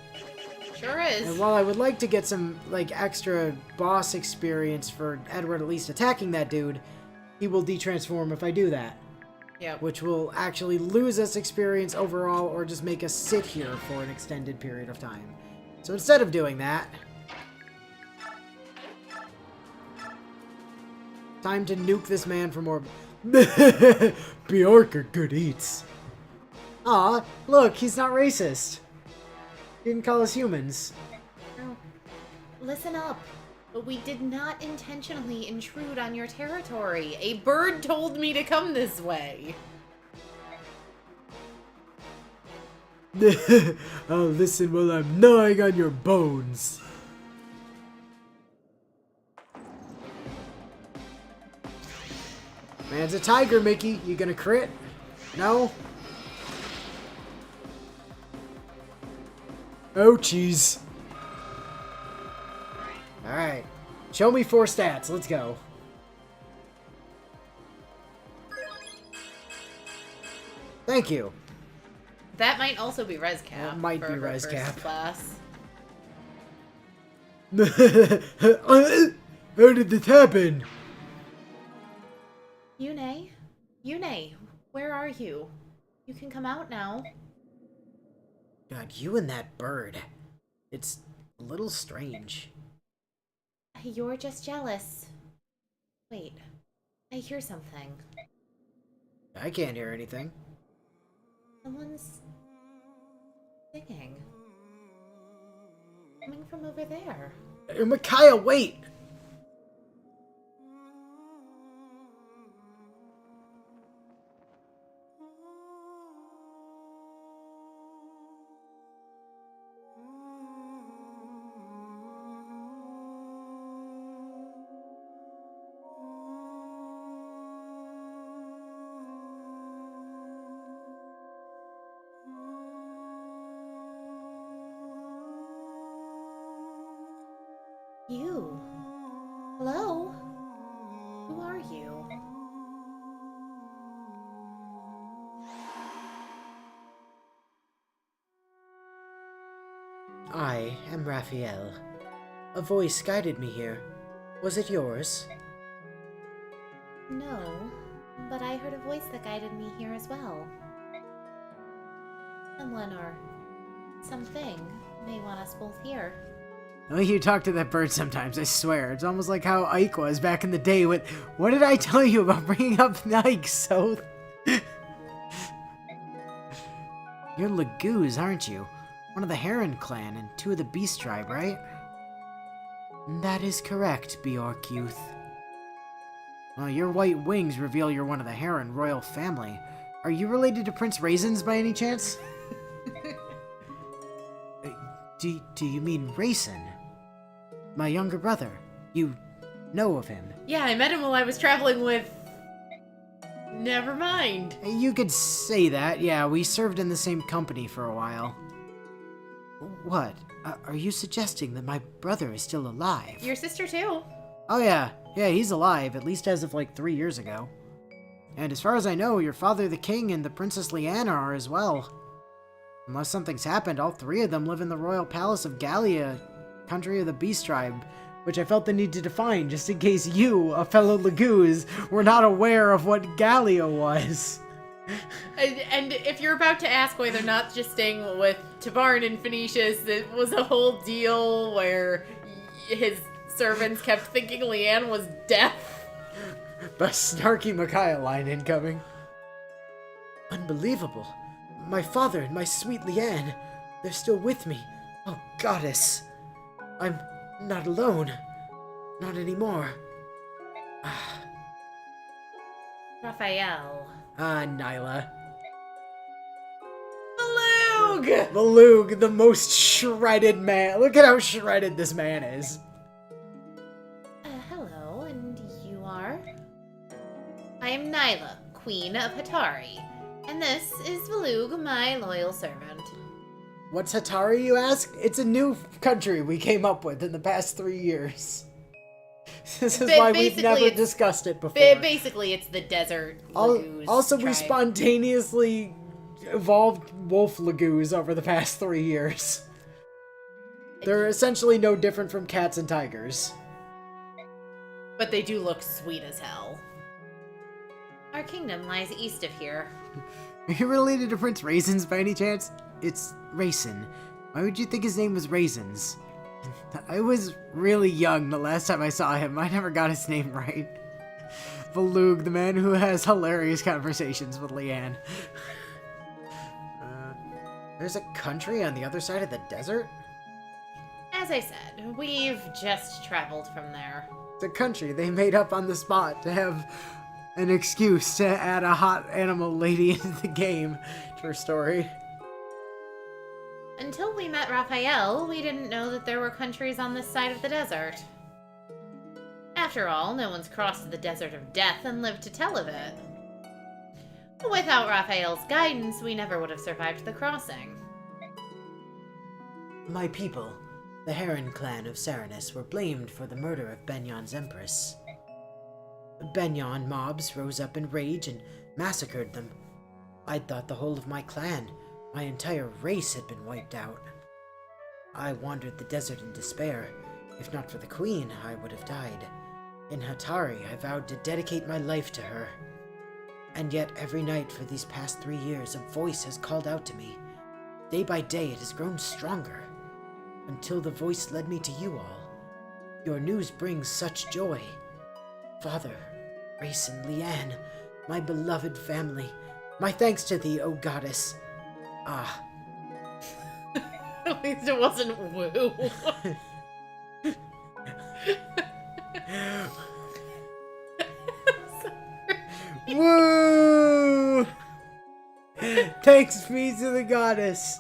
Sure is. And while I would like to get some, like, extra boss experience for Edward at least attacking that dude, he will detransform if I do that. Yep. Which will actually lose us experience overall or just make us sit here for an extended period of time. So instead of doing that, time to nuke this man for more... Bjork good eats. Aw, look, he's not racist. He didn't call us humans. Oh, listen up. But we did not intentionally intrude on your territory. A bird told me to come this way. I'll listen while I'm gnawing on your bones. Man's a tiger, Mickey. You gonna crit? No? Oh, jeez. Alright. Show me 4 stats. Let's go. Thank you. That might also be res cap. That might for be her res first cap. Class. How did this happen? Yune? Yune, where are you? You can come out now. God, you and that bird. It's a little strange. You're just jealous. Wait, I hear something. I can't hear anything. Someone's singing. Coming from over there. Micaiah, wait! You? Hello? Who are you? I am Raphael. A voice guided me here. Was it yours? No, but I heard a voice that guided me here as well. Someone or something may want us both here. Oh, you talk to that bird sometimes, I swear. It's almost like how Ike was back in the day with... What did I tell you about bringing up Ike, so... You're Laguz, aren't you? One of the Heron clan and 2 of the Beast tribe, right? That is correct, Bjork youth. Well, your white wings reveal you're one of the Heron royal family. Are you related to Prince Raisins by any chance? Do you mean Raisin? My younger brother. You know of him. Yeah, I met him while I was traveling with... Never mind. You could say that, yeah. We served in the same company for a while. What? Are you suggesting that my brother is still alive? Your sister too. Oh yeah. Yeah, he's alive, at least as of like 3 years ago. And as far as I know, your father the king and the Princess Leanna are as well. Unless something's happened, all 3 of them live in the royal palace of Gallia, country of the Beast tribe, which I felt the need to define just in case you, a fellow Laguz, were not aware of what Gallia was. And if you're about to ask why they're not just staying with Tavarn and Phoenicius, it was a whole deal where his servants kept thinking Leanne was deaf. Best snarky Micaiah line incoming. Unbelievable. My father and my sweet Leanne, they're still with me. Oh, goddess. I'm not alone. Not anymore. Raphael. Nyla. Malug! Malug, the most shredded man. Look at how shredded this man is. Hello, and you are? I am Nyla, Queen of Hatari, and this is Malug, my loyal servant. What's Hatari, you ask? It's a new country we came up with in the past 3 years. This is why we've never discussed it before. Basically, it's the desert Laguz Also, we tribe. spontaneously evolved wolf Laguz over the past 3 years. They're essentially no different from cats and tigers. But they do look sweet as hell. Our kingdom lies east of here. Are you related to Prince Raisins by any chance? It's Raisin. Why would you think his name was Raisins? I was really young the last time I saw him. I never got his name right. Valug, the man who has hilarious conversations with Leanne. There's a country on the other side of the desert? As I said, we've just traveled from there. It's a country they made up on the spot to have an excuse to add a hot animal lady into the game to her story. Until we met Raphael, we didn't know that there were countries on this side of the desert. After all, no one's crossed the desert of death and lived to tell of it. Without Raphael's guidance, we never would have survived the crossing. My people, the Heron clan of Serenus, were blamed for the murder of Benion's empress. Benyon mobs rose up in rage and massacred them. I'd thought the whole of my clan, my entire race, had been wiped out. I wandered the desert in despair. If not for the queen, I would have died. In Hatari, I vowed to dedicate my life to her. And yet, every night for these past 3 years, a voice has called out to me. Day by day, it has grown stronger, until the voice led me to you all. Your news brings such joy. Father, Race and Leanne, my beloved family, my thanks to thee, O goddess. Ah. At least it wasn't woo. Woo! Thanks be to the goddess.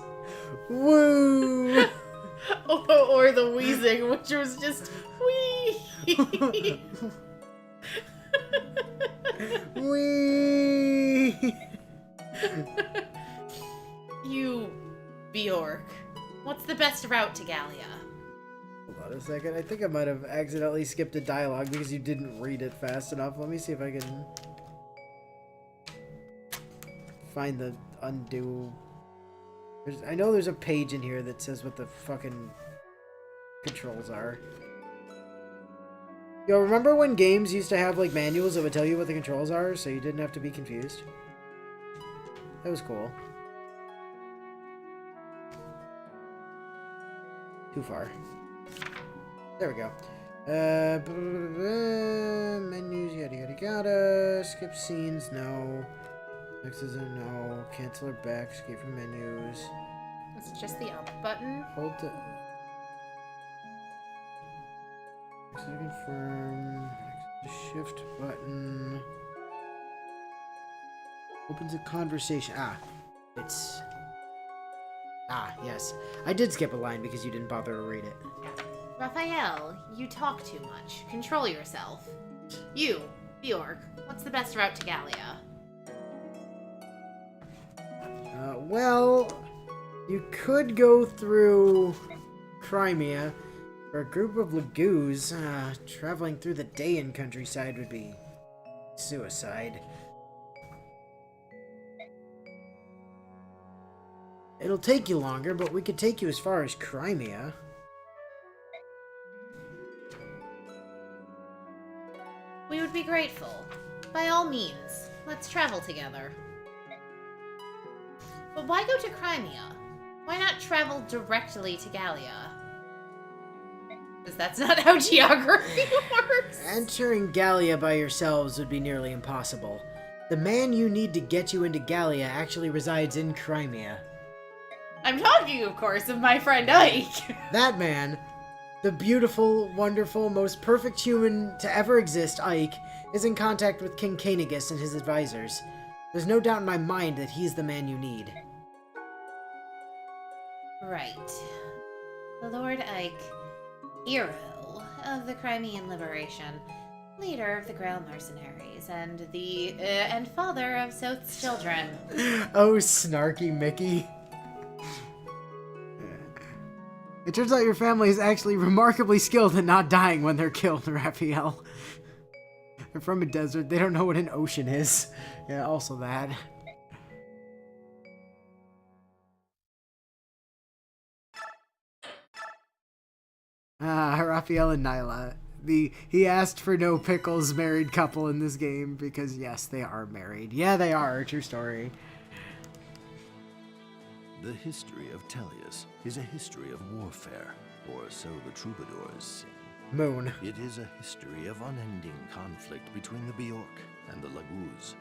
Woo! Or the wheezing, which was just wee. Wee! You, Bjork, what's the best route to Gallia? Hold on a second. I think I might have accidentally skipped a dialogue because you didn't read it fast enough. Let me see if I can find the undo. I know there's a page in here that says what the fucking controls are. Yo, remember when games used to have like manuals that would tell you what the controls are so you didn't have to be confused? That was cool. Too far. There we go. Menus, yada yada yada. Skip scenes, no. Next is a no. Cancel or back. Escape from menus. It's just the up button. Hold the. Exit to confirm. Exit the shift button. Opens a conversation. It's. Yes. I did skip a line because you didn't bother to read it. Raphael, you talk too much. Control yourself. You, Bjork, what's the best route to Gallia? Well, you could go through Crimea. For a group of Laguz, traveling through the Dayan countryside would be suicide. It'll take you longer, but we could take you as far as Crimea. We would be grateful. By all means, let's travel together. But why go to Crimea? Why not travel directly to Gallia? Because that's not how geography works. Entering Gallia by yourselves would be nearly impossible. The man you need to get you into Gallia actually resides in Crimea. I'm talking, of course, of my friend Ike. That man, the beautiful, wonderful, most perfect human to ever exist, Ike, is in contact with King Canegus and his advisors. There's no doubt in my mind that he's the man you need. Right. The Lord Ike, hero of the Crimean Liberation, leader of the Grail Mercenaries, and and father of Soth's children. Oh, snarky Mickey. It turns out your family is actually remarkably skilled at not dying when they're killed, Raphael. They're from a desert. They don't know what an ocean is. Yeah, also that. Raphael and Nyla. He asked for no pickles married couple in this game because, yes, they are married. Yeah, they are. True story. The history of Tellius is a history of warfare, or so the troubadours sing. Moon. It is a history of unending conflict between the Bjork and the Laguz,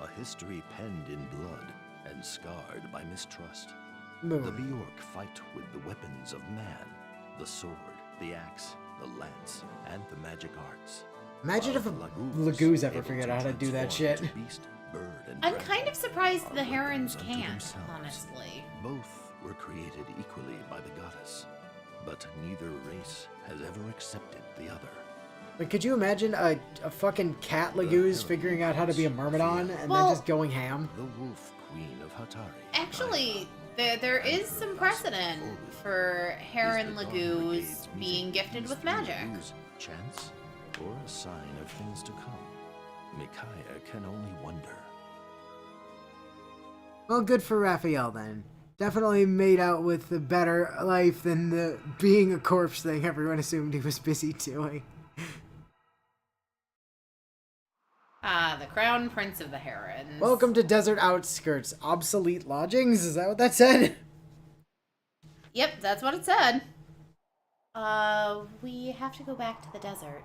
a history penned in blood and scarred by mistrust. Moon. The Bjork fight with the weapons of man, the sword, the axe, the lance, and the magic arts. Imagine if a Laguz ever figured out how to do that shit. Beast, bird, and I'm dragon kind of surprised are the herons weapons unto can't, themselves. honestly. Both were created equally by the goddess, but neither race has ever accepted the other. Like, could you imagine a fucking cat Laguz figuring out how to be a Myrmidon and Well- then just going ham? The wolf queen of Hatari. Actually, there is some precedent for heron Laguz being gifted with magic. Chance or a sign of things to come? Micaiah can only wonder. Well, good for Raphael then. Definitely made out with the better life than the being a corpse thing everyone assumed he was busy doing. The Crown Prince of the Herons. Welcome to Desert Outskirts. Obsolete lodgings? Is that what that said? Yep, that's what it said. We have to go back to the desert.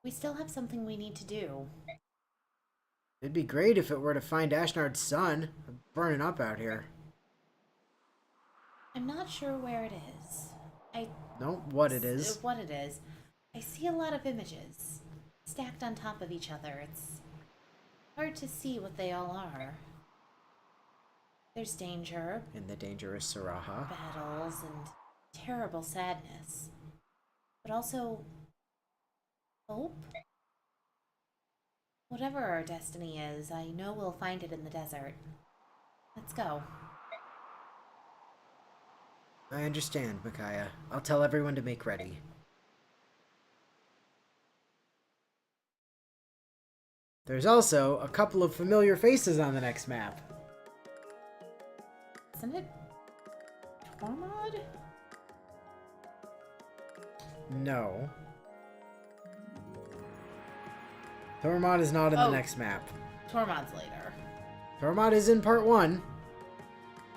We still have something we need to do. It'd be great if it were to find Ashnard's son. I'm burning up out here. I'm not sure where it is. No, what it is. What it is. I see a lot of images stacked on top of each other. It's hard to see what they all are. There's danger, In the dangerous Saraha. battles, and terrible sadness. But also hope? Whatever our destiny is, I know we'll find it in the desert. Let's go. I understand, Micaiah. I'll tell everyone to make ready. There's also a couple of familiar faces on the next map. Isn't it Tormod? No. Tormod is not in the next map. Tormod's later. Tormod is in part 1.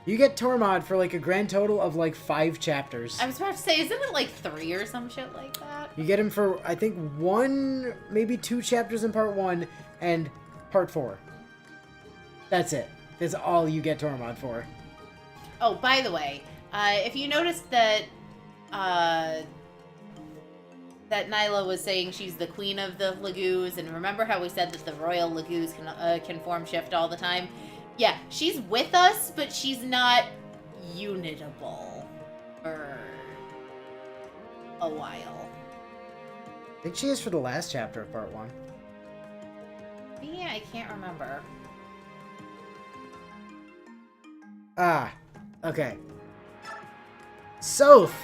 You get Tormod for like a grand total of like 5 chapters. I was about to say, isn't it like 3 or some shit like that? You get him for, I think, 1, maybe 2 chapters in part 1 and part 4. That's it. That's all you get Tormod for. Oh, by the way, if you noticed that that Nyla was saying she's the queen of the Laguz, and remember how we said that the royal Laguz can form shift all the time? Yeah, she's with us, but she's not unitable for a while. I think she is for the last chapter of part 1. Yeah, I can't remember. Ah, okay. Soth!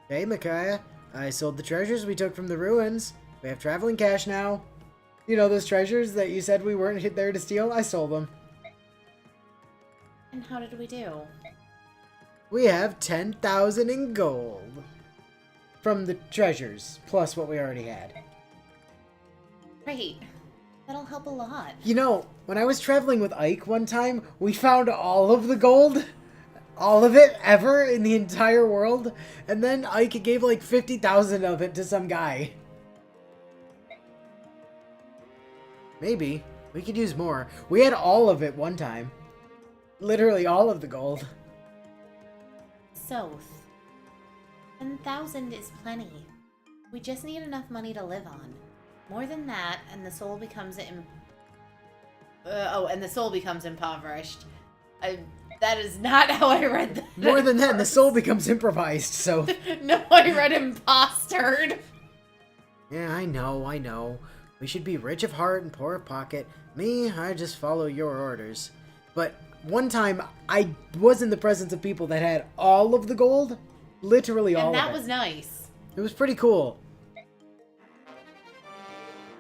Hey, Micaiah. I sold the treasures we took from the ruins. We have traveling cash now. You know those treasures that you said we weren't there to steal? I sold them. And how did we do? We have 10,000 in gold. From the treasures, plus what we already had. Great. That'll help a lot. You know, when I was traveling with Ike one time, we found all of the gold. All of it, ever, in the entire world. And then Ike gave like 50,000 of it to some guy. Maybe. We could use more. We had all of it one time. Literally all of the gold. Soth. 10,000 is plenty. We just need enough money to live on. More than that, and the soul becomes and the soul becomes impoverished. That is not how I read that. More than that, the soul becomes improvised, so... No, I read impostered. Yeah, I know. We should be rich of heart and poor of pocket. Me, I just follow your orders. But one time, I was in the presence of people that had all of the gold. Literally all of it. And that was nice. It was pretty cool.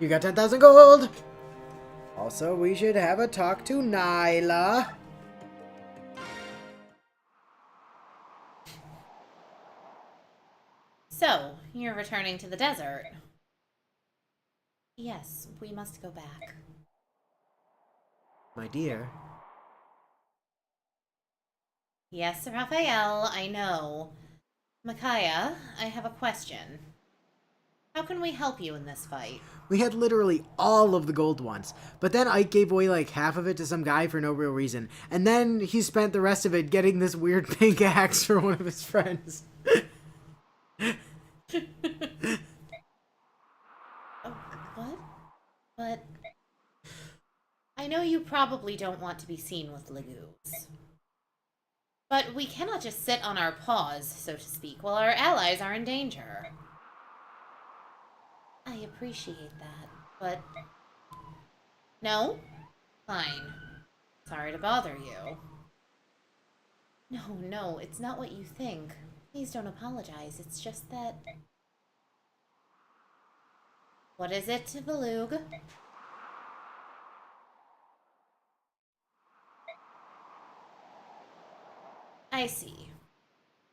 You got 10,000 gold! Also, we should have a talk to Nyla. So, you're returning to the desert. Yes, we must go back. My dear. Yes, Raphael, I know. Micaiah, I have a question. How can we help you in this fight? We had literally all of the gold once, but then Ike gave away like half of it to some guy for no real reason. And then he spent the rest of it getting this weird pink axe for one of his friends. Oh, what? But... I know you probably don't want to be seen with Lagoos. But we cannot just sit on our paws, so to speak, while our allies are in danger. I appreciate that, but... No? Fine. Sorry to bother you. No, it's not what you think. Please don't apologize, it's just that... What is it, Valug? I see.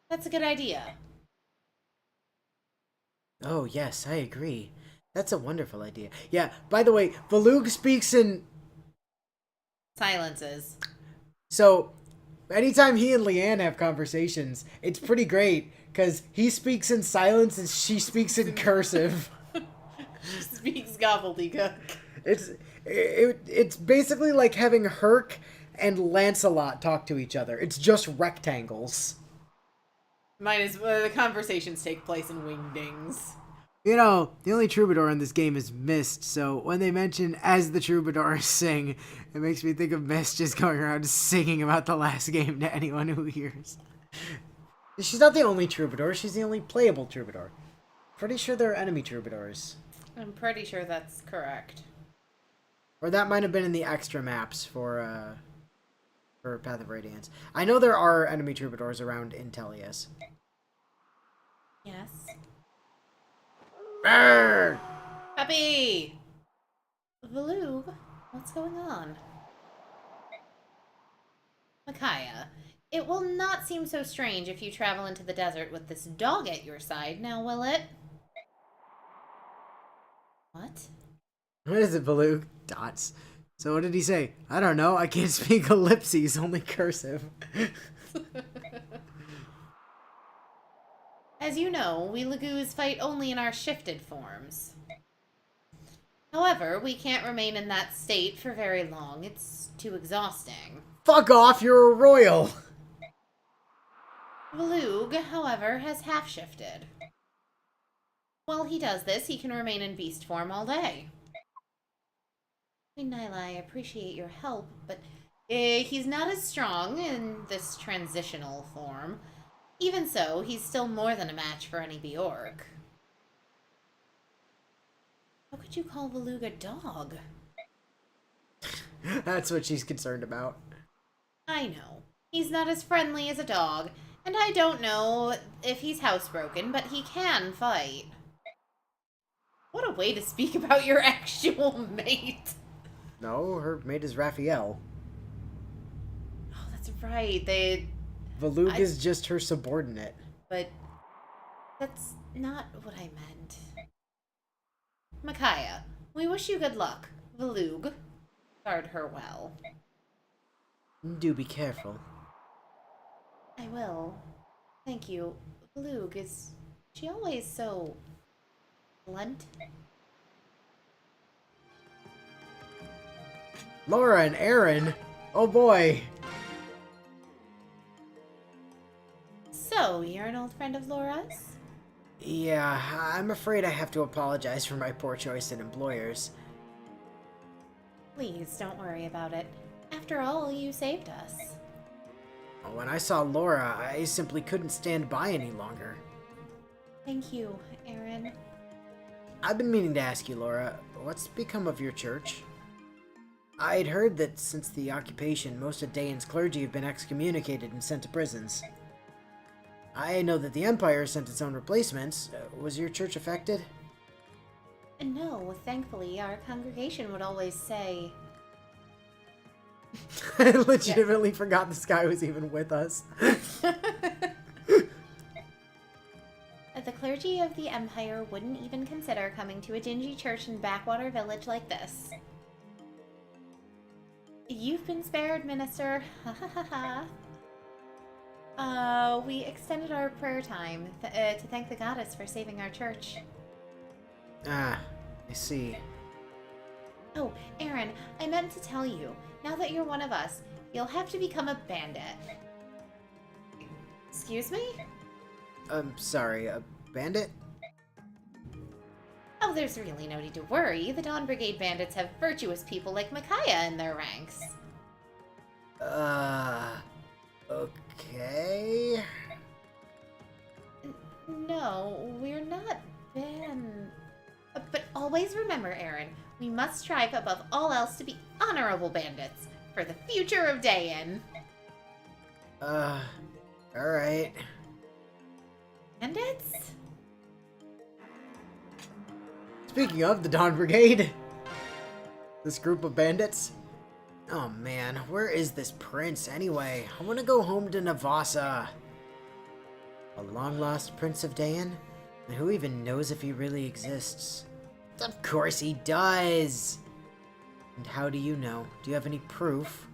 That's a good idea. Oh, yes, I agree. That's a wonderful idea. Yeah, by the way, Valug speaks in... Silences. So, anytime he and Leanne have conversations, it's pretty great, because he speaks in silence and she speaks in cursive. She speaks gobbledygook. It's basically like having Herc and Lancelot talk to each other. It's just rectangles. Minus the conversations take place in wingdings. You know, the only troubadour in this game is Mist, so when they mention as the troubadours sing, it makes me think of Mist just going around singing about the last game to anyone who hears. She's not the only troubadour, she's the only playable troubadour. Pretty sure there are enemy troubadours. I'm pretty sure that's correct. Or that might have been in the extra maps for Path of Radiance. I know there are enemy troubadours around Intelius. Yes. Brrr! Puppy! Valug, what's going on? Micaiah, it will not seem so strange if you travel into the desert with this dog at your side, now will it? What? What is it, Valug? Dots. So what did he say? I don't know. I can't speak ellipses, only cursive. As you know, we Lagoos fight only in our shifted forms. However, we can't remain in that state for very long. It's too exhausting. Fuck off, you're a royal! Valug, however, has half-shifted. While he does this, he can remain in beast form all day. Queen Nyla, I appreciate your help, but he's not as strong in this transitional form. Even so, he's still more than a match for any Bjork. How could you call Valug a dog? That's what she's concerned about. I know. He's not as friendly as a dog, and I don't know if he's housebroken, but he can fight. What a way to speak about your actual mate. No, her mate is Raphael. Oh, that's right. Valug is just her subordinate. But that's not what I meant. Micaiah, we wish you good luck. Valug, guard her well. Do be careful. I will. Thank you. Valug, is she always so blunt? Laura and Aaron? Oh boy. So, you're an old friend of Laura's? Yeah, I'm afraid I have to apologize for my poor choice in employers. Please don't worry about it. After all, you saved us. When I saw Laura, I simply couldn't stand by any longer. Thank you, Aaron. I've been meaning to ask you, Laura, what's become of your church? I'd heard that since the occupation, most of Dayan's clergy have been excommunicated and sent to prisons. I know that the Empire sent its own replacements. Was your church affected? No, thankfully, our congregation would always say, I legitimately forgot this guy was even with us. the clergy of the Empire wouldn't even consider coming to a dingy church in backwater village like this. You've been spared, Minister. Ha ha ha ha. We extended our prayer time to thank the goddess for saving our church. Ah, I see. Oh, Aaron, I meant to tell you, now that you're one of us, you'll have to become a bandit. Excuse me? Sorry, a bandit? Oh, there's really no need to worry. The Dawn Brigade bandits have virtuous people like Micaiah in their ranks. Okay. No, we're not But always remember, Aaron, we must strive above all else to be honorable bandits for the future of Dayan. Alright. Bandits? Speaking of the Dawn Brigade, this group of bandits. Oh man, where is this prince anyway? I want to go home to Navasa. A long-lost prince of Dayan? And who even knows if he really exists? Of course he does! And how do you know? Do you have any proof?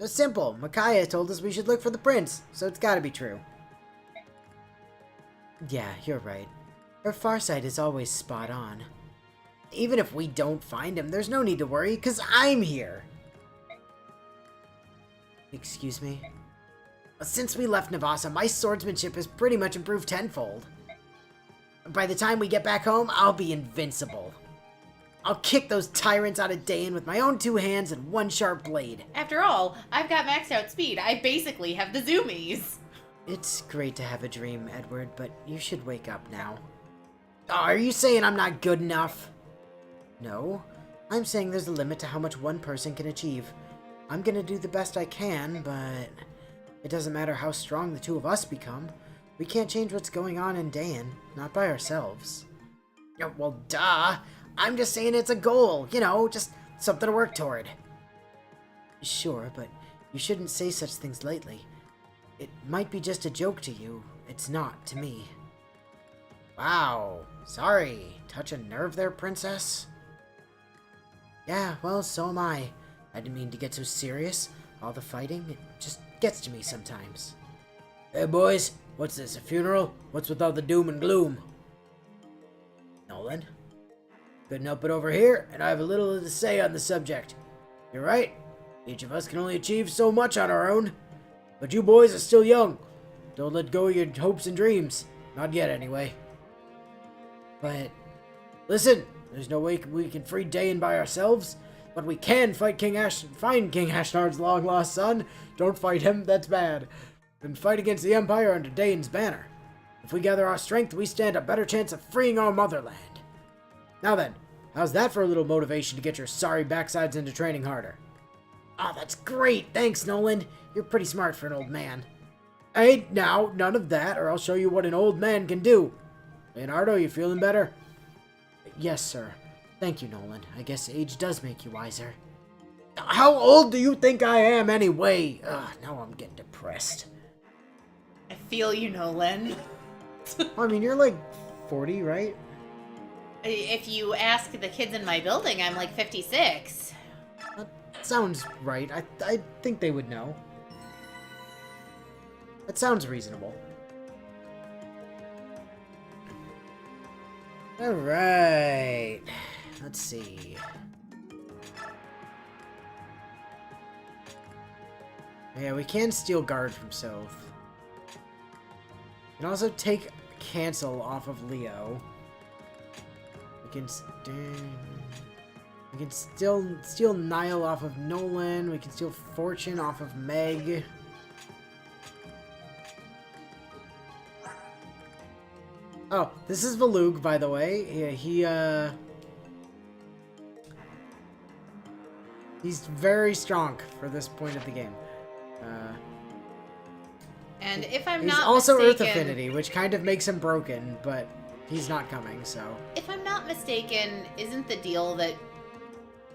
It's simple. Micaiah told us we should look for the prince, so it's gotta be true. Yeah, you're right. Her farsight is always spot on. Even if we don't find him, there's no need to worry, because I'm here! Excuse me? Since we left Navasa, my swordsmanship has pretty much improved tenfold. By the time we get back home, I'll be invincible. I'll kick those tyrants out of Dayan with my own 2 hands and 1 sharp blade. After all, I've got maxed out speed. I basically have the zoomies. It's great to have a dream, Edward, but you should wake up now. Oh, are you saying I'm not good enough? No, I'm saying there's a limit to how much one person can achieve. I'm gonna do the best I can, but it doesn't matter how strong the 2 of us become. We can't change what's going on in Dayan, not by ourselves. Yeah, well, duh. I'm just saying it's a goal, you know, just something to work toward. Sure, but you shouldn't say such things lightly. It might be just a joke to you. It's not to me. Wow. Sorry. Touch a nerve there, princess? Yeah, well, so am I. I didn't mean to get so serious. All the fighting, it just gets to me sometimes. Hey, boys. What's this, a funeral? What's with all the doom and gloom? Nolan? Couldn't help it over here, and I have a little to say on the subject. You're right. Each of us can only achieve so much on our own. But you boys are still young. Don't let go of your hopes and dreams. Not yet, anyway. But, listen, there's no way we can free Dayan by ourselves. But we can find King Ashnard's long-lost son. Don't fight him, that's bad. And fight against the Empire under Dayan's banner. If we gather our strength, we stand a better chance of freeing our motherland. Now then, how's that for a little motivation to get your sorry backsides into training harder? Oh, that's great! Thanks, Nolan! You're pretty smart for an old man. Hey, now, none of that, or I'll show you what an old man can do. Leonardo, you feeling better? Yes, sir. Thank you, Nolan. I guess age does make you wiser. How old do you think I am, anyway? Ugh, now I'm getting depressed. I feel you, Nolan. I mean, you're like 40, right? If you ask the kids in my building, I'm like 56. That sounds right. I think they would know. That sounds reasonable. Alright. Let's see. Yeah, we can steal guard from South. We can also take cancel off of Leo. We can still steal Niall off of Nolan. We can steal Fortune off of Meg. Oh, this is Valug, by the way. He's very strong for this point of the game. And if I'm He's not also mistaken, Earth Affinity, which kind of makes him broken, but he's not coming, so... if I'm not mistaken, isn't the deal that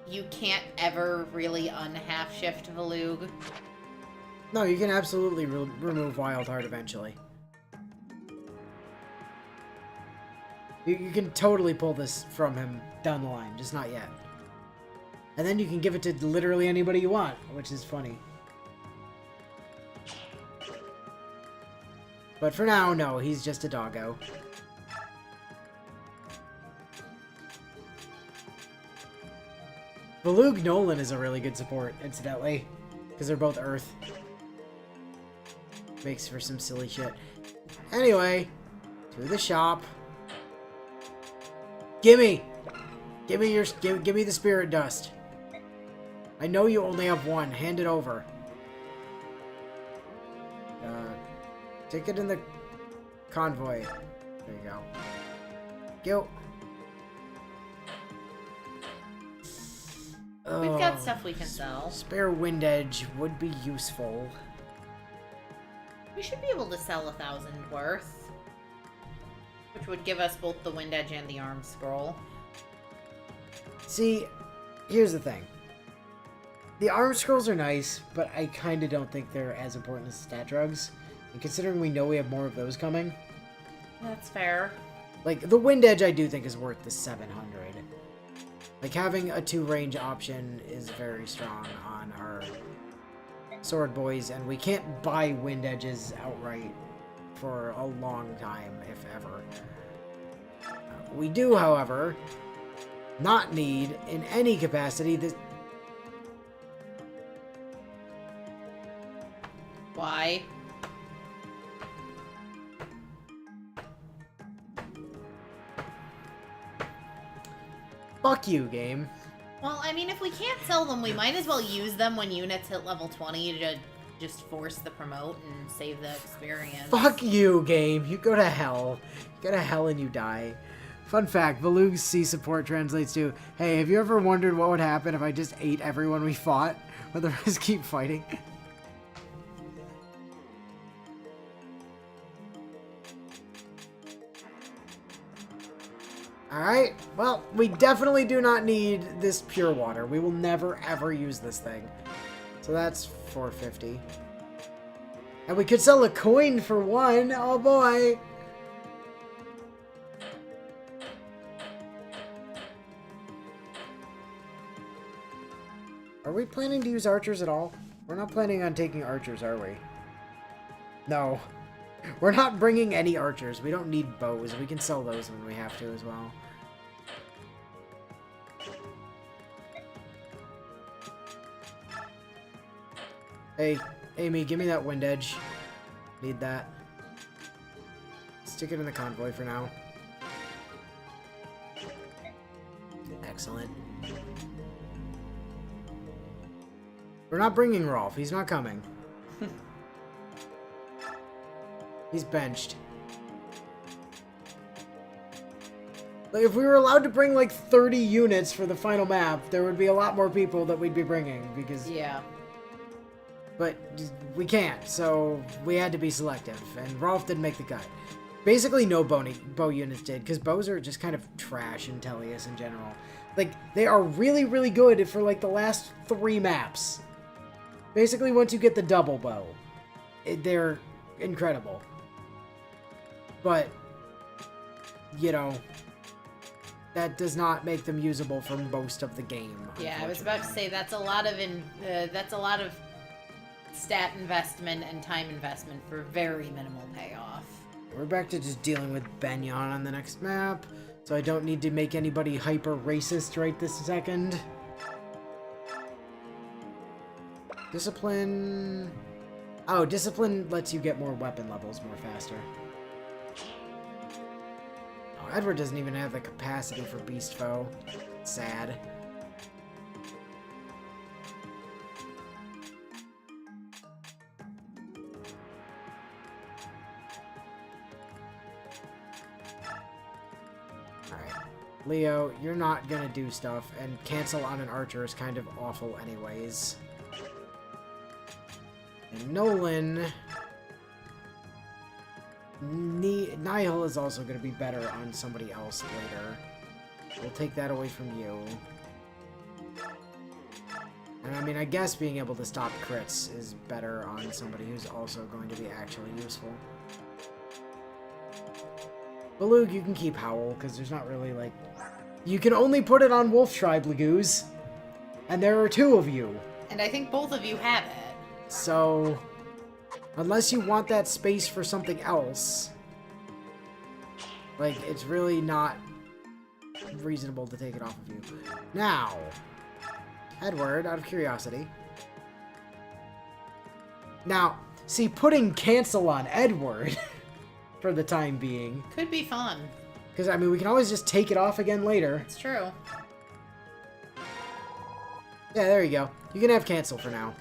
you can't ever really unhalf shift Valug? No, you can absolutely remove Wild Heart eventually. You can totally pull this from him down the line, just not yet. And then you can give it to literally anybody you want, which is funny. But for now, no, he's just a doggo. Valug Nolan is a really good support, incidentally. Because they're both Earth. Makes for some silly shit. Anyway, to the shop. Gimme! Give me the spirit dust. I know you only have one. Hand it over. Take it in the convoy. There you go. Go. We've got stuff we can sell. Spare wind edge would be useful. We should be able to sell 1,000 worth. Which would give us both the wind edge and the arm scroll. See, here's the thing. The arm scrolls are nice, but I kind of don't think they're as important as stat drugs. And considering we know we have more of those coming... That's fair. Like, the wind edge I do think is worth the 700. Like, having a 2-range option is very strong on our sword boys, and we can't buy wind edges outright for a long time, if ever. We do, however, not need, in any capacity, this... Why? Fuck you, game. Well, I mean, if we can't sell them, we might as well use them when units hit level 20 to just force the promote and save the experience. Fuck you, game. You go to hell. You go to hell and you die. Fun fact, Valug's C support translates to, hey, have you ever wondered what would happen if I just ate everyone we fought? Or the rest keep fighting? Alright, well, we definitely do not need this pure water. We will never, ever use this thing. So that's 450. And we could sell a coin for one. Oh boy. Are we planning to use archers at all? We're not planning on taking archers, are we? No. We're not bringing any archers. We don't need bows. We can sell those when we have to as well. Hey, Amy, give me that wind edge. Need that. Stick it in the convoy for now. Excellent. We're not bringing Rolf. He's not coming. He's benched. Like, if we were allowed to bring, like, 30 units for the final map, there would be a lot more people that we'd be bringing, because... Yeah. But we can't, so we had to be selective, and Rolf didn't make the cut. Basically, no bow units did, because bows are just kind of trash in Tellius in general. Like, they are really, really good for, like, the last 3 maps. Basically, once you get the double bow, they're incredible. But, you know, that does not make them usable for most of the game. Yeah, I was about to say that's a lot of stat investment and time investment for very minimal payoff. We're back to just dealing with Benyon on the next map, so I don't need to make anybody hyper racist right this second. Discipline... Oh, discipline lets you get more weapon levels more faster. Edward doesn't even have the capacity for Beast Foe. Sad. Alright. Leo, you're not gonna do stuff, and cancel on an archer is kind of awful anyways. And Nolan... Nihil is also going to be better on somebody else later. We'll take that away from you. And I mean, I guess being able to stop crits is better on somebody who's also going to be actually useful. Balug, you can keep Howl, because there's not really, like... You can only put it on Wolf Tribe Lagoos. And there are 2 of you. And I think both of you have it. So... Unless you want that space for something else, like, it's really not reasonable to take it off of you. Now, Edward, out of curiosity. Now, see, putting cancel on Edward for the time being. Could be fun. Because, I mean, we can always just take it off again later. It's true. Yeah, there you go. You can have cancel for now.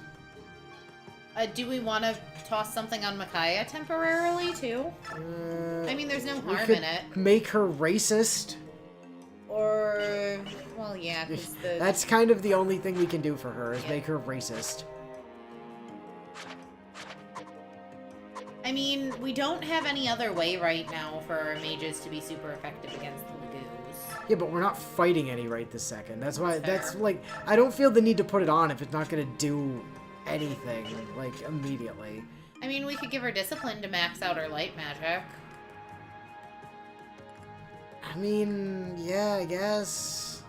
Do we want to toss something on Micaiah temporarily, too? I mean, there's no harm in it. Make her racist. Or... Well, yeah, because the... That's kind of the only thing we can do for her, is make her racist. I mean, we don't have any other way right now for our mages to be super effective against the Lagoos. Yeah, but we're not fighting any right this second. That's why, That's that's like, I don't feel the need to put it on if it's not gonna do anything, like, immediately. I mean, we could give her discipline to max out her light magic. I mean, yeah, I guess.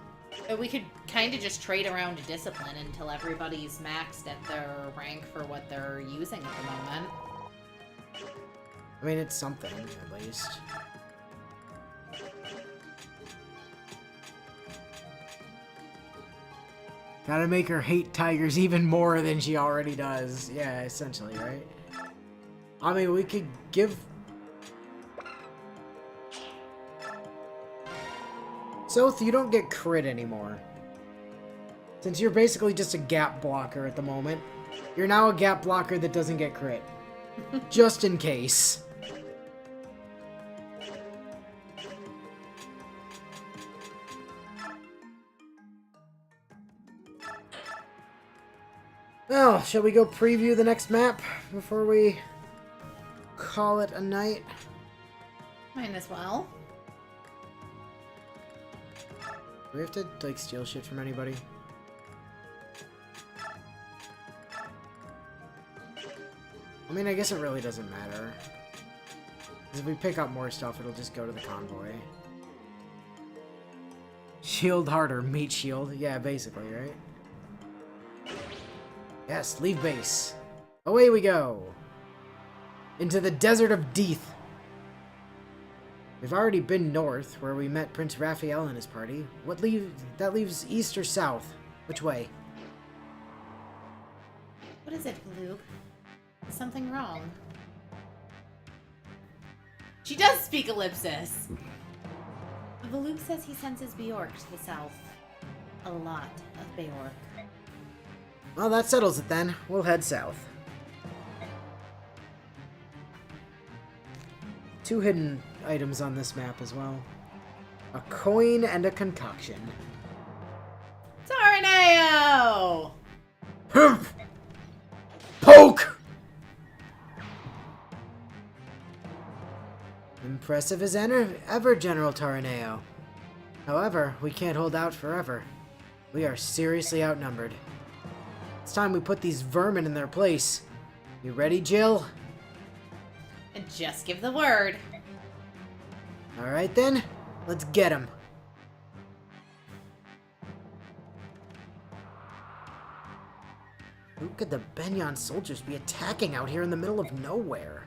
We could kind of just trade around discipline until everybody's maxed at their rank for what they're using at the moment. I mean, it's something, at least. Gotta make her hate tigers even more than she already does. Yeah, essentially, right? I mean, we could give... Soth, you don't get crit anymore. Since you're basically just a gap blocker at the moment. You're now a gap blocker that doesn't get crit. Just in case. Well, shall we go preview the next map before we call it a night? Might as well. Do we have to, like, steal shit from anybody? I mean, I guess it really doesn't matter. Because if we pick up more stuff, it'll just go to the convoy. Shield harder, meat shield. Yeah, basically, right? Yes, leave base. Away we go. Into the desert of Death. We've already been north, where we met Prince Raphael and his party. That leaves east or south? Which way? What is it, Luke? Is something wrong? She does speak ellipsis! Luke says he senses Bjork to the south. A lot of Bjork. Well, that settles it then. We'll head south. 2 hidden items on this map as well. A coin and a concoction. Tornado! Humph! Poke! Impressive as ever, General Taraneo. However, we can't hold out forever. We are seriously outnumbered. It's time we put these vermin in their place. You ready, Jill? And just give the word. Alright then, let's get him. Who could the Benyon soldiers be attacking out here in the middle of nowhere?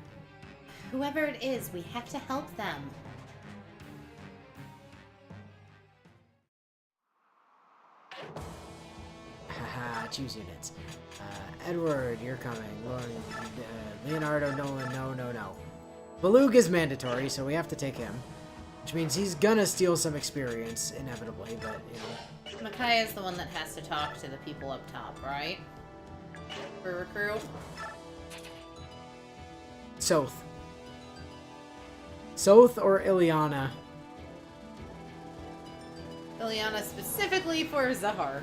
Whoever it is, we have to help them. Haha, choose units. Edward, you're coming. Leonardo, Nolan, no. Balug is mandatory, so we have to take him. Which means he's gonna steal some experience, inevitably, but, you know. Micaiah is the one that has to talk to the people up top, right? For recruit? Soth. Soth or Ileana? Ileana specifically for Zahark.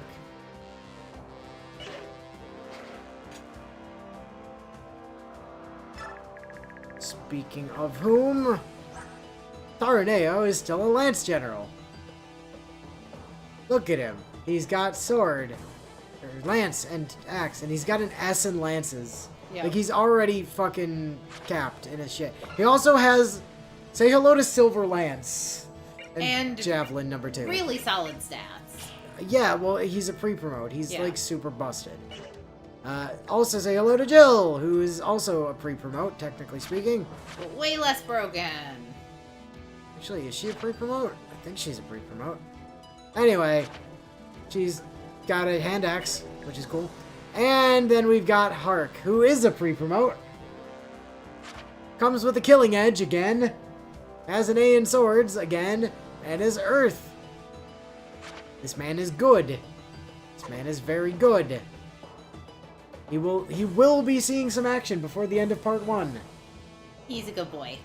Speaking of whom, Taraneo is still a Lance General. Look at him. He's got sword, or lance and axe, and he's got an S in lances. Yeah. Like, he's already fucking capped in his shit. He also has, say hello to Silver Lance. And Javelin number 2. Really solid stats. Yeah, well, he's a pre-promote. He's, Yeah. like, super busted. Also say hello to Jill, who is also a pre-promote, technically speaking. But way less broken. Actually, is she a pre-promote? I think she's a pre-promote. Anyway, she's got a hand axe, which is cool. And then we've got Hark, who is a pre-promote. Comes with a killing edge again. Has an A in swords again. And is Earth. This man is good. This man is very good. He will be seeing some action before the end of part 1. He's a good boy.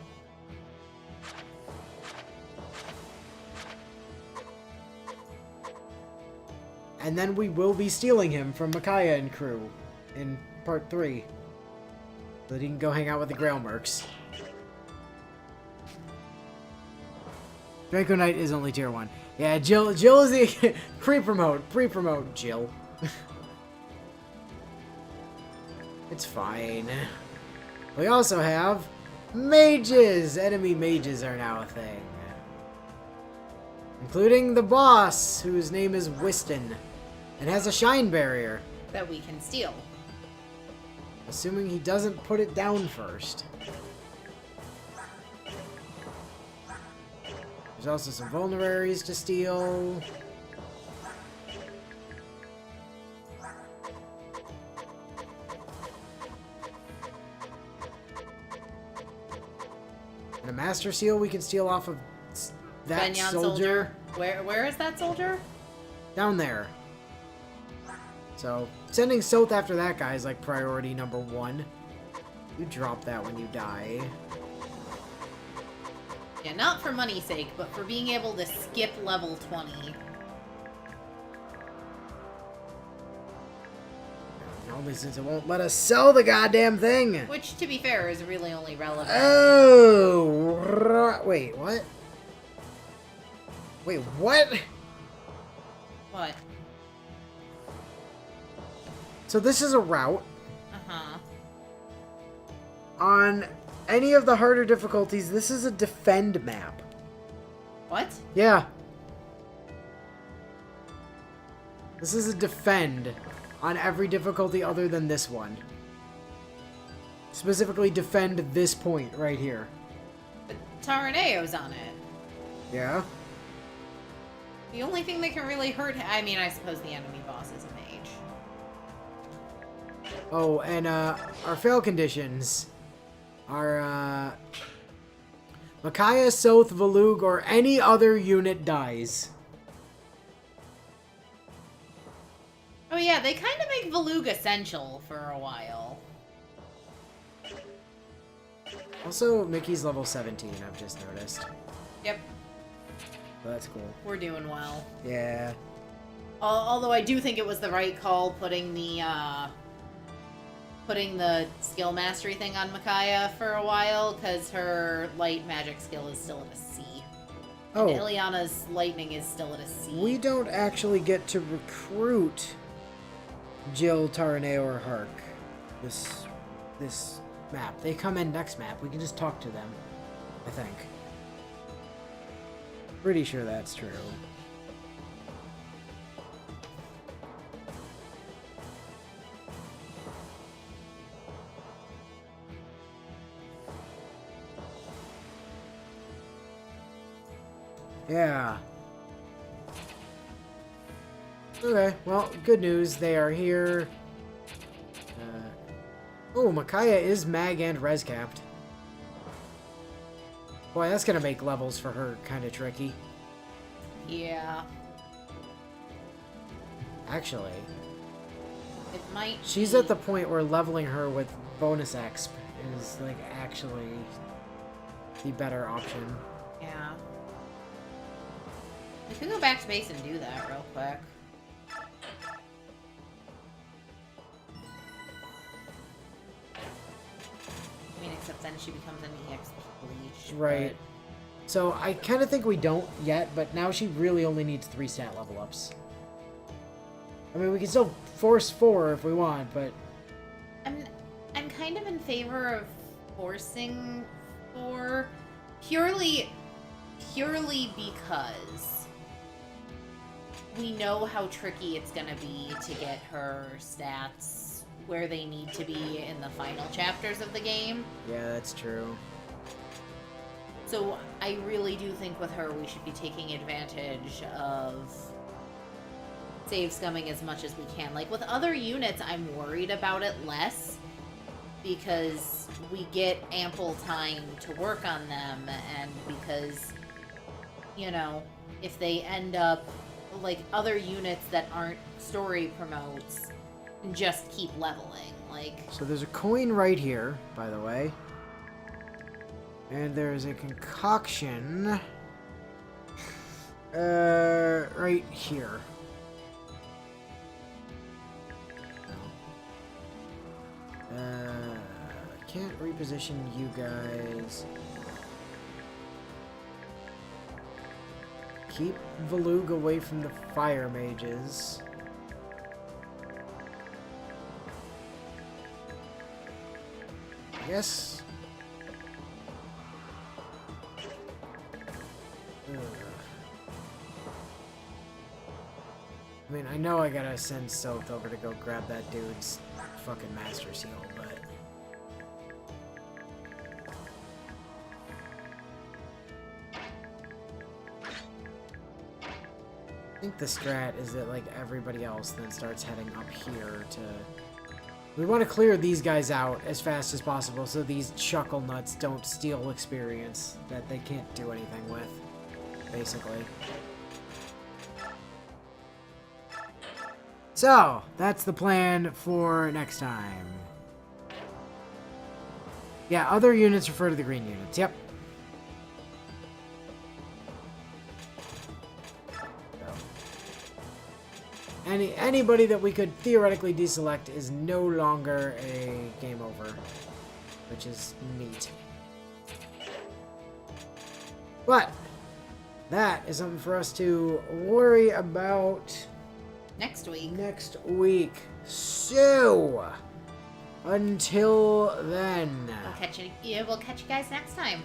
And then we will be stealing him from Micaiah and crew in part 3. So that he can go hang out with the Grail Mercs. Draco Knight is only tier 1. Yeah, Jill is the pre-promote Jill. It's fine. We also have mages. Enemy mages are now a thing. Including the boss, whose name is Whiston, and has a shine barrier. That we can steal. Assuming he doesn't put it down first. There's also some vulneraries to steal. And a master seal we can steal off of that Benyon soldier. Where is that soldier? Down there. So, sending Soth after that guy is like priority number 1. You drop that when you die. Yeah, not for money's sake, but for being able to skip level 20. Only since it won't let us sell the goddamn thing. Which, to be fair, is really only relevant. Oh, wait, what? Wait, what? What? So this is a route. Uh-huh. On any of the harder difficulties, this is a defend map. What? Yeah. This is a defend on every difficulty other than this one. Specifically defend this point right here. But Taraneo's on it. Yeah? The only thing that can really hurt... I mean, I suppose the enemy boss is a mage. Oh, and our fail conditions are Micaiah, Soth, Valug, or any other unit dies. Oh yeah, they kind of make Valug essential for a while. Also, Mickey's level 17, I've just noticed. Yep, But that's cool. we're doing well. Yeah. Although I do think it was the right call putting the skill mastery thing on Micaiah for a while, because her light magic skill is still at a C. Oh, And Ileana's lightning is still at a C. we don't actually get to recruit Jill, Taraneo, or Hark this map. They come in next map. We can just talk to them, I think. Pretty sure that's true. Yeah. Okay, well, good news. They are here. Oh, Micaiah is mag and res capped. Boy, that's gonna make levels for her kind of tricky. Yeah. Actually, It might she's be... at the point where leveling her with bonus exp is, like, actually the better option. Yeah. We could go back to base and do that real quick. I mean, except then she becomes an EXP leech. Right. So I kind of think we don't yet, but now she really only needs 3 stat level ups. I mean, we can still force 4 if we want, but... I'm kind of in favor of forcing 4 purely because we know how tricky it's gonna be to get her stats where they need to be in the final chapters of the game. Yeah, that's true. So I really do think with her we should be taking advantage of save scumming as much as we can. Like with other units, I'm worried about it less because we get ample time to work on them, and because, you know, if they end up like other units that aren't story promotes, just keep leveling. Like, So there's a coin right here, by the way. And there's a concoction right here. Can't reposition you guys. Keep Valug away from the fire mages. I guess. I mean, I know I gotta send Soth over to go grab that dude's fucking Master Seal, but... I think the strat is that, like, everybody else then starts heading up here to... We want to clear these guys out as fast as possible so these chuckle nuts don't steal experience that they can't do anything with, basically. So, that's the plan for next time. Yeah, other units refer to the green units. Yep. Anybody that we could theoretically deselect is no longer a game over, which is neat. But that is something for us to worry about next week. So, until then, We'll catch you guys next time.